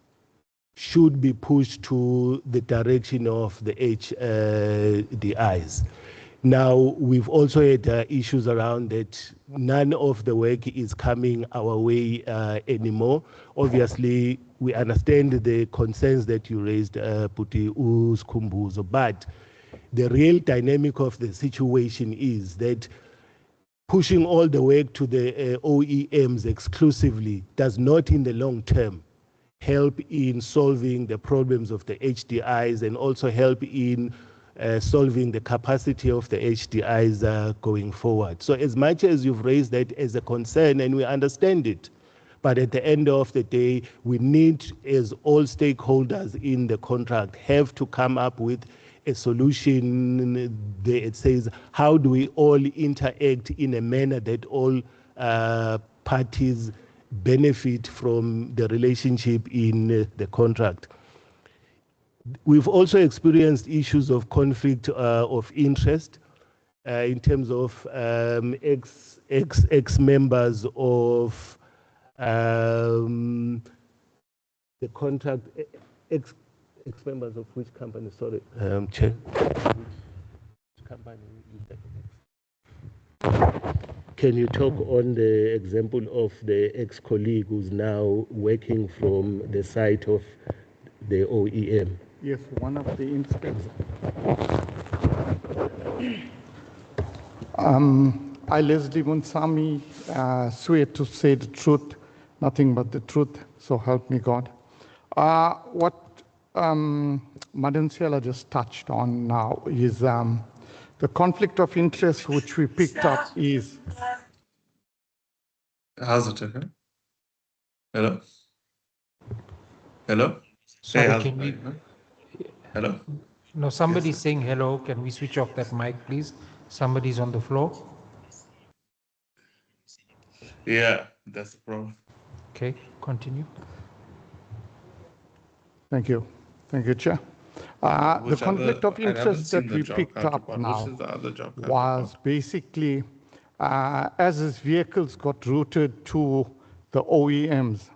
should be pushed to the direction of the HDIs. Now, we've also had issues around that. None of the work is coming our way anymore. Obviously, we understand the concerns that you raised, Puti Uskumbuzo, but the real dynamic of the situation is that pushing all the work to the OEMs exclusively does not in the long term help in solving the problems of the HDIs and also help in solving the capacity of the HDIs going forward. So as much as you've raised that as a concern, and we understand it, but at the end of the day, we need, as all stakeholders in the contract, have to come up with a solution that it says, how do we all interact in a manner that all parties benefit from the relationship in the contract. We've also experienced issues of conflict of interest in terms of ex-members of the contract, ex-members of which company, sorry, Chair? Which company is that? Can you talk on the example of the ex-colleague who's now working from the site of the OEM? Yes, one of the inspectors. I, Leslie Munsami, swear to say the truth, nothing but the truth, so help me God. What Madam Ciela just touched on now is the conflict of interest which we picked up is... How's it, okay? Hello? Hello? Sorry, hey, can we... Hello? No, somebody's saying hello. Can we switch off that mic, please? Somebody's on the floor. Yeah, that's the problem. Okay, continue. Thank you. Thank you, Chair. The conflict of interest that we picked up now was basically as his vehicles got routed to the OEMs.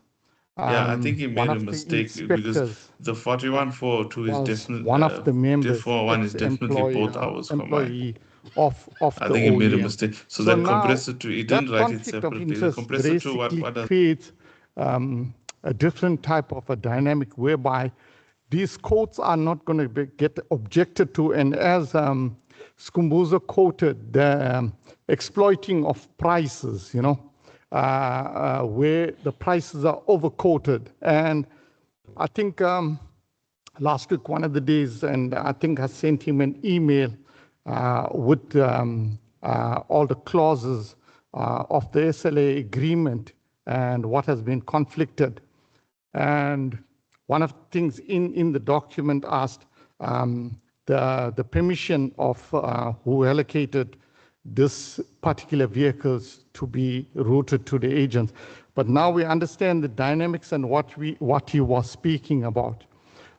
Yeah, I think he made a mistake because the 4142 is definitely one of the members, 441 is definitely both hours employee of the I think he made a OEM. mistake. So So that now, compressor 2, he didn't write it conflict of separately. The interest compressor 2, basically what does creates a different type of a dynamic whereby these quotes are not going to get objected to, and as Skumbuzo quoted, the exploiting of prices, you know, where the prices are overquoted. And I think last week, one of the days, and I think I sent him an email with all the clauses of the SLA agreement and what has been conflicted. And one of the things in the document asked the permission of who allocated this particular vehicles to be routed to the agents. But now we understand the dynamics and what he was speaking about.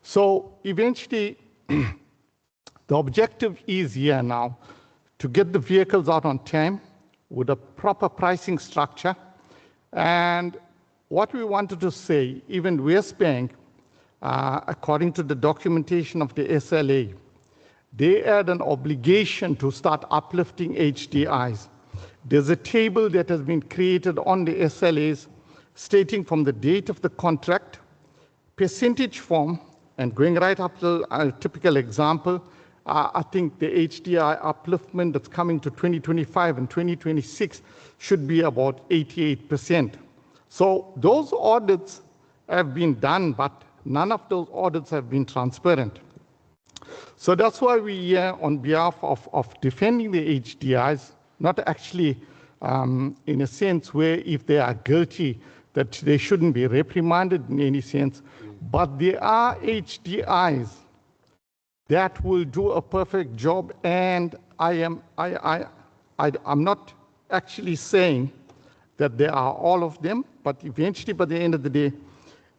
So eventually, the objective is here now to get the vehicles out on time with a proper pricing structure. And what we wanted to say, even West Bank, according to the documentation of the SLA, they had an obligation to start uplifting HDIs. There's a table that has been created on the SLAs stating from the date of the contract, percentage form, and going right up to a typical example, I think the HDI upliftment that's coming to 2025 and 2026 should be about 88%. So those audits have been done, but none of those audits have been transparent. So that's why we here on behalf of defending the HDIs, not actually in a sense where if they are guilty, that they shouldn't be reprimanded in any sense, but there are HDIs that will do a perfect job, and I'm not actually saying that there are all of them, but eventually by the end of the day,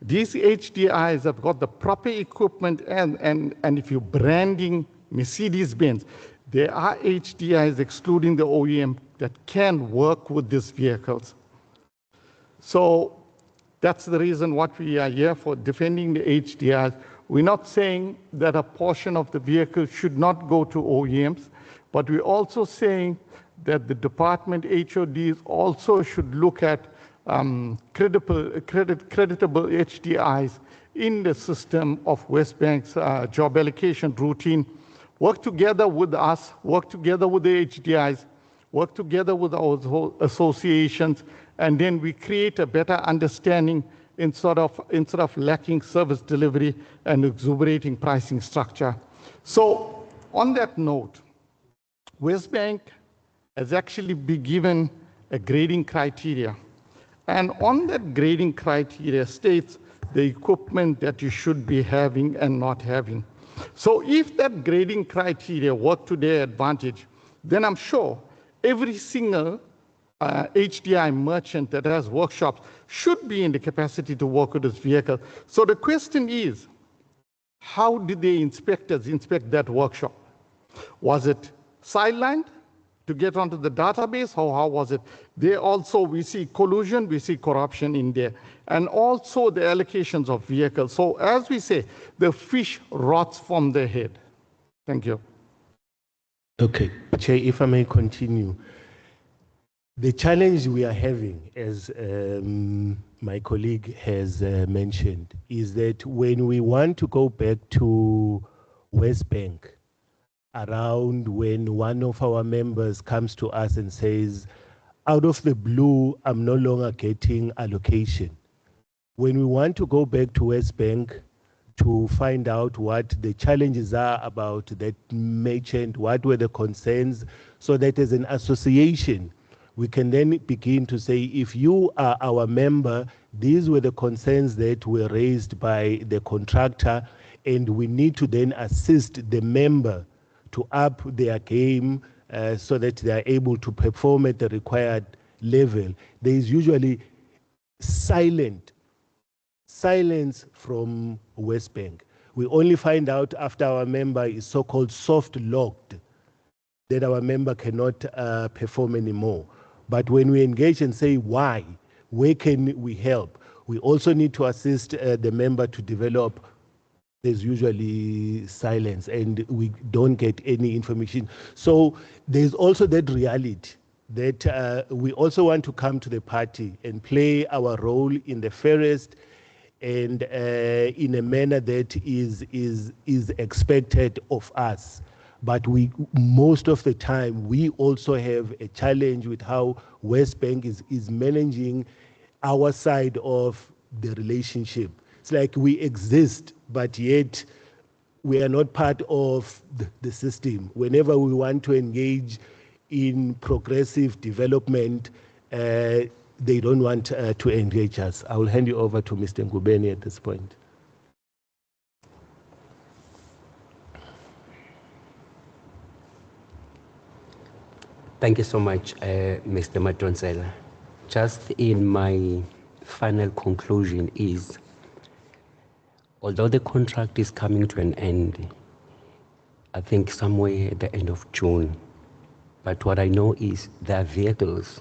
These HDIs have got the proper equipment, and if you're branding Mercedes-Benz, there are HDIs excluding the OEM that can work with these vehicles. So that's the reason what we are here for, defending the HDIs. We're not saying that a portion of the vehicle should not go to OEMs, but we're also saying that the department HODs also should look at creditable HDIs in the system of West Bank's job allocation routine. Work together with us, work together with the HDIs, work together with our associations, and then we create a better understanding instead of lacking service delivery and exuberating pricing structure. So on that note, West Bank has actually been given a grading criteria. And on that grading criteria states the equipment that you should be having and not having. So if that grading criteria work to their advantage, then I'm sure every single HDI merchant that has workshops should be in the capacity to work with this vehicle. So the question is, how did the inspectors inspect that workshop? Was it sidelined to get onto the database, or how was it? There also, we see collusion, we see corruption in there, and also the allocations of vehicles. So as we say, the fish rots from the head. Thank you. Okay, Chair, if I may continue. The challenge we are having, as my colleague has mentioned, is that when we want to go back to West Bank, around when one of our members comes to us and says, out of the blue, I'm no longer getting allocation. When we want to go back to West Bank to find out what the challenges are about that merchant, what were the concerns, so that as an association, we can then begin to say, if you are our member, these were the concerns that were raised by the contractor, and we need to then assist the member to up their game so that they are able to perform at the required level. There is usually silence from West Bank. We only find out after our member is so-called soft-locked that our member cannot perform anymore. But when we engage and say why, where can we help, we also need to assist the member to develop. There's usually silence and we don't get any information. So there's also that reality that we also want to come to the party and play our role in the fairest and in a manner that is expected of us. But most of the time, we also have a challenge with how West Bank is managing our side of the relationship. It's like we exist, but yet we are not part of the system. Whenever we want to engage in progressive development, they don't want to engage us. I will hand you over to Mr. Ngubeni at this point. Thank you so much, Mr. Matronsela. Just in my final conclusion is, although the contract is coming to an end, I think somewhere at the end of June, but what I know is there are vehicles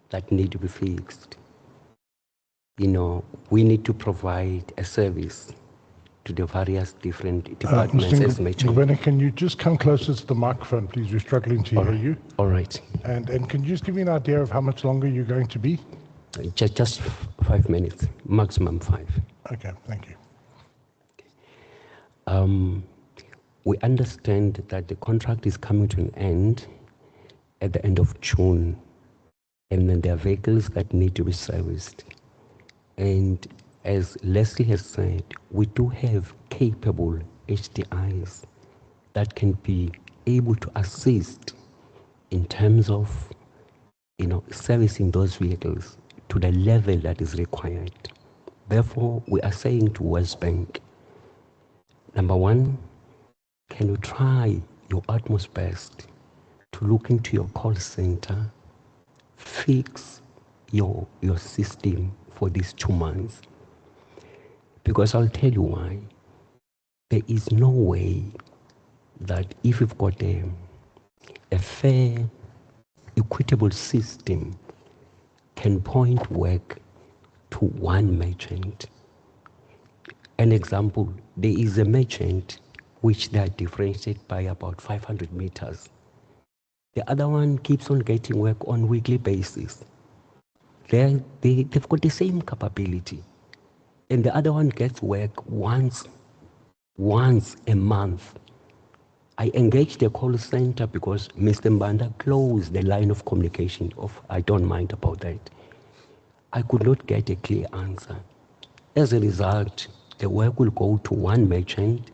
that need to be fixed. You know, we need to provide a service to the various different departments. Mr. Ngubeni, can you just come closer to the microphone, please? We're struggling to hear you. All right. And can you just give me an idea of how much longer you're going to be? Just 5 minutes, maximum 5. Okay, thank you. We understand that the contract is coming to an end at the end of June, and then there are vehicles that need to be serviced. And as Leslie has said, we do have capable HDIs that can be able to assist in terms of, you know, servicing those vehicles to the level that is required. Therefore, we are saying to West Bank, number one, can you try your utmost best to look into your call center, fix your system for these 2 months. because I'll tell you why. There is no way that if you've got a fair, equitable system can point work to one merchant. An example, there is a merchant which they are differentiated by about 500 meters. The other one keeps on getting work on weekly basis. They've got the same capability. And the other one gets work once a month. I engaged the call center because Mr. Mbanda closed the line of communication of, I don't mind about that. I could not get a clear answer. As a result, the work will go to one merchant,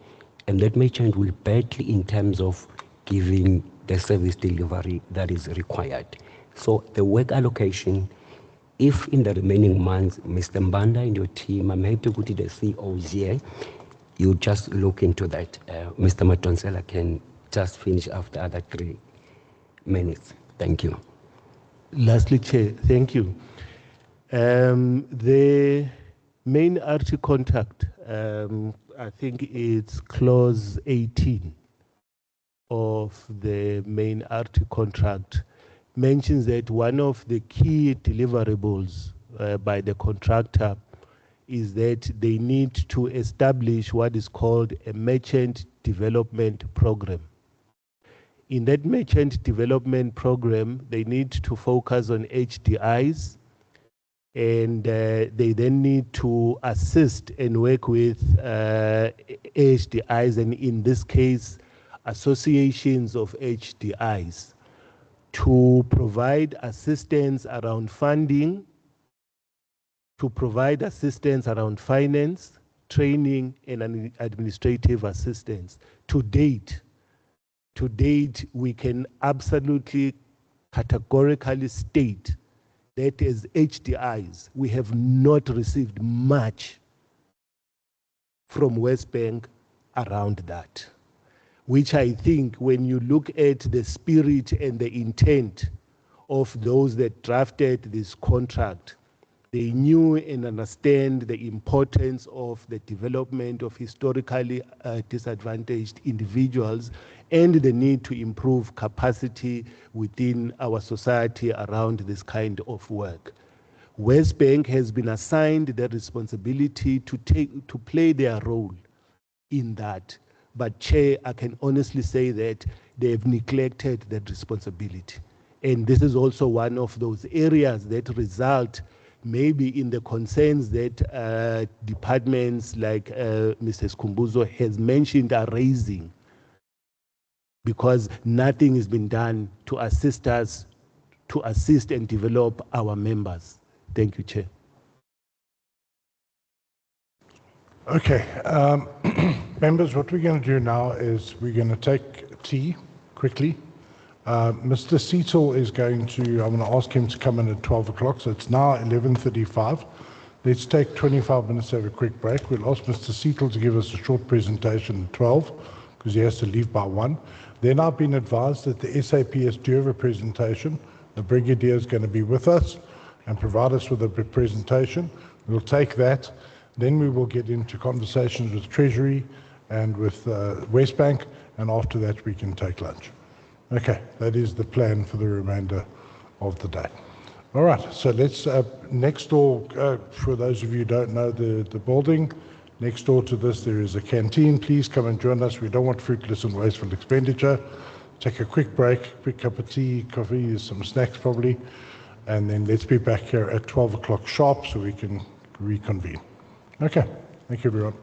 and that merchant will battle in terms of giving the service delivery that is required. So the work allocation, if in the remaining months, Mr. Mbanda and your team, I'm happy to go to the CEOs here, you just look into that. Mr. Matonsela can just finish after other 3 minutes. Thank you. Lastly, Chair, thank you. The main RT contract, I think it's clause 18 of the main RT contract, mentions that one of the key deliverables by the contractor is that they need to establish what is called a merchant development program. In that merchant development program, they need to focus on HDIs, and they then need to assist and work with HDIs, and in this case, associations of HDIs, to provide assistance around funding, to provide assistance around finance, training, and administrative assistance. To date, we can absolutely categorically state that as HDIs, we have not received much from West Bank around that, which I think when you look at the spirit and the intent of those that drafted this contract, they knew and understand the importance of the development of historically disadvantaged individuals and the need to improve capacity within our society around this kind of work. West Bank has been assigned the responsibility to play their role in that. But Chair, I can honestly say that they've neglected that responsibility. And this is also one of those areas that result maybe in the concerns that departments like Mr. Skumbuzo has mentioned are raising, because nothing has been done to assist us, to assist and develop our members. Thank you, Chair. Okay, members, what we're going to do now is we're going to take tea quickly. Mr. Seatle is going to, I'm going to ask him to come in at 12 o'clock, so it's now 11:35. Let's take 25 minutes to have a quick break. We'll ask Mr. Seatle to give us a short presentation at 12, because he has to leave by 1. Then I've been advised that the SAPS do have a presentation. The Brigadier is going to be with us and provide us with a presentation. We'll take that. Then we will get into conversations with Treasury and with West Bank, and after that we can take lunch. Okay, that is the plan for the remainder of the day. All right, so let's, next door, for those of you who don't know the building, next door to this there is a canteen. Please come and join us. We don't want fruitless and wasteful expenditure. Take a quick break, quick cup of tea, coffee, some snacks probably, and then let's be back here at 12 o'clock sharp so we can reconvene. Okay, thank you everyone.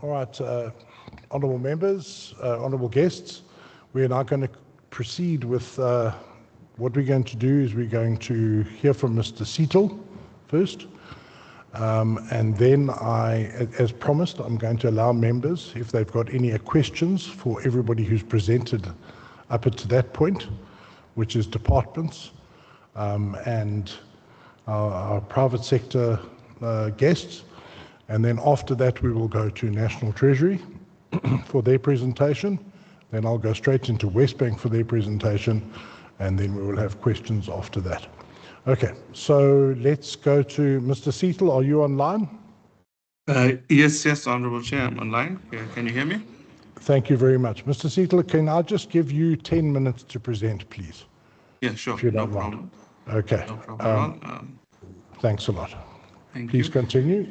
All right, honourable members, honourable guests, we are now going to proceed with what we're going to do is we're going to hear from Mr. Seatle first, and then as promised, I'm going to allow members, if they've got any questions for everybody who's presented up to that point, which is departments and our private sector guests. And then after that, we will go to National Treasury for their presentation. Then I'll go straight into Westbank for their presentation, and then we will have questions after that. Okay, so let's go to Mr. Seatle. Are you online? Yes, Honourable Chair, I'm online. Can you hear me? Thank you very much. Mr. Seatle, can I just give you 10 minutes to present, please? Yeah, sure, If you no don't mind. problem. Okay. No problem at all. Thanks a lot. Thank Please you. continue.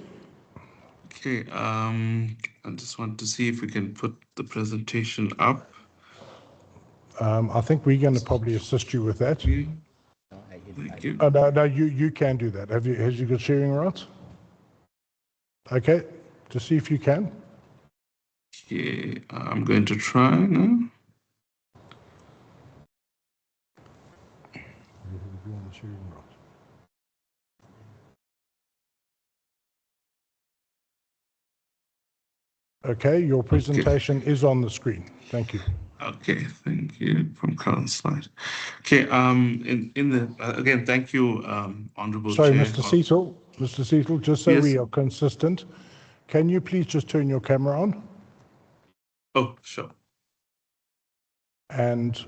Okay, I just want to see if we can put the presentation up. I think we're going to probably assist you with that. Thank you. Oh, no, you can do that. Has you got sharing rights? Okay, to see if you can. Okay, I'm going to try now. Okay, your presentation is on the screen. Thank you. Okay, thank you. From current slide. Okay, in the again, thank you, Honourable Sorry, Chair. Mr. Seatle, just so Yes. we are consistent, can you please just turn your camera on? Oh, sure. And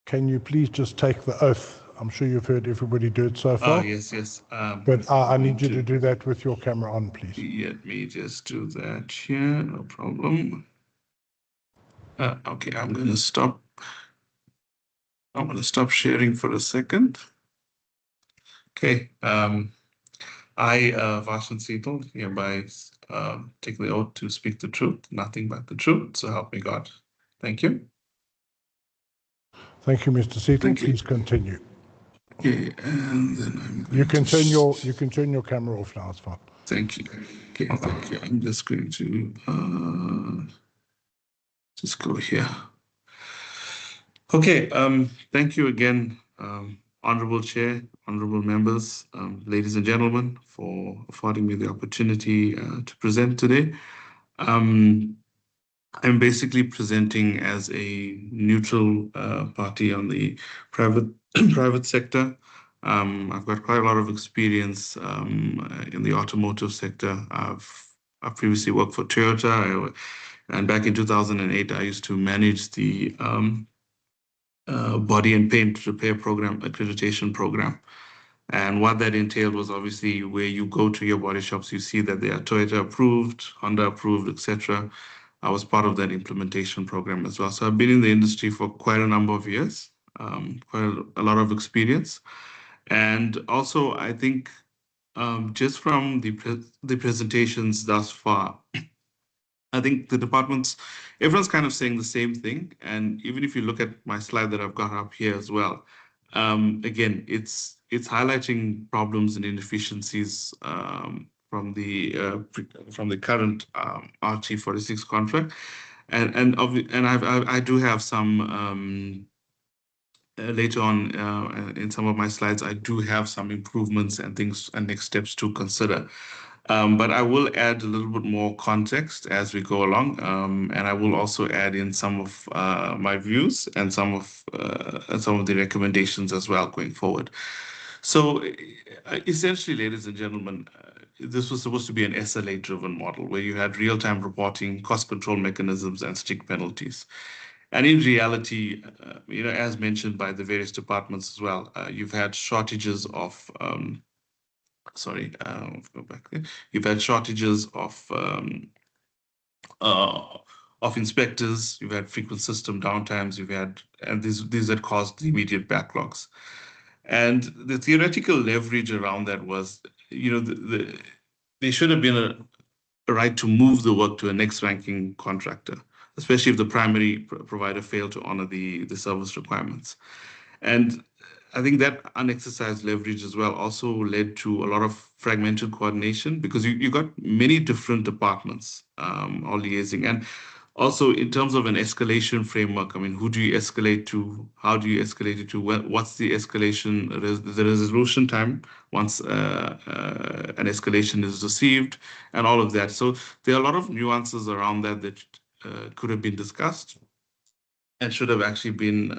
can you please just take the oath? I'm sure you've heard everybody do it so far. Yes. But I need you to do that with your camera on, please. Let me just do that here, no problem. Okay, I'm going to stop. I'm going to stop sharing for a second. Okay, I, Varshan Seatle, hereby take the oath to speak the truth, nothing but the truth, so help me God. Thank you. Thank you, Mr. Seatle. Thank you. Please continue. Okay, and then I'm going You can turn your camera off now. It's fine. Thank you. Okay, thank you. I'm just going to just go here. Okay, thank you again, Honourable Chair, honourable members, ladies and gentlemen, for affording me the opportunity to present today. I'm basically presenting as a neutral party on the private sector. I've got quite a lot of experience in the automotive sector. I've previously worked for Toyota, and back in 2008, I used to manage the body and paint repair program, accreditation program. And what that entailed was obviously where you go to your body shops, you see that they are Toyota approved, Honda approved, etc. I was part of that implementation program as well. So I've been in the industry for quite a number of years, quite a lot of experience. And also, I think just from the presentations thus far, I think the departments, everyone's kind of saying the same thing. And even if you look at my slide that I've got up here as well, again, it's highlighting problems and inefficiencies from the current RT46 contract, and I do have some later on in some of my slides. I do have some improvements and things and next steps to consider. But I will add a little bit more context as we go along, and I will also add in some of my views and some of the recommendations as well going forward. So essentially, ladies and gentlemen, this was supposed to be an SLA-driven model where you had real-time reporting, cost control mechanisms, and strict penalties. And in reality, as mentioned by the various departments as well, you've had shortages of go back there. You've had shortages of inspectors. You've had frequent system downtimes. And these had caused immediate backlogs. And the theoretical leverage around that was, there should have been a right to move the work to a next ranking contractor, especially if the primary provider failed to honor the service requirements. And I think that unexercised leverage as well also led to a lot of fragmented coordination because you got many different departments all liaising. And also in terms of an escalation framework, I mean, who do you escalate to? How do you escalate it to? What's the escalation, the resolution time once an escalation is received and all of that. So there are a lot of nuances around that that could have been discussed and should have actually been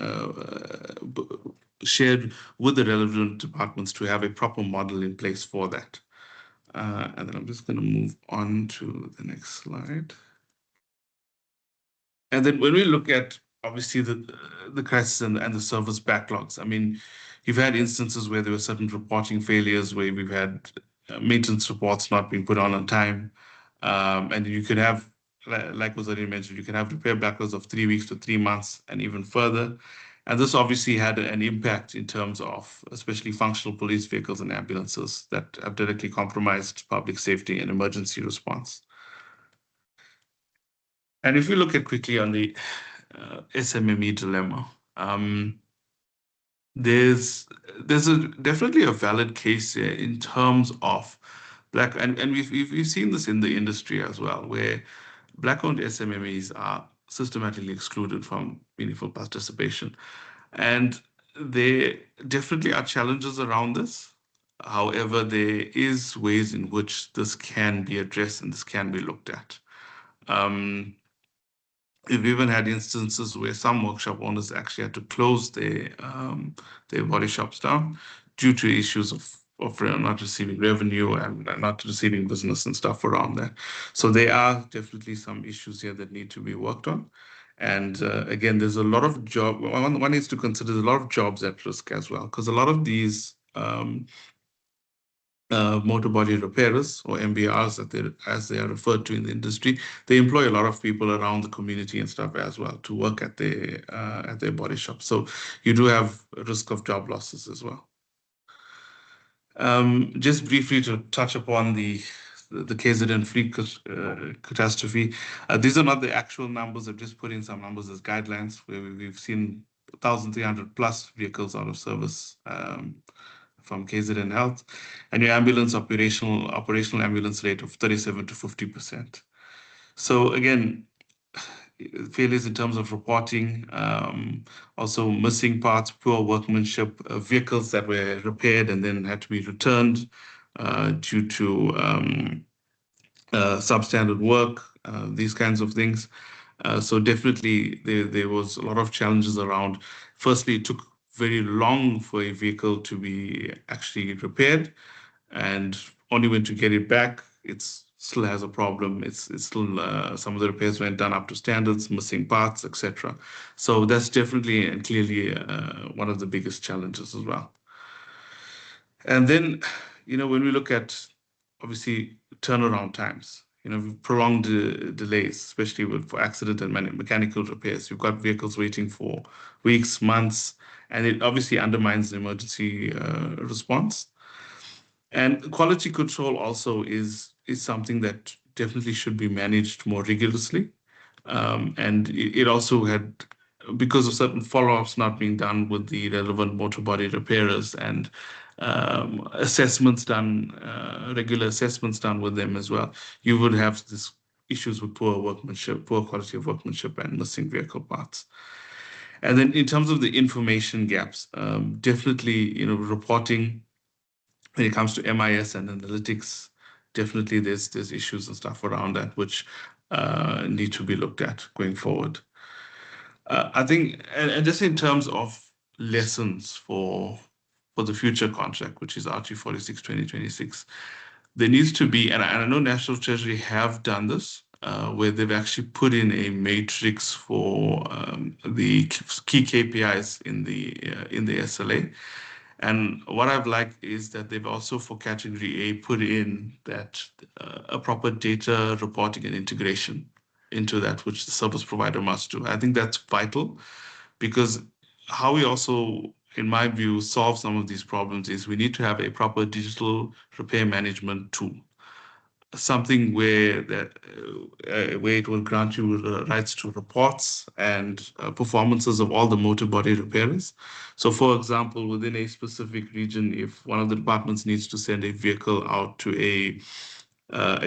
shared with the relevant departments to have a proper model in place for that. And then I'm just going to move on to the next slide. And then when we look at obviously the crisis and the service backlogs, I mean, you've had instances where there were certain reporting failures where we've had maintenance reports not being put on time. And you could have, like was already mentioned, you can have repair backlogs of 3 weeks to 3 months and even further. And this obviously had an impact in terms of especially functional police vehicles and ambulances that have directly compromised public safety and emergency response. And if we look at quickly on the SMME dilemma, there's definitely a valid case here in terms of Black, and we've seen this in the industry as well, where Black-owned SMMEs are systematically excluded from meaningful participation. And there definitely are challenges around this. However, there is ways in which this can be addressed and this can be looked at. We've even had instances where some workshop owners actually had to close their body shops down due to issues of not receiving revenue and not receiving business and stuff around that. So there are definitely some issues here that need to be worked on. And again, there's a lot of one needs to consider there's a lot of jobs at risk as well, because a lot of these motor body repairers, or MBRs as they are referred to in the industry, they employ a lot of people around the community and stuff as well to work at their body shop. So you do have a risk of job losses as well. Just briefly to touch upon the KZN fleet catastrophe. These are not the actual numbers. I've just put in some numbers as guidelines where we've seen 1,300 plus vehicles out of service from KZN Health, and your ambulance operational ambulance rate of 37 to 50%. So again, failures in terms of reporting, also missing parts, poor workmanship, vehicles that were repaired and then had to be returned due to substandard work, these kinds of things. So definitely there was a lot of challenges around. Firstly, it took very long for a vehicle to be actually repaired, and only when to get it back, it still has a problem. It's still some of the repairs weren't done up to standards, missing parts, etc. So that's definitely and clearly one of the biggest challenges as well. And then, when we look at obviously turnaround times, prolonged delays, especially for accident and mechanical repairs. You've got vehicles waiting for weeks, months, and it obviously undermines the emergency response. And quality control also is something that definitely should be managed more rigorously. And it also had, because of certain follow-ups not being done with the relevant motor body repairers and assessments done, regular assessments done with them as well, you would have these issues with poor workmanship, poor quality of workmanship, and missing vehicle parts. And then in terms of the information gaps, definitely, reporting when it comes to MIS and analytics, definitely there's issues and stuff around that which need to be looked at going forward. I think, and just in terms of lessons for the future contract, which is RT46 2026, there needs to be, and I know National Treasury have done this, where they've actually put in a matrix for the key KPIs in the SLA. And what I've liked is that they've also, for category A, put in that a proper data reporting and integration into that, which the service provider must do. I think that's vital, because how we also, in my view, solve some of these problems is we need to have a proper digital repair management tool. something where where it will grant you the rights to reports and performances of all the motor body repairers. So, for example, within a specific region, if one of the departments needs to send a vehicle out to a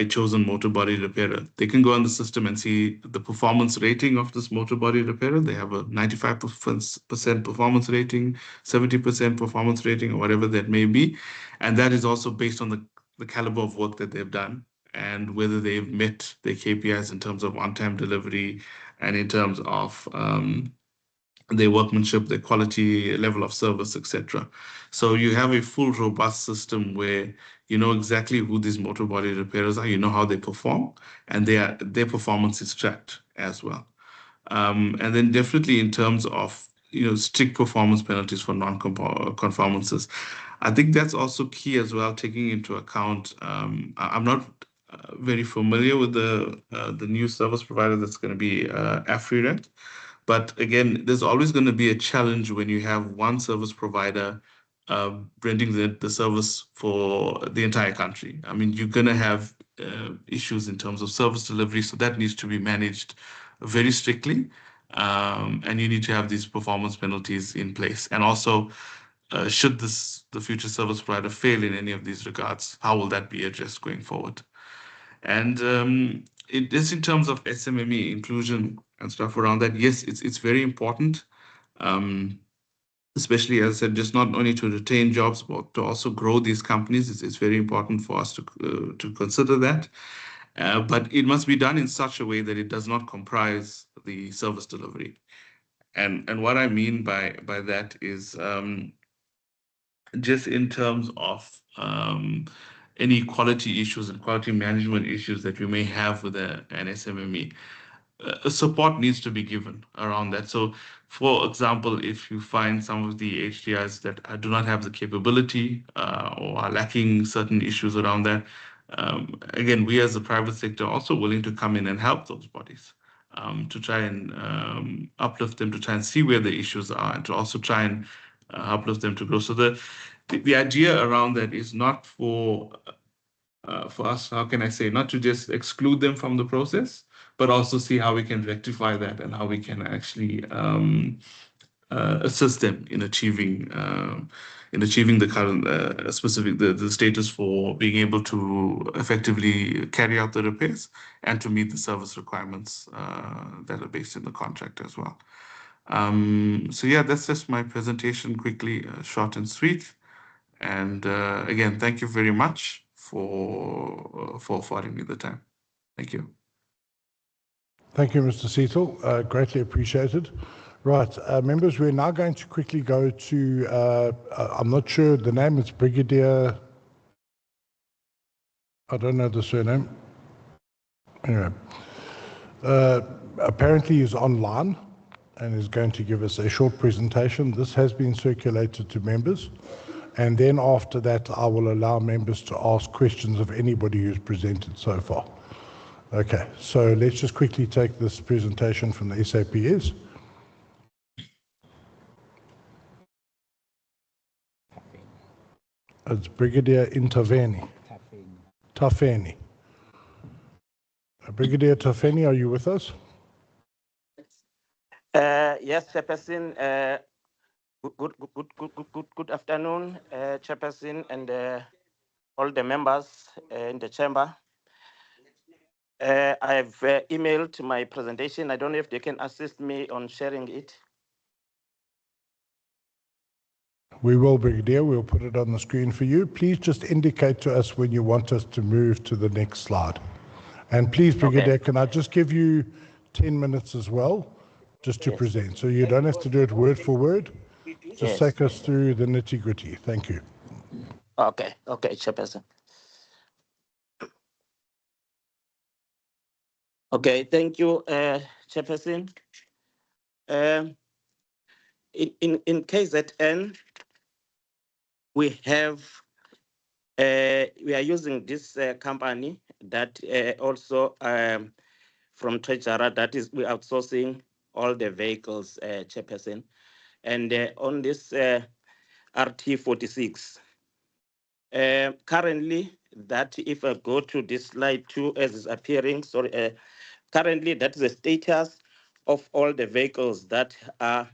chosen motor body repairer, they can go on the system and see the performance rating of this motor body repairer. They have a 95% performance rating, 70% performance rating, or whatever that may be. And that is also based on the caliber of work that they've done and whether they've met their KPIs in terms of on-time delivery and in terms of their workmanship, their quality, level of service, etc. So you have a full, robust system where you know exactly who these motor body repairers are, you know how they perform, and their performance is tracked as well. And then definitely in terms of strict performance penalties for non-conformances, I think that's also key as well, taking into account. I'm not very familiar with the new service provider that's going to be AfriRent. But again, there's always going to be a challenge when you have one service provider renting the service for the entire country. I mean, you're going to have issues in terms of service delivery, so that needs to be managed very strictly. And you need to have these performance penalties in place. And also, should the future service provider fail in any of these regards, how will that be addressed going forward? And it is in terms of SMME inclusion and stuff around that. Yes, it's very important, especially as I said, just not only to retain jobs but to also grow these companies. It's very important for us to consider that. But it must be done in such a way that it does not comprise the service delivery. And what I mean by that is just in terms of any quality issues and quality management issues that you may have with an SMME. Support needs to be given around that. So, for example, if you find some of the HDIs that do not have the capability or are lacking certain issues around that, again, we as the private sector are also willing to come in and help those bodies to try and uplift them, to try and see where the issues are, and to also try and uplift them to grow. So the idea around that is not for us, how can I say, not to just exclude them from the process, but also see how we can rectify that and how we can actually assist them in achieving the current specific the status for being able to effectively carry out the repairs and to meet the service requirements that are based in the contract as well. So yeah, that's just my presentation quickly, short and sweet. And again, thank you very much for affording me the time. Thank you. Thank you, Mr. Seetal. Greatly appreciated. Right, members, we're now going to quickly go to, I'm not sure the name, it's Brigadier, I don't know the surname. Anyway, apparently he's online and is going to give us a short presentation. This has been circulated to members. And then after that, I will allow members to ask questions of anybody who's presented so far. Okay, so let's just quickly take this presentation from the SAPS. It's Brigadier Interveni. Tafeni. Brigadier Tafeni, are you with us? Yes, Chairperson. Good afternoon, Chairperson, and all the members in the chamber. I've emailed my presentation. I don't know if they can assist me on sharing it. We will, Brigadier. We'll put it on the screen for you. Please just indicate to us when you want us to move to the next slide. And please, Brigadier, can I just give you 10 minutes as well, just to present? So you don't have to do it word for word. Just take us through the nitty-gritty. Thank you. Okay, Chairperson. Okay, thank you, Chairperson. In KZN, we are using this company that also from Treasurer, that is, we're outsourcing all the vehicles, Chairperson. And on this RT46, currently that if I go to this slide 2 as is appearing, sorry, currently that is the status of all the vehicles that are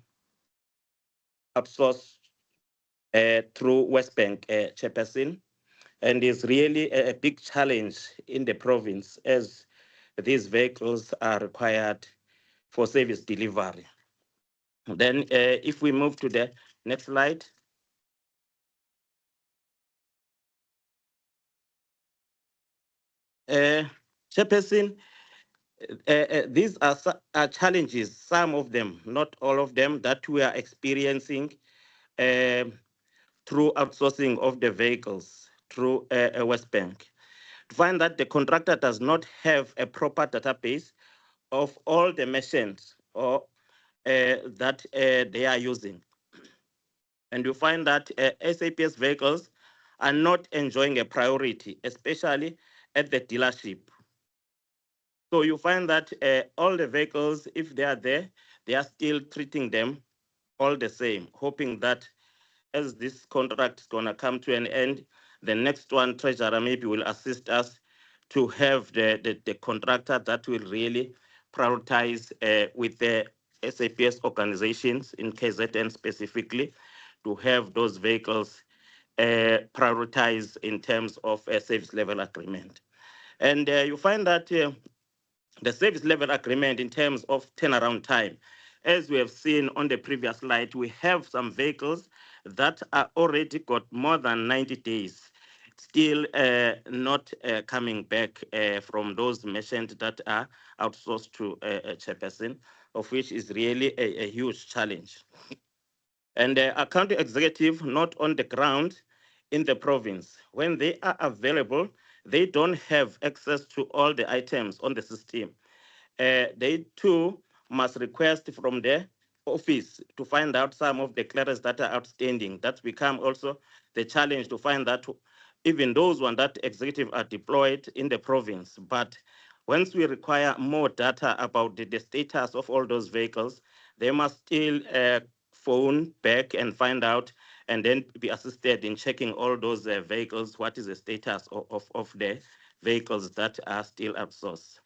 outsourced through West Bank Chairperson, and is really a big challenge in the province as these vehicles are required for service delivery. Then if we move to the next slide. Chairperson, these are challenges, some of them, not all of them, that we are experiencing through outsourcing of the vehicles through West Bank. To find that the contractor does not have a proper database of all the machines or that they are using. And you find that SAPS vehicles are not enjoying a priority, especially at the dealership. So you find that all the vehicles, if they are there, they are still treating them all the same, hoping that as this contract is going to come to an end, the next one, treasurer, maybe will assist us to have the contractor that will really prioritize with the SAPS organizations in KZN specifically, to have those vehicles prioritized in terms of a service level agreement. And you find that the service level agreement in terms of turnaround time, as we have seen on the previous slide, we have some vehicles that are already got more than 90 days, still not coming back from those mentioned that are outsourced to a chairperson, of which is really a huge challenge. And a county executive not on the ground in the province, when they are available, they don't have access to all the items on the system. They too must request from the office to find out some of the clearances that are outstanding. That's become also the challenge to find that even those ones that executive are deployed in the province. But once we require more data about the status of all those vehicles, they must still phone back and find out, and then be assisted in checking all those vehicles, what is the status of the vehicles that are still outsourced.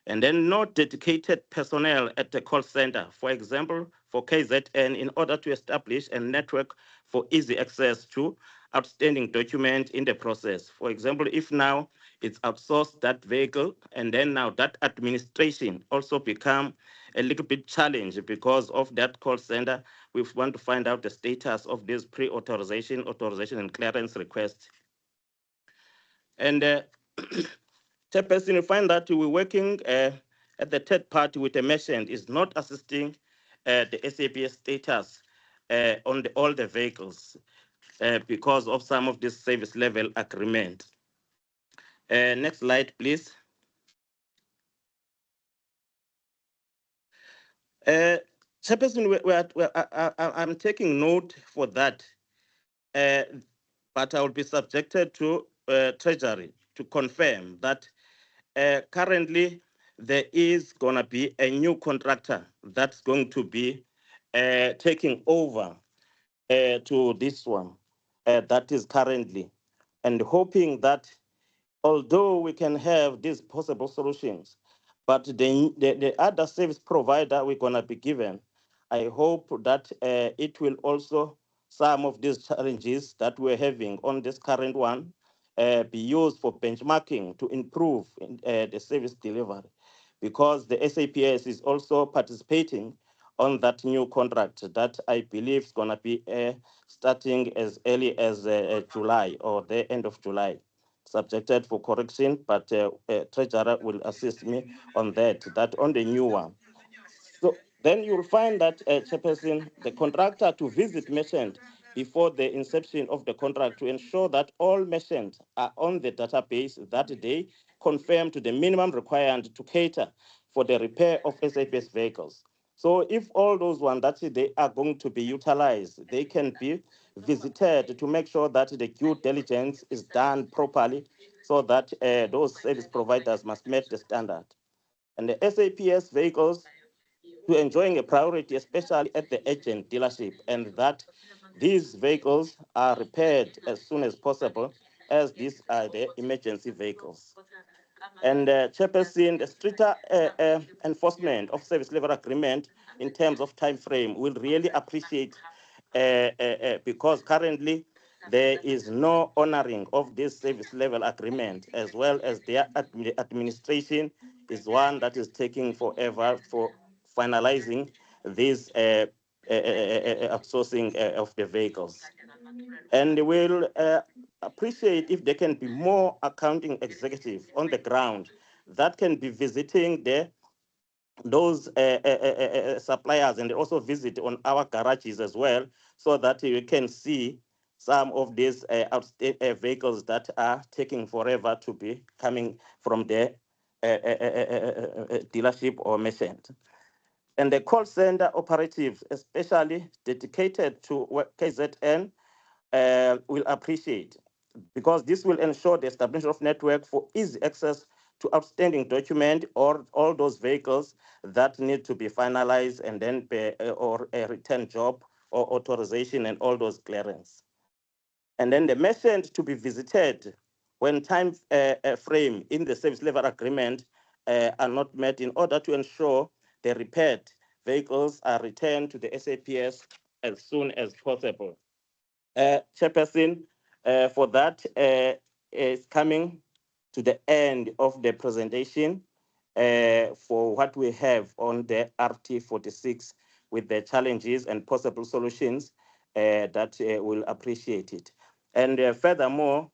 And then not dedicated personnel at the call center, for example, for KZN, in order to establish a network for easy access to outstanding documents in the process. For example, if now it's outsourced that vehicle, and then now that administration also become a little bit challenged because of that call center, we want to find out the status of this pre-authorization, authorization, and clearance request. And Chairperson, you find that we're working at the third party with a merchant is not assisting the SAPS status on all the vehicles because of some of this service level agreement. Next slide, please. Chairperson, I'm taking note for that, but I will be subjected to Treasury to confirm that currently there is going to be a new contractor that's going to be taking over to this one that is currently, and hoping that although we can have these possible solutions, but the other service provider we're going to be given, I hope that it will also, some of these challenges that we're having on this current one, be used for benchmarking to improve the service delivery, because the SAPS is also participating on that new contract that I believe is going to be starting as early as July or the end of July, subjected for correction, but Treasurer will assist me on that on the new one. So then you'll find that, Chairperson, the contractor to visit merchant before the inception of the contract to ensure that all merchants are on the database that they confirm to the minimum required to cater for the repair of SAPS vehicles. So if all those ones that they are going to be utilized, they can be visited to make sure that the due diligence is done properly, so that those service providers must meet the standard. And the SAPS vehicles to enjoying a priority, especially at the agent dealership, and that these vehicles are repaired as soon as possible as these are the emergency vehicles. And Chairperson, the stricter enforcement of service level agreement in terms of time frame will really appreciate because currently there is no honoring of this service level agreement, as well as their administration is one that is taking forever for finalizing this outsourcing of the vehicles. And we'll appreciate if there can be more accounting executives on the ground that can be visiting those suppliers and also visit on our garages as well, so that you can see some of these vehicles that are taking forever to be coming from the dealership or merchant. And the call center operatives, especially dedicated to KZN, will appreciate, because this will ensure the establishment of network for easy access to outstanding document or all those vehicles that need to be finalized and then pay, or a return job or authorization and all those clearance. And then the merchant to be visited when time frame in the service level agreement are not met, in order to ensure the repaired vehicles are returned to the SAPS as soon as possible. Chairperson, for that is coming to the end of the presentation for what we have on the RT46 with the challenges and possible solutions that will appreciate it. And furthermore,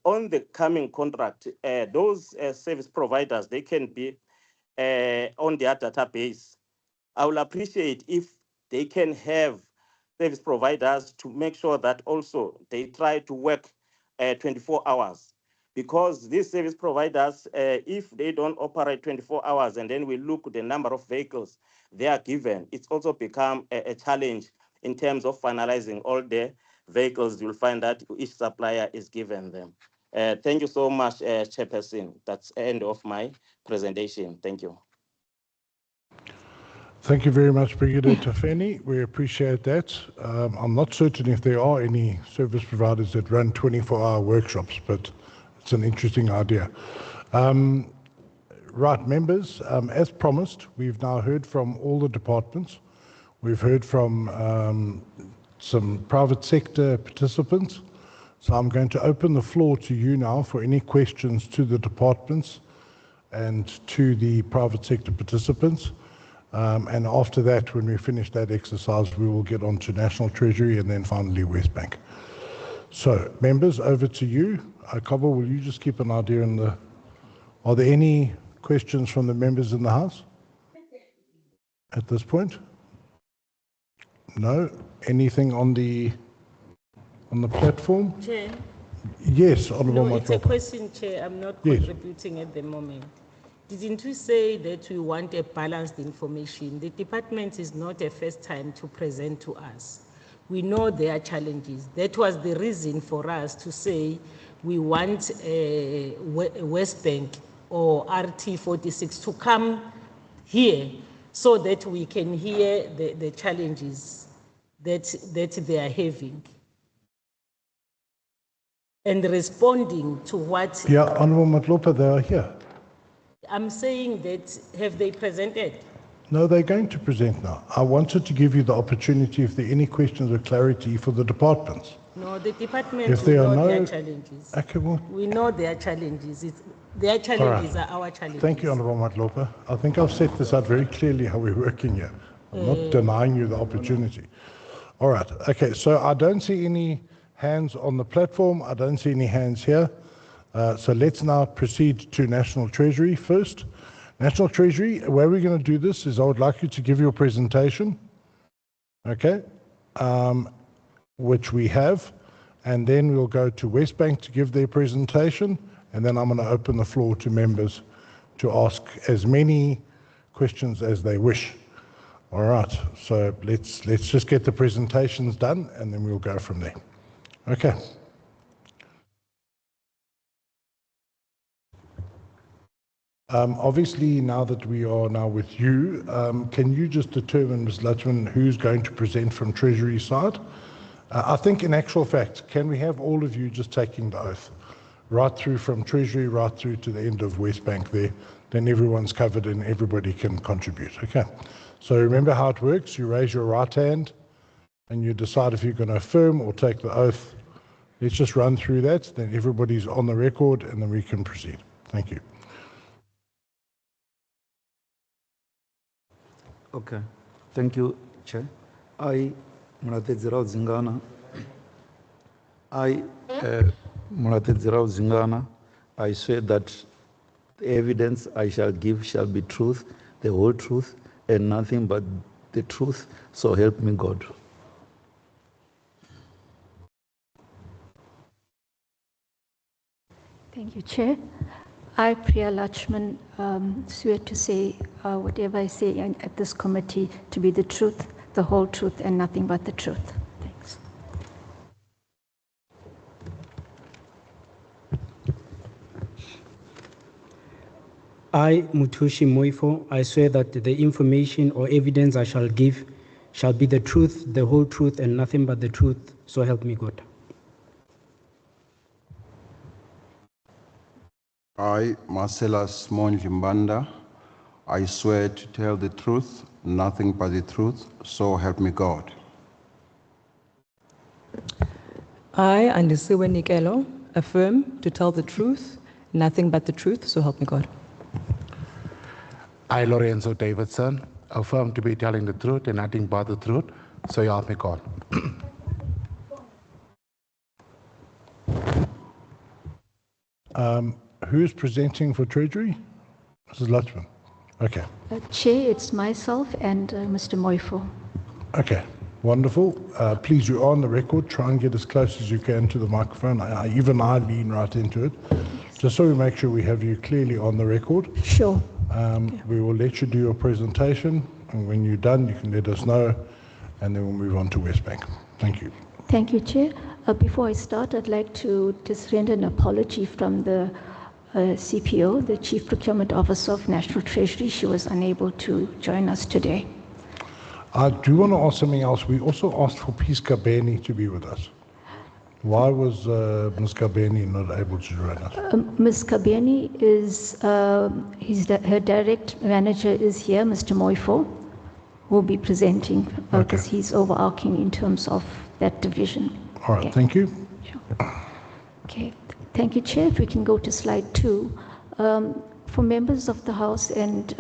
on the coming contract, those service providers, they can be on their database. I will appreciate if they can have service providers to make sure that also they try to work 24 hours. Because these service providers, if they don't operate 24 hours and then we look at the number of vehicles they are given, it's also become a challenge in terms of finalizing all the vehicles. You'll find that each supplier is given them. Thank you so much, Chairperson. That's the end of my presentation. Thank you. Thank you very much, Brigadier Tafeni. We appreciate that. I'm not certain if there are any service providers that run 24-hour workshops, but it's an interesting idea. Right, members, as promised, we've now heard from all the departments. We've heard from some private sector participants. So I'm going to open the floor to you now for any questions to the departments and to the private sector participants. And after that, when we finish that exercise, we will get on to National Treasury and then finally West Bank. So, members, over to you. Kobo, will you just keep an idea in the... Are there any questions from the members in the House at this point? No? Anything on the platform? Chair? Yes, Honourable No, it's a Matlapa. question, Chair. I'm not contributing at the moment. Didn't we say that we want a balanced information? The department is not a first time to present to us. We know there are challenges. That was the reason for us to say we want West Bank or RT46 to come here so that we can hear the challenges that they are having. And responding to what... Yeah, Honourable Matlapa, they are here. I'm saying that, have they presented? No, they're going to present now. I wanted to give you the opportunity if there are any questions or clarity for the departments. No, the department If there are know no... their challenges. Okay, well... We know their challenges. Their challenges are our challenges. Thank you, Honourable Matlapa. I think I've set this out very clearly how we're working here. I'm not denying you the opportunity. All right. Okay, so I don't see any hands on the platform. I don't see any hands here. So let's now proceed to National Treasury first. National Treasury, where we're going to do this is I would like you to give your presentation, okay, which we have, and then we'll go to West Bank to give their presentation, and then I'm going to open the floor to members to ask as many questions as they wish. All right, so let's just get the presentations done, and then we'll go from there. Okay. Obviously, now that we are now with you, can you just determine, Ms. Lutchman, who's going to present from Treasury side? I think in actual fact, can we have all of you just taking the oath? Right through from Treasury, right through to the end of West Bank there, then everyone's covered and everybody can contribute. Okay. So remember how it works. You raise your right hand and you decide if you're going to affirm or take the oath. Let's just run through that. Then everybody's on the record and then we can proceed. Thank you. Okay. Thank you, Chair. I, Munatedzi Zingana. Munatedzi Zingana, I swear that the evidence I shall give shall be truth, the whole truth, and nothing but the truth. So help me God. Thank you, Chair. I, Priya Lachman, swear to say whatever I say at this committee to be the truth, the whole truth, and nothing but the truth. Thanks. I, Mutushi Moifo, I swear that the information or evidence I shall give shall be the truth, the whole truth, and nothing but the truth. So help me God. I, Marcellus Monjimbanda, I swear to tell the truth, nothing but the truth, so help me God. I, Andisiwe Nikelo, affirm to tell the truth, nothing but the truth, so help me God. I, Lorenzo Davidson, affirm to be telling the truth and nothing but the truth, so help me God. Who's presenting for Treasury? Mrs. Lachman. Okay. Chair, it's myself and Mr. Moifo. Okay, wonderful. Please, you are on the record. Try and get as close as you can to the microphone. Even I lean right into it. Yes. Just so we make sure we have you clearly on the record. Sure. We will let you do your presentation, and when you're done, you can let us know, and then we'll move on to West Bank. Thank you. Thank you, Chair. Before I start, I'd like to just render an apology from the CPO, the Chief Procurement Officer of National Treasury. She was unable to join us today. I do want to ask something else. We also asked for Peace Kabeni to be with us. Why was Ms. Kabeni not able to join us? Ms. Kabeni is, her direct manager is here, Mr. Moifo, will be presenting because he's overarching in terms of that division. All right, thank you. Sure. Okay, thank you, Chair. If we can go to slide 2. For members of the House and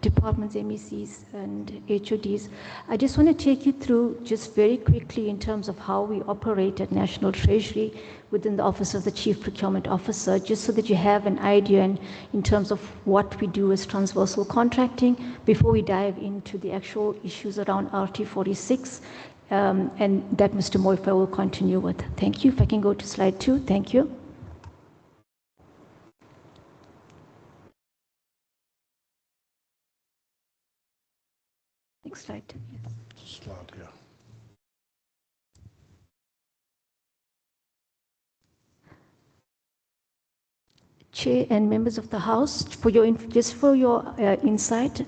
departments, MECs and HODs, I just want to take you through just very quickly in terms of how we operate at National Treasury within the Office of the Chief Procurement Officer, just so that you have an idea in terms of what we do as transversal contracting before we dive into the actual issues around RT46 and that Mr. Moifo will continue with. Thank you. If I can go to slide 2. Thank you. Next slide. Yes. Slide here. Chair and members of the House, for your insight,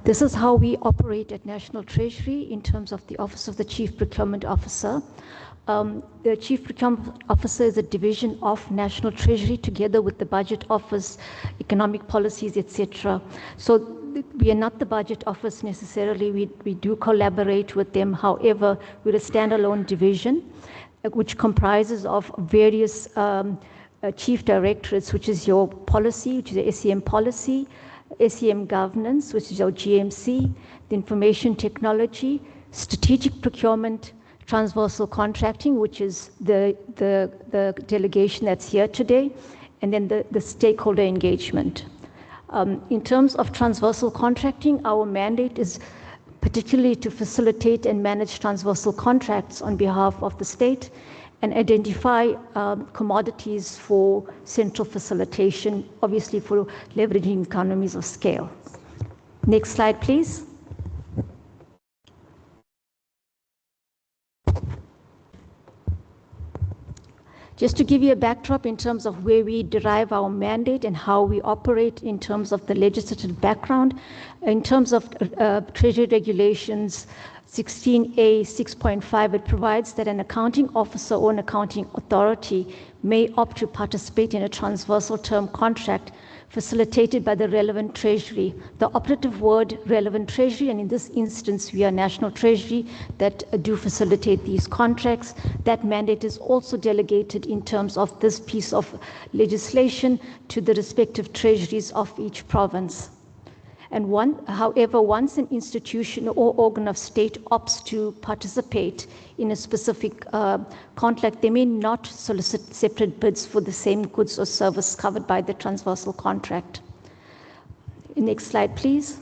this is how we operate at National Treasury in terms of the Office of the Chief Procurement Officer. The Chief Procurement Officer is a division of National Treasury together with the Budget Office, Economic Policies, etc. So we are not the Budget Office necessarily. We do collaborate with them. However, we're a standalone division which comprises of various chief directorates, which is your policy, which is the SEM policy, SEM governance, which is your GMC, the information technology, strategic procurement, transversal contracting, which is the delegation that's here today, and then the stakeholder engagement. In terms of transversal contracting, our mandate is particularly to facilitate and manage transversal contracts on behalf of the state and identify commodities for central facilitation, obviously for leveraging economies of scale. Next slide, please. Just to give you a backdrop in terms of where we derive our mandate and how we operate in terms of the legislative background, in terms of Treasury regulations, 16A 6.5, it provides that an accounting officer or an accounting authority may opt to participate in a transversal term contract facilitated by the relevant treasury. The operative word relevant treasury, and in this instance we are National Treasury that do facilitate these contracts. That mandate is also delegated in terms of this piece of legislation to the respective treasuries of each province. And however, once an institution or organ of state opts to participate in a specific contract, they may not solicit separate bids for the same goods or service covered by the transversal contract. Next slide, please.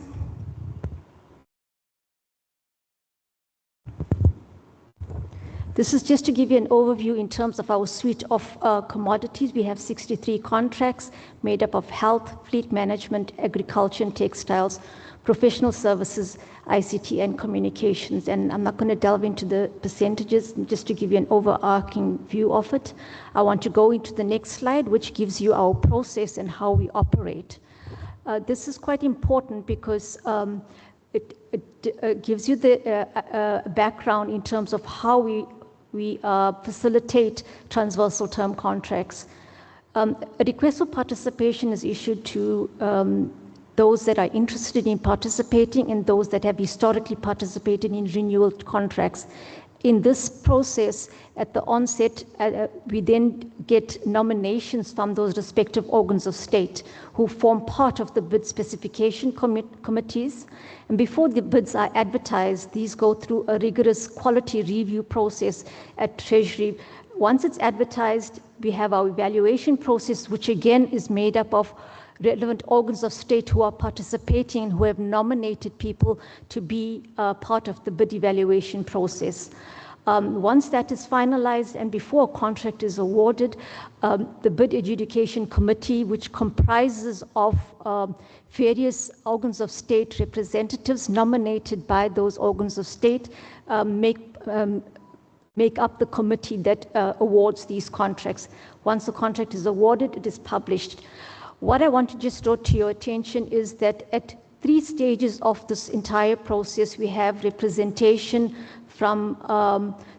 This is just to give you an overview in terms of our suite of commodities. We have 63 contracts made up of health, fleet management, agriculture and textiles, professional services, ICT and communications. And I'm not going to delve into the percentages, just to give you an overarching view of it. I want to go into the next slide, which gives you our process and how we operate. This is quite important because it gives you the background in terms of how we facilitate transversal term contracts. A request for participation is issued to those that are interested in participating and those that have historically participated in renewal contracts. In this process, at the onset, we then get nominations from those respective organs of state who form part of the bid specification committees. And before the bids are advertised, these go through a rigorous quality review process at Treasury. Once it's advertised, we have our evaluation process, which again is made up of relevant organs of state who are participating and who have nominated people to be part of the bid evaluation process. Once that is finalized and before a contract is awarded, the bid adjudication committee, which comprises of various organs of state representatives nominated by those organs of state, make up the committee that awards these contracts. Once the contract is awarded, it is published. What I want to just draw to your attention is that at 3 stages of this entire process, we have representation from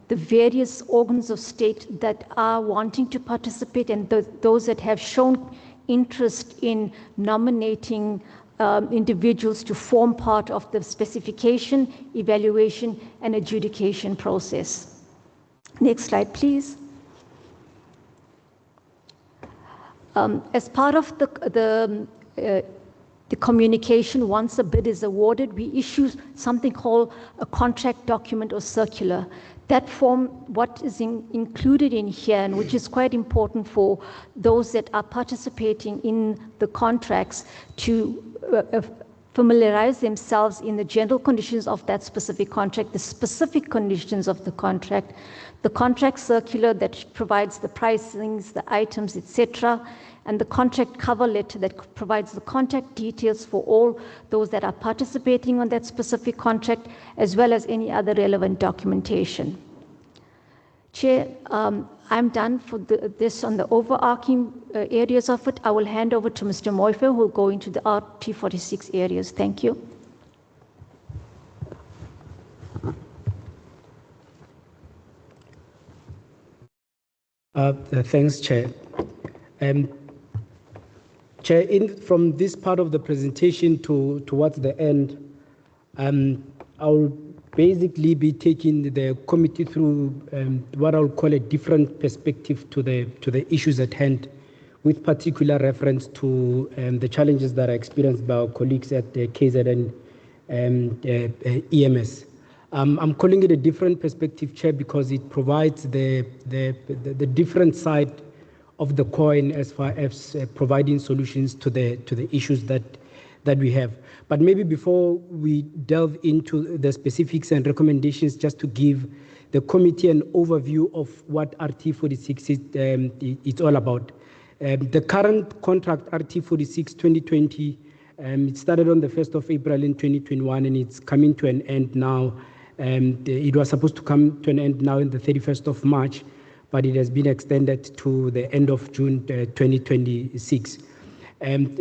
the various organs of state that are wanting to participate and those that have shown interest in nominating individuals to form part of the specification, evaluation, and adjudication process. Next slide, please. As part of the communication, once a bid is awarded, we issue something called a contract document or circular. That form, what is included in here, and which is quite important for those that are participating in the contracts to familiarize themselves in the general conditions of that specific contract, the specific conditions of the contract circular that provides the pricings, the items, etc., and the contract cover letter that provides the contact details for all those that are participating on that specific contract, as well as any other relevant documentation. Chair, I'm done for this on the overarching areas of it. I will hand over to Mr. Moife, who will go into the RT46 areas. Thank you. Thanks, Chair. Chair, from this part of the presentation towards the end, I'll basically be taking the committee through what I'll call a different perspective to the issues at hand, with particular reference to the challenges that are experienced by our colleagues at KZN EMS. I'm calling it a different perspective, Chair, because it provides the different side of the coin as far as providing solutions to the issues that we have. But maybe before we delve into the specifics and recommendations, just to give the committee an overview of what RT46 is all about. The current contract, RT46 2020, it started on the 1st of April in 2021, and it's coming to an end now. It was supposed to come to an end now in the 31st of March, but it has been extended to the end of June 2026.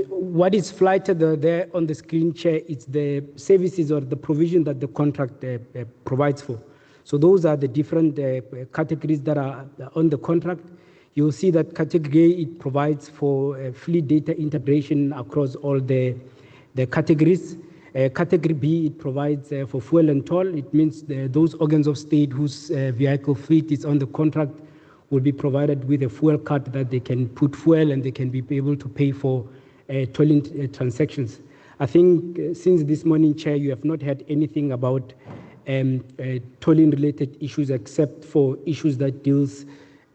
What is flighted there on the screen, Chair, is the services or the provision that the contract provides for. So those are the different categories that are on the contract. You'll see that category A, it provides for fleet data integration across all the categories. Category B, it provides for fuel and toll. It means those organs of state whose vehicle fleet is on the contract will be provided with a fuel card that they can put fuel and they can be able to pay for tolling transactions. I think since this morning, Chair, you have not heard anything about tolling related issues except for issues that deals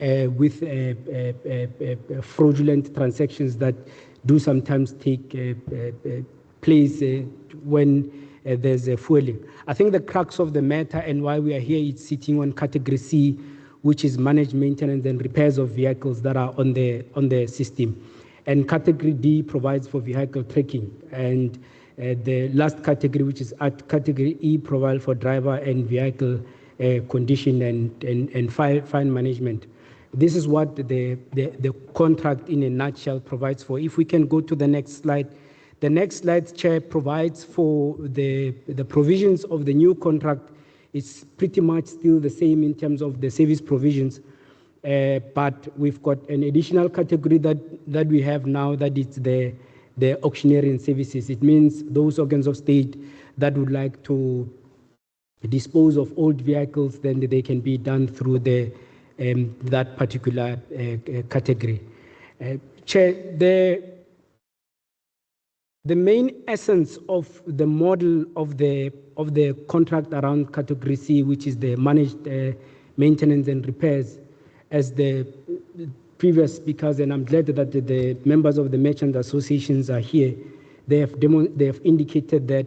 with fraudulent transactions that do sometimes take place when there's a fueling. I think the crux of the matter and why we are here is sitting on category C, which is managed maintenance and repairs of vehicles that are on the system. And category D provides for vehicle tracking. And the last category, which is at category E, provides for driver and vehicle condition and fine management. This is what the contract in a nutshell provides for. If we can go to the next slide. The next slide, Chair, provides for the provisions of the new contract. It's pretty much still the same in terms of the service provisions, but we've got an additional category that we have now, that is the auctioneering services. It means those organs of state that would like to dispose of old vehicles, then they can be done through that particular category. Chair, the main essence of the model of the contract around category C, which is the managed maintenance and repairs, as the previous speakers, and I'm glad that the members of the merchant associations are here, they have indicated that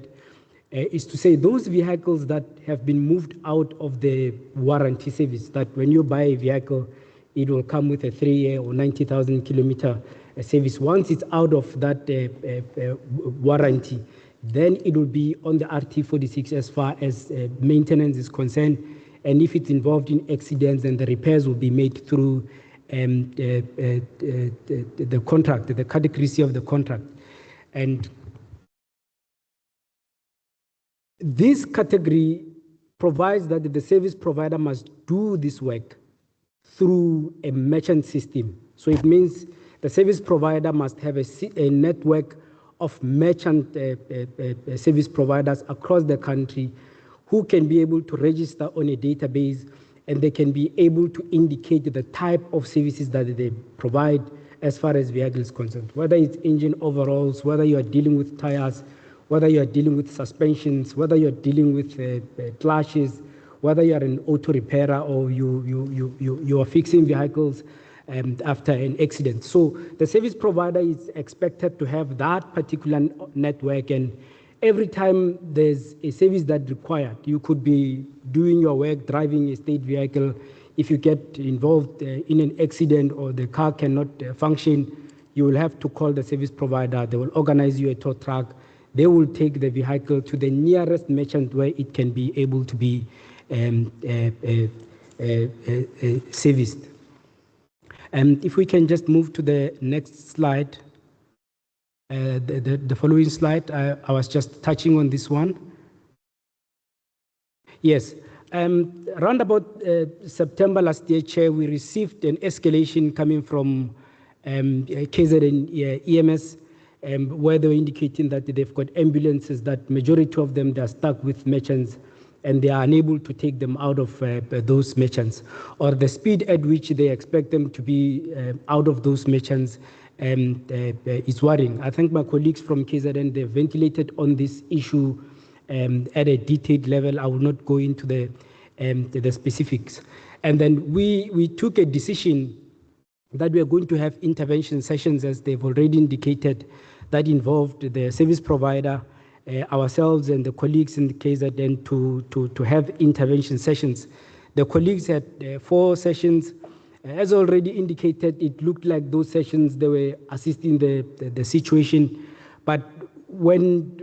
is to say those vehicles that have been moved out of the warranty service, that when you buy a vehicle, it will come with a 3-year or 90,000 kilometer service. Once it's out of that warranty, then it will be on the RT46 as far as maintenance is concerned. And if it's involved in accidents, then the repairs will be made through the contract, the category C of the contract. And this category provides that the service provider must do this work through a merchant system. So it means the service provider must have a network of merchant service providers across the country who can be able to register on a database, and they can be able to indicate the type of services that they provide as far as vehicles is concerned, whether it's engine overhauls, whether you are dealing with tires, whether you are dealing with suspensions, whether you are dealing with clashes, whether you are an auto repairer or you are fixing vehicles after an accident. So the service provider is expected to have that particular network, and every time there's a service that's required, you could be doing your work, driving a state vehicle. If you get involved in an accident or the car cannot function, you will have to call the service provider. They will organize you a tow truck. They will take the vehicle to the nearest merchant where it can be able to be serviced. And if we can just move to the next slide, the following slide, I was just touching on this one. Yes, around about September last year, Chair, we received an escalation coming from KZN EMS, where they were indicating that they've got ambulances that majority of them, they're stuck with merchants and they are unable to take them out of those merchants, or the speed at which they expect them to be out of those merchants is worrying. I think my colleagues from KZN, they ventilated on this issue at a detailed level. I will not go into the specifics. And then we took a decision that we are going to have intervention sessions, as they've already indicated, that involved the service provider, ourselves and the colleagues in the KZN to have intervention sessions. The colleagues had 4 sessions. As already indicated, it looked like those sessions, they were assisting the situation. But when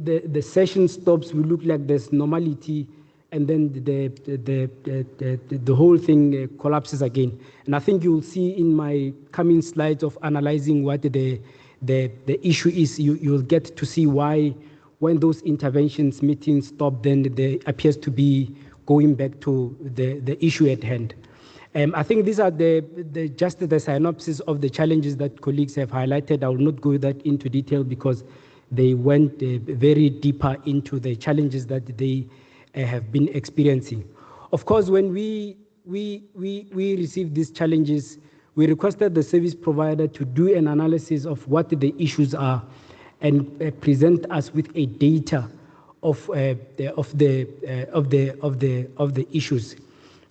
the session stops, we look like there's normality, and then the whole thing collapses again. And I think you'll see in my coming slides of analyzing what the the issue is, you'll get to see why when those interventions meetings stop, then there appears to be going back to the issue at hand. I think these are just the synopsis of the challenges that colleagues have highlighted. I will not go that into detail because they went very deeper into the challenges that they have been experiencing. Of course, when we received these challenges, we requested the service provider to do an analysis of what the issues are and present us with a data of the issues.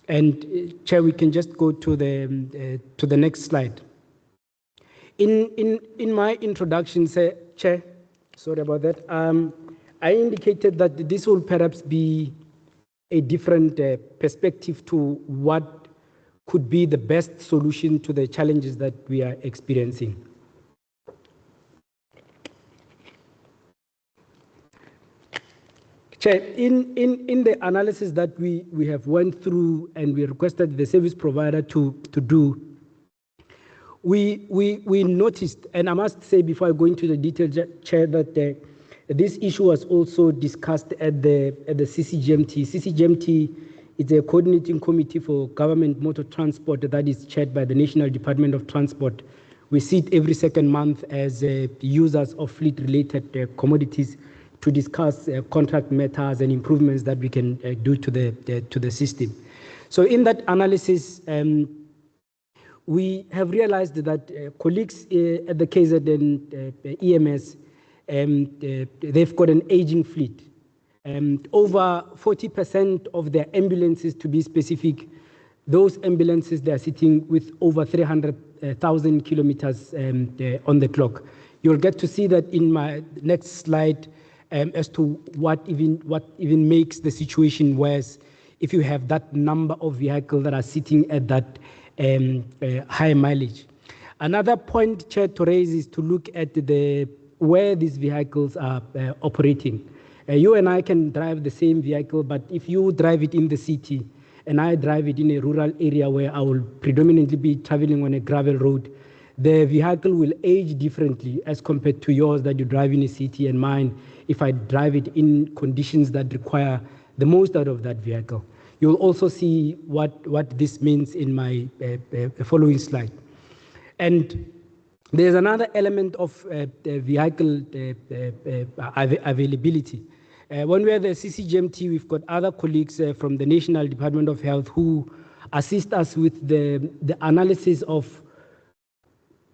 And Chair, we can just go to the next slide. In my introduction, Chair, sorry about that. I indicated that this will perhaps be a different perspective to what could be the best solution to the challenges that we are experiencing. Chair, in the analysis that we have went through and we requested the service provider to do, we noticed, and I must say before I go into the details, Chair, that this issue was also discussed at the CCGMT. CCGMT is a coordinating committee for government motor transport that is chaired by the National Department of Transport. We sit every second month as users of fleet-related commodities to discuss contract matters and improvements that we can do to the system. So in that analysis, we have realized that colleagues at the KZN EMS, they've got an aging fleet. Over 40% of their ambulances, to be specific, those ambulances, they are sitting with over 300,000 kilometers on the clock. You'll get to see that in my next slide as to what even makes the situation worse if you have that number of vehicles that are sitting at that high mileage. Another point, Chair, to raise is to look at where these vehicles are operating. You and I can drive the same vehicle, but if you drive it in the city and I drive it in a rural area where I will predominantly be traveling on a gravel road, the vehicle will age differently as compared to yours that you drive in a city, and mine if I drive it in conditions that require the most out of that vehicle. You'll also see what this means in my following slide. And there's another element of vehicle availability. When we're at the CCGMT, we've got other colleagues from the National Department of Health who assist us with the analysis of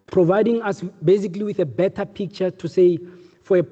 providing us basically with a better picture to say, for a